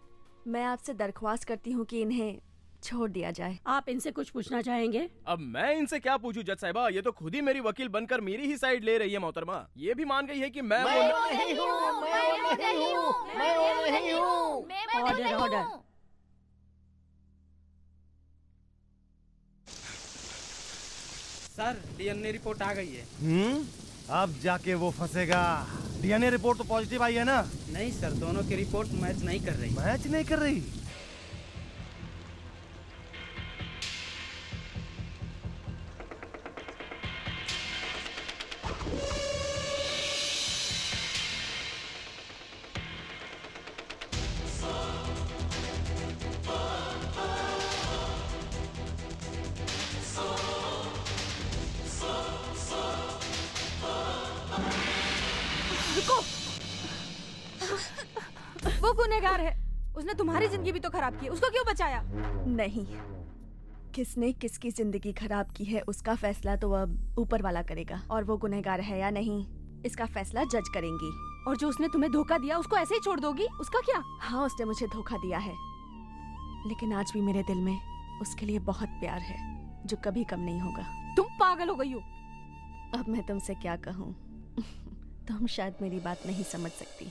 मैं आपसे दरख्वास्त करती हूँ कि इन्हें छोड़ दिया जाए। आप इनसे कुछ पूछना चाहेंगे? अब मैं इनसे क्या पूछूं जज साहिबा? ये तो खुद ही मेरी वकील बनकर मेरी ही साइड ले रही है मोहतरमा। ये भी मान गई है कि मैं नहीं हूँ। Order order. Sir DNA report आ गई है। अब जाके वो फंसेगा। डीएनए रिपोर्ट तो पॉजिटिव आई है ना? नहीं सर, दोनों की रिपोर्ट मैच नहीं कर रही। मैच नहीं कर रही? वो गुनहगार है, उसने तुम्हारी जिंदगी भी तो खराब की, उसको क्यों बचाया? नहीं, किसने किसकी जिंदगी खराब की है उसका फैसला तो अब ऊपर वाला करेगा, और वो गुनहगार है या नहीं इसका फैसला जज करेंगी। और जो उसने तुम्हें धोखा दिया उसको ऐसे ही छोड़ दोगी? उसका क्या? हाँ, उसने मुझे धोखा दिया है, लेकिन आज भी मेरे दिल में उसके लिए बहुत प्यार है जो कभी कम नहीं होगा। तुम पागल हो गई हो। अब मैं तुमसे क्या कहूँ? तुम शायद मेरी बात नहीं समझ सकती।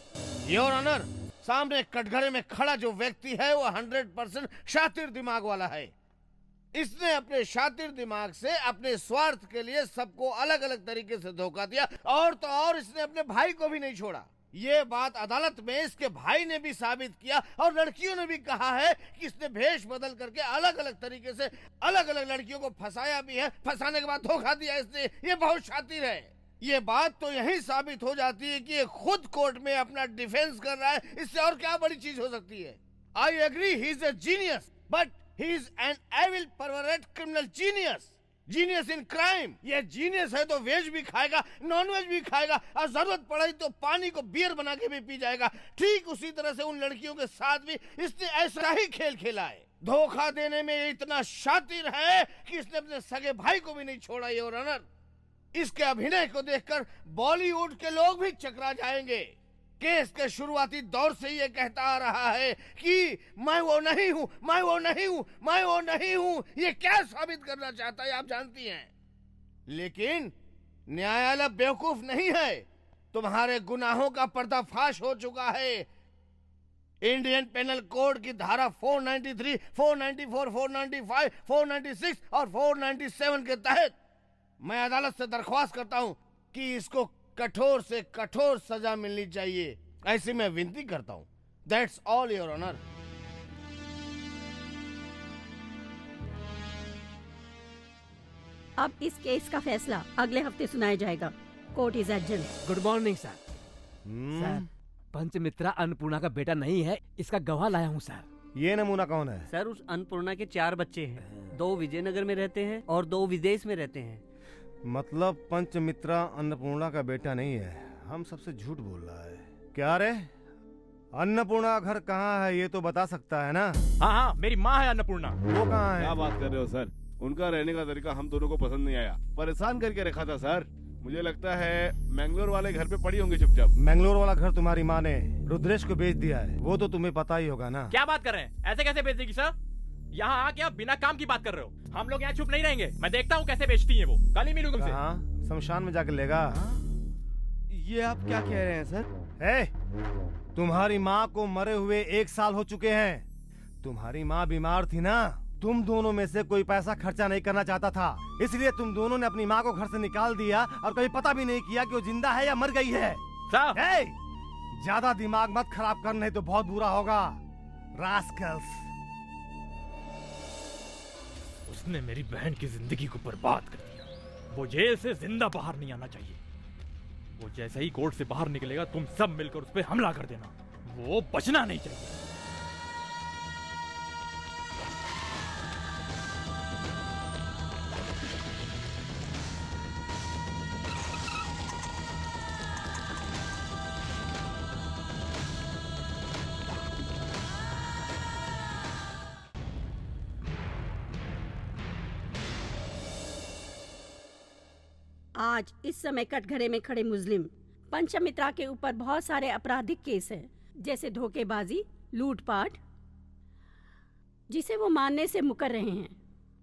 योर ऑनर, सामने कटघरे में खड़ा जो व्यक्ति है वो 100% शातिर दिमाग वाला है। इसने अपने शातिर दिमाग से अपने स्वार्थ के लिए सबको अलग अलग तरीके से धोखा दिया, और तो और इसने अपने भाई को भी नहीं छोड़ा। ये बात अदालत में इसके भाई ने भी साबित किया, और लड़कियों ने भी कहा है कि इसने भेष बदल करके अलग अलग तरीके से अलग अलग लड़कियों को फंसाया भी है, फंसाने के बाद धोखा दिया इसने। ये बहुत शातिर है। ये बात तो यही साबित हो जाती है कि ये खुद कोर्ट में अपना डिफेंस कर रहा है। इससे और क्या बड़ी चीज हो सकती है? I agree, he is a genius, but he is an evil pervert criminal genius. Genius in crime. ये जीनियस है तो वेज भी खाएगा, नॉन वेज भी खाएगा, और जरूरत पड़े तो पानी को बियर बना के भी पी जाएगा। ठीक उसी तरह से उन लड़कियों के साथ भी इसने ऐसा ही खेल खेला है। धोखा देने में इतना शातिर है कि इसने अपने सगे भाई को भी नहीं छोड़ा। योर ऑनर, इसके अभिनय को देखकर बॉलीवुड के लोग भी चकरा जाएंगे। केस के शुरुआती दौर से ये कहता आ रहा है कि मैं वो नहीं हूं, मैं वो नहीं हूं, मैं वो नहीं हूं। ये क्या साबित करना चाहता है आप जानती हैं। लेकिन न्यायालय बेवकूफ नहीं है। तुम्हारे गुनाहों का पर्दाफाश हो चुका है। इंडियन पेनल कोड की धारा 493, 494, 495, 496 और 497 के तहत मैं अदालत से दरख्वास्त करता हूं कि इसको कठोर से कठोर सजा मिलनी चाहिए। ऐसी मैं विनती करता हूं। That's all your honour. अब इस केस का फैसला अगले हफ्ते सुनाया जाएगा। Court is adjourn. Good morning sir. Sir, Panchamitra Annapurna का बेटा नहीं है, इसका गवाह लाया हूँ सर। ये नमूना कौन है? सर, उस अन्नपूर्णा के 4 बच्चे हैं। 2 विजयनगर में रहते हैं और 2 विदेश में रहते हैं। मतलब पंचमित्रा अन्नपूर्णा का बेटा नहीं है। हम सबसे झूठ बोल रहा है क्या रे? अन्नपूर्णा का घर कहाँ है ये तो बता सकता है ना? हाँ हाँ, मेरी माँ है अन्नपूर्णा। वो कहाँ है? क्या बात कर रहे हो सर? उनका रहने का तरीका हम दोनों को पसंद नहीं आया। परेशान करके रखा था सर। मुझे लगता है मैंगलोर वाले घर पे पड़ी होंगी चुपचाप। मैंगलोर वाला घर तुम्हारी माँ ने रुद्रेश को बेच दिया है। वो तो तुम्हें पता ही होगा ना। क्या बात कर रहे हैं? ऐसे कैसे बेच देगी सर? यहाँ आके आप बिना काम की बात कर रहे हो। हम लोग यहाँ चुप नहीं रहेंगे। मैं देखता हूँ कैसे बेचती है वो। कल ही मिलूंगा तुमसे। हाँ, शमशान में जाकर लेगा। ये आप क्या कह रहे हैं सर? तुम्हारी माँ को मरे हुए 1 साल हो चुके हैं। तुम्हारी माँ बीमार थी ना, तुम दोनों में से कोई पैसा खर्चा नहीं करना चाहता था, इसलिए तुम दोनों ने अपनी माँ को घर से निकाल दिया और कभी पता भी नहीं किया कि वो जिंदा है या मर गई है। ज्यादा दिमाग मत खराब कर, नहीं तो बहुत बुरा होगा। रास्कल्स। उसने मेरी बहन की जिंदगी को बर्बाद कर दिया। वो जेल से जिंदा बाहर नहीं आना चाहिए। वो जैसे ही कोर्ट से बाहर निकलेगा तुम सब मिलकर उस पर हमला कर देना। वो बचना नहीं चाहिए। आज इस समय कटघरे में खड़े मुस्लिम पंचमित्रा के ऊपर बहुत सारे आपराधिक केस हैं, जैसे धोखेबाजी, लूटपाट, जिसे वो मानने से मुकर रहे हैं।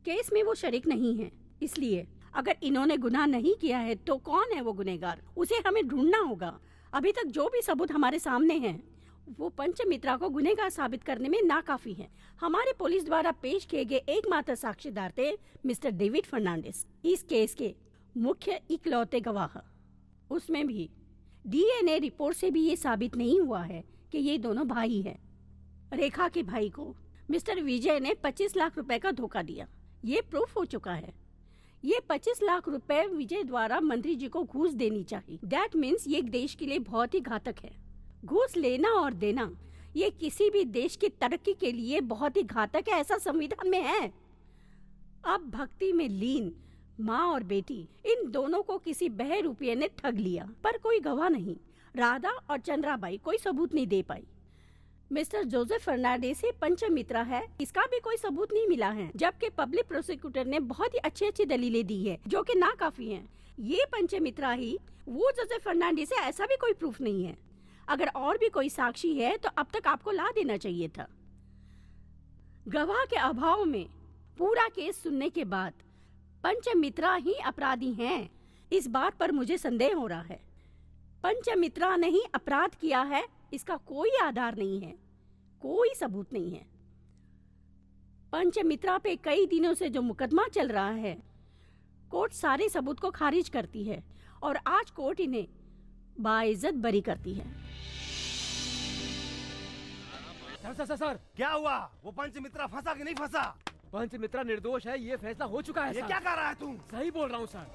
केस में वो शरीक नहीं है, इसलिए अगर इन्होंने गुनाह नहीं किया है तो कौन है वो गुनहगार, उसे हमें ढूंढना होगा। अभी तक जो भी सबूत हमारे सामने हैं वो पंचमित्रा को गुनहगार साबित करने में नाकाफी है। हमारे पुलिस द्वारा पेश किए गए एकमात्र साक्षीदार थे मिस्टर डेविड फर्नांडिस, इस केस के मुख्य इकलौते गवाह। उसमें भी डीएनए रिपोर्ट से भी ये साबित नहीं हुआ है कि ये दोनों भाई हैं। रेखा के भाई को मिस्टर विजय ने 25 लाख रुपए का धोखा दिया, ये प्रूफ हो चुका है। ये 25 लाख रुपए विजय द्वारा मंत्री जी को घूस देनी चाहिए। दैट मीन्स ये देश के लिए बहुत ही घातक है। घूस लेना और देना ये किसी भी देश की तरक्की के लिए बहुत ही घातक है, ऐसा संविधान में है। अब भक्ति में लीन माँ और बेटी, इन दोनों को किसी बहरूपिये ने ठग लिया, पर कोई गवाह नहीं। राधा और चंद्राबाई कोई सबूत नहीं दे पाई। मिस्टर जोसेफ फर्नांडिस ही पंचमित्रा है, इसका भी कोई सबूत नहीं मिला है, जबकि पब्लिक प्रोसिक्यूटर ने बहुत ही अच्छी दलीलें दी है जो कि नाकाफी हैं। ये पंचमित्रा ही वो जोसेफ फर्नांडिस है, ऐसा भी कोई प्रूफ नहीं है। अगर और भी कोई साक्षी है तो अब तक आपको ला देना चाहिए था। गवाह के अभाव में पूरा केस सुनने के बाद पंचमित्रा ही अपराधी हैं, इस बात पर मुझे संदेह हो रहा है। पंचमित्रा ने ही अपराध किया है, इसका कोई आधार नहीं है, कोई सबूत नहीं है। पंचमित्रा पे कई दिनों से जो मुकदमा चल रहा है, कोर्ट सारे सबूत को खारिज करती है और आज कोर्ट इन्हें बाइज्जत बरी करती है। सर क्या हुआ? वो पंचमित्रा फंसा कि नहीं फंसा? पंचमित्रा निर्दोष है, ये फैसला हो चुका है। ये क्या कर रहा है तू? सही बोल रहा हूँ सर।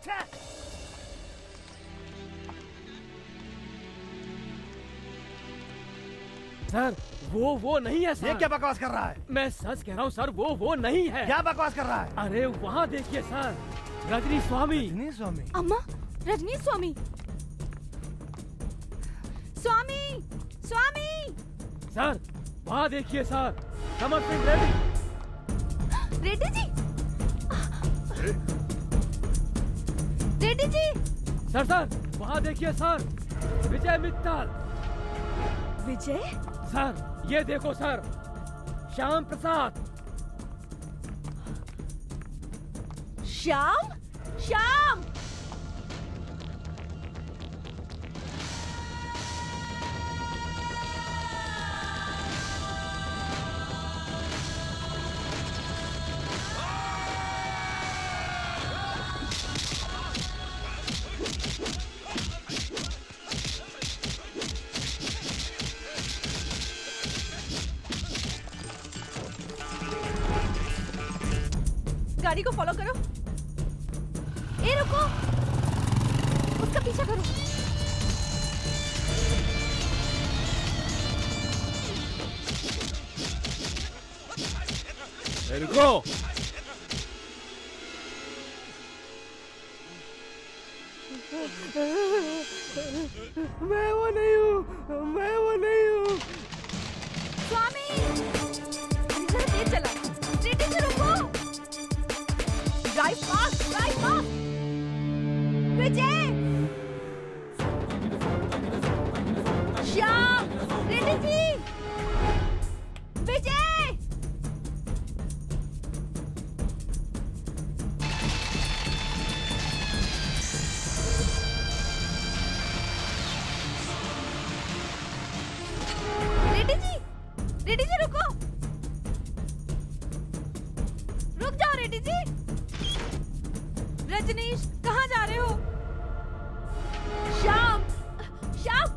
सर वो नहीं है सर। ये क्या बकवास कर रहा है? मैं सच कह रहा हूँ सर, वो नहीं है। क्या बकवास कर रहा है? अरे वहाँ देखिए सर, रजनी स्वामी। रजनी स्वामी? अम्मा, रजनी स्वामी, स्वामी, स्वामी। सर वहाँ देखिए सर, समर सिंह रेड्डी। रेड्डी जी, रेड्डी जी। सर वहाँ देखिए सर, विजय मित्तल। विजय? सर ये देखो सर, श्याम प्रसाद। श्याम? श्याम! गाड़ी को फॉलो करो। ए रुको, उसका पीछा करो। ए, रुको। मैं वो नहीं हूँ, मैं वो नहीं हूँ। स्वामी, जरा तेज चला। रेडी से रुको। Drive fast, drive fast. Vijay! Shyam! Ready जी! विजय! रेडी जी! रेडी जी रुको। रुक जाओ रेडी जी। रजनीश कहाँ जा रहे हो? श्याम! श्याम!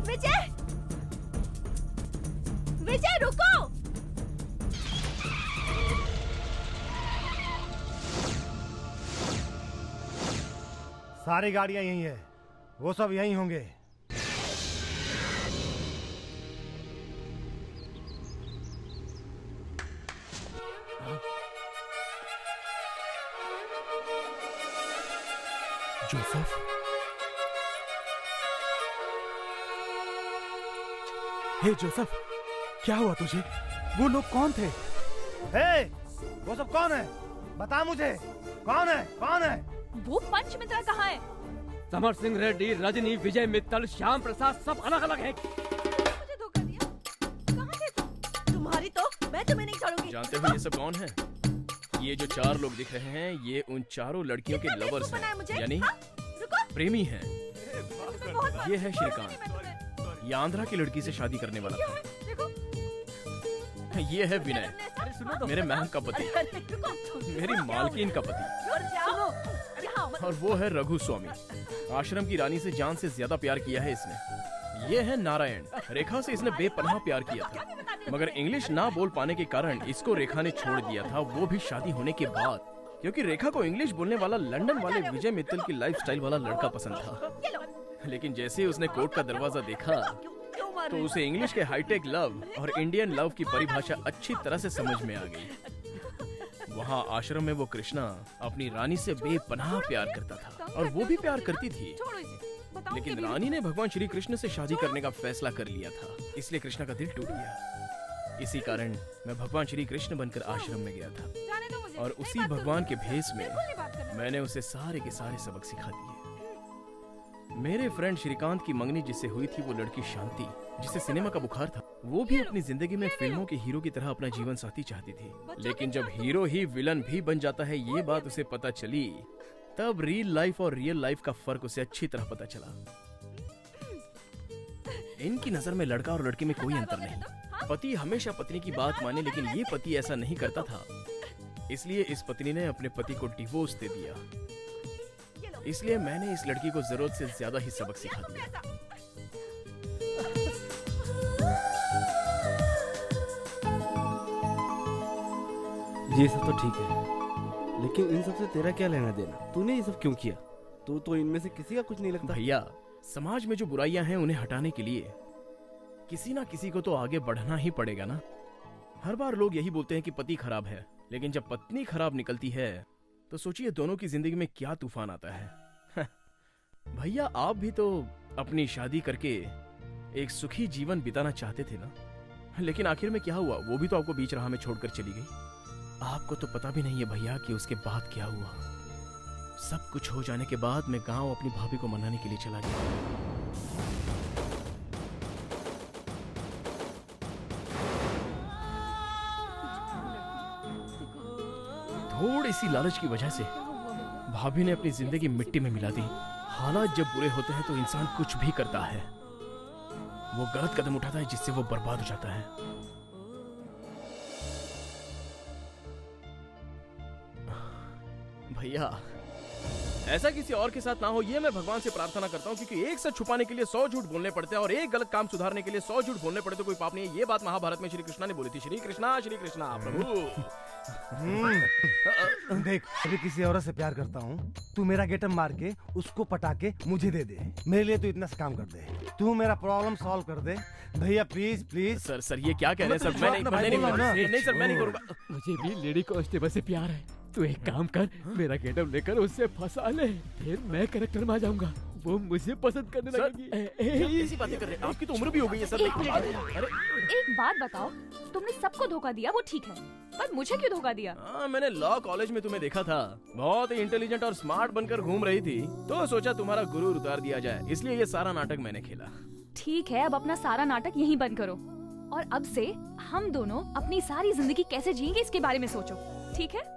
विजय! विजय रुको। सारी गाड़ियां यहीं है, वो सब यहीं होंगे। जोसेफ, हे जोसेफ, क्या हुआ तुझे? वो लोग कौन थे? हे, वो सब कौन है? बता मुझे, कौन है? कौन है? वो पंचमित्रा कहाँ है? समर सिंह रेड्डी, रजनी, विजय मित्तल, श्याम प्रसाद सब अलग अलग हैं। मुझे धोखा दिया। कहाँ थे तुम? तुम्हारी तो मैं तुम्हें नहीं छोड़ूंगी। जानते हो ये सब कौन है? ये जो 4 लोग दिख रहे हैं, ये उन चारों लड़कियों के लवर्स हैं, यानी प्रेमी हैं। ये है श्रीकांत, ये आंध्रा की लड़की से शादी करने वाला था। ये है विनय, मेरे महंग का पति, मेरी मालकिन का पति। और वो है रघु स्वामी, आश्रम की रानी से जान से ज्यादा प्यार किया है इसने। ये है नारायण, रेखा से इसने बेपनाह प्यार किया था, मगर इंग्लिश ना बोल पाने के कारण इसको रेखा ने छोड़ दिया था, वो भी शादी होने के बाद, क्योंकि रेखा को इंग्लिश बोलने वाला लंदन वाले विजय मित्तल की लाइफस्टाइल वाला लड़का पसंद था। लेकिन जैसे ही उसने कोर्ट का दरवाजा देखा तो उसे इंग्लिश के हाईटेक लव और इंडियन लव की परिभाषा अच्छी तरह से समझ में आ गई। वहाँ आश्रम में वो कृष्णा अपनी रानी से बेपनाह प्यार करता था और वो भी प्यार करती थी, लेकिन रानी ने भगवान श्री कृष्ण से शादी करने का फैसला कर लिया था, इसलिए कृष्णा का दिल टूट गया। इसी कारण मैं भगवान श्री कृष्ण बनकर आश्रम में गया था और उसी भगवान के भेष में मैंने उसे सारे के सारे सबक सिखा दिए। मेरे फ्रेंड श्रीकांत की मंगनी जिससे हुई थी वो लड़की शांति, जिसे सिनेमा का बुखार था, वो भी अपनी जिंदगी में फिल्मों के हीरो की तरह अपना जीवन साथी चाहती थी। लेकिन जब हीरो ही विलन भी बन जाता है, ये बात उसे पता चली, तब रियल लाइफ और रियल लाइफ का फर्क उसे अच्छी तरह पता चला। इनकी नजर में लड़का और लड़की में कोई अंतर नहीं। पति हमेशा पत्नी की बात माने, लेकिन ये पति ऐसा नहीं करता था, इसलिए इस पत्नी ने अपने पति को डिवोर्स दे दिया। इसलिए मैंने इस लड़की को जरूरत से ज्यादा ही सबक सिखा दिया। ये सब तो ठीक है, लेकिन इन सब से तेरा क्या लेना देना? तूने ये सब क्यों किया? तू तो इनमें से किसी का कुछ नहीं लगता। भैया, समाज में जो बुराइयां हैं उन्हें हटाने के लिए किसी ना किसी को तो आगे बढ़ना ही पड़ेगा ना। हर बार लोग यही बोलते हैं कि पति खराब है, लेकिन जब पत्नी खराब निकलती है तो सोचिए दोनों की जिंदगी में क्या तूफान आता है। भैया, आप भी तो अपनी शादी करके एक सुखी जीवन बिताना चाहते थे ना, लेकिन आखिर में क्या हुआ? वो भी तो आपको बीच राह में छोड़कर चली गई। आपको तो पता भी नहीं है भैया कि उसके बाद क्या हुआ। सब कुछ हो जाने के बाद मैं गांव अपनी भाभी को मनाने के लिए चला गया। थोड़ी सी लालच की वजह से भाभी ने अपनी जिंदगी मिट्टी में मिला दी। हालात जब बुरे होते हैं तो इंसान कुछ भी करता है, वो गलत कदम उठाता है जिससे वो बर्बाद हो जाता है। भैया ऐसा किसी और के साथ ना हो, ये मैं भगवान से प्रार्थना करता हूँ, क्योंकि एक सच छुपाने के लिए 100 झूठ बोलने पड़ते हैं और एक गलत काम सुधारने के लिए 100 झूठ बोलने पड़ते, तो कोई पाप नहीं है। ये बात महाभारत में श्री कृष्णा ने बोली थी। श्री कृष्णा प्रभु। देख, अभी किसी औरत से प्यार करता हूँ, तू मेरा गेटअप मार के उसको पटा के मुझे दे दे। मेरे लिए तू इतना सा काम कर दे, तू मेरा प्रॉब्लम सॉल्व कर दे भैया, प्लीज प्लीज। सर ये क्या कह रहे हैं सर? मैं नहीं सर, मैं नहीं करूँगा। मुझे भी लेडी कांस्टेबल से प्यार है। तू एक काम कर, मेरा गेटअप लेकर उससे फंसा ले, फिर मैं कैरेक्टर में आ जाऊंगा, वो मुझे पसंद करने लगेगी। ऐसी बातें कर रहे हैं, आपकी तो उम्र भी हो गई है सर। एक बात बताओ, तुमने सबको धोखा दिया वो ठीक है, पर मुझे क्यों धोखा दिया? मैंने लॉ कॉलेज में तुम्हें देखा था, बहुत ही इंटेलिजेंट और स्मार्ट बनकर घूम रही थी, तो सोचा तुम्हारा गुरूर उतार दिया जाए, इसलिए ये सारा नाटक मैंने खेला। ठीक है, अब अपना सारा नाटक यहीं बंद करो और अब से हम दोनों अपनी सारी जिंदगी कैसे जिएंगे इसके बारे में सोचो, ठीक है?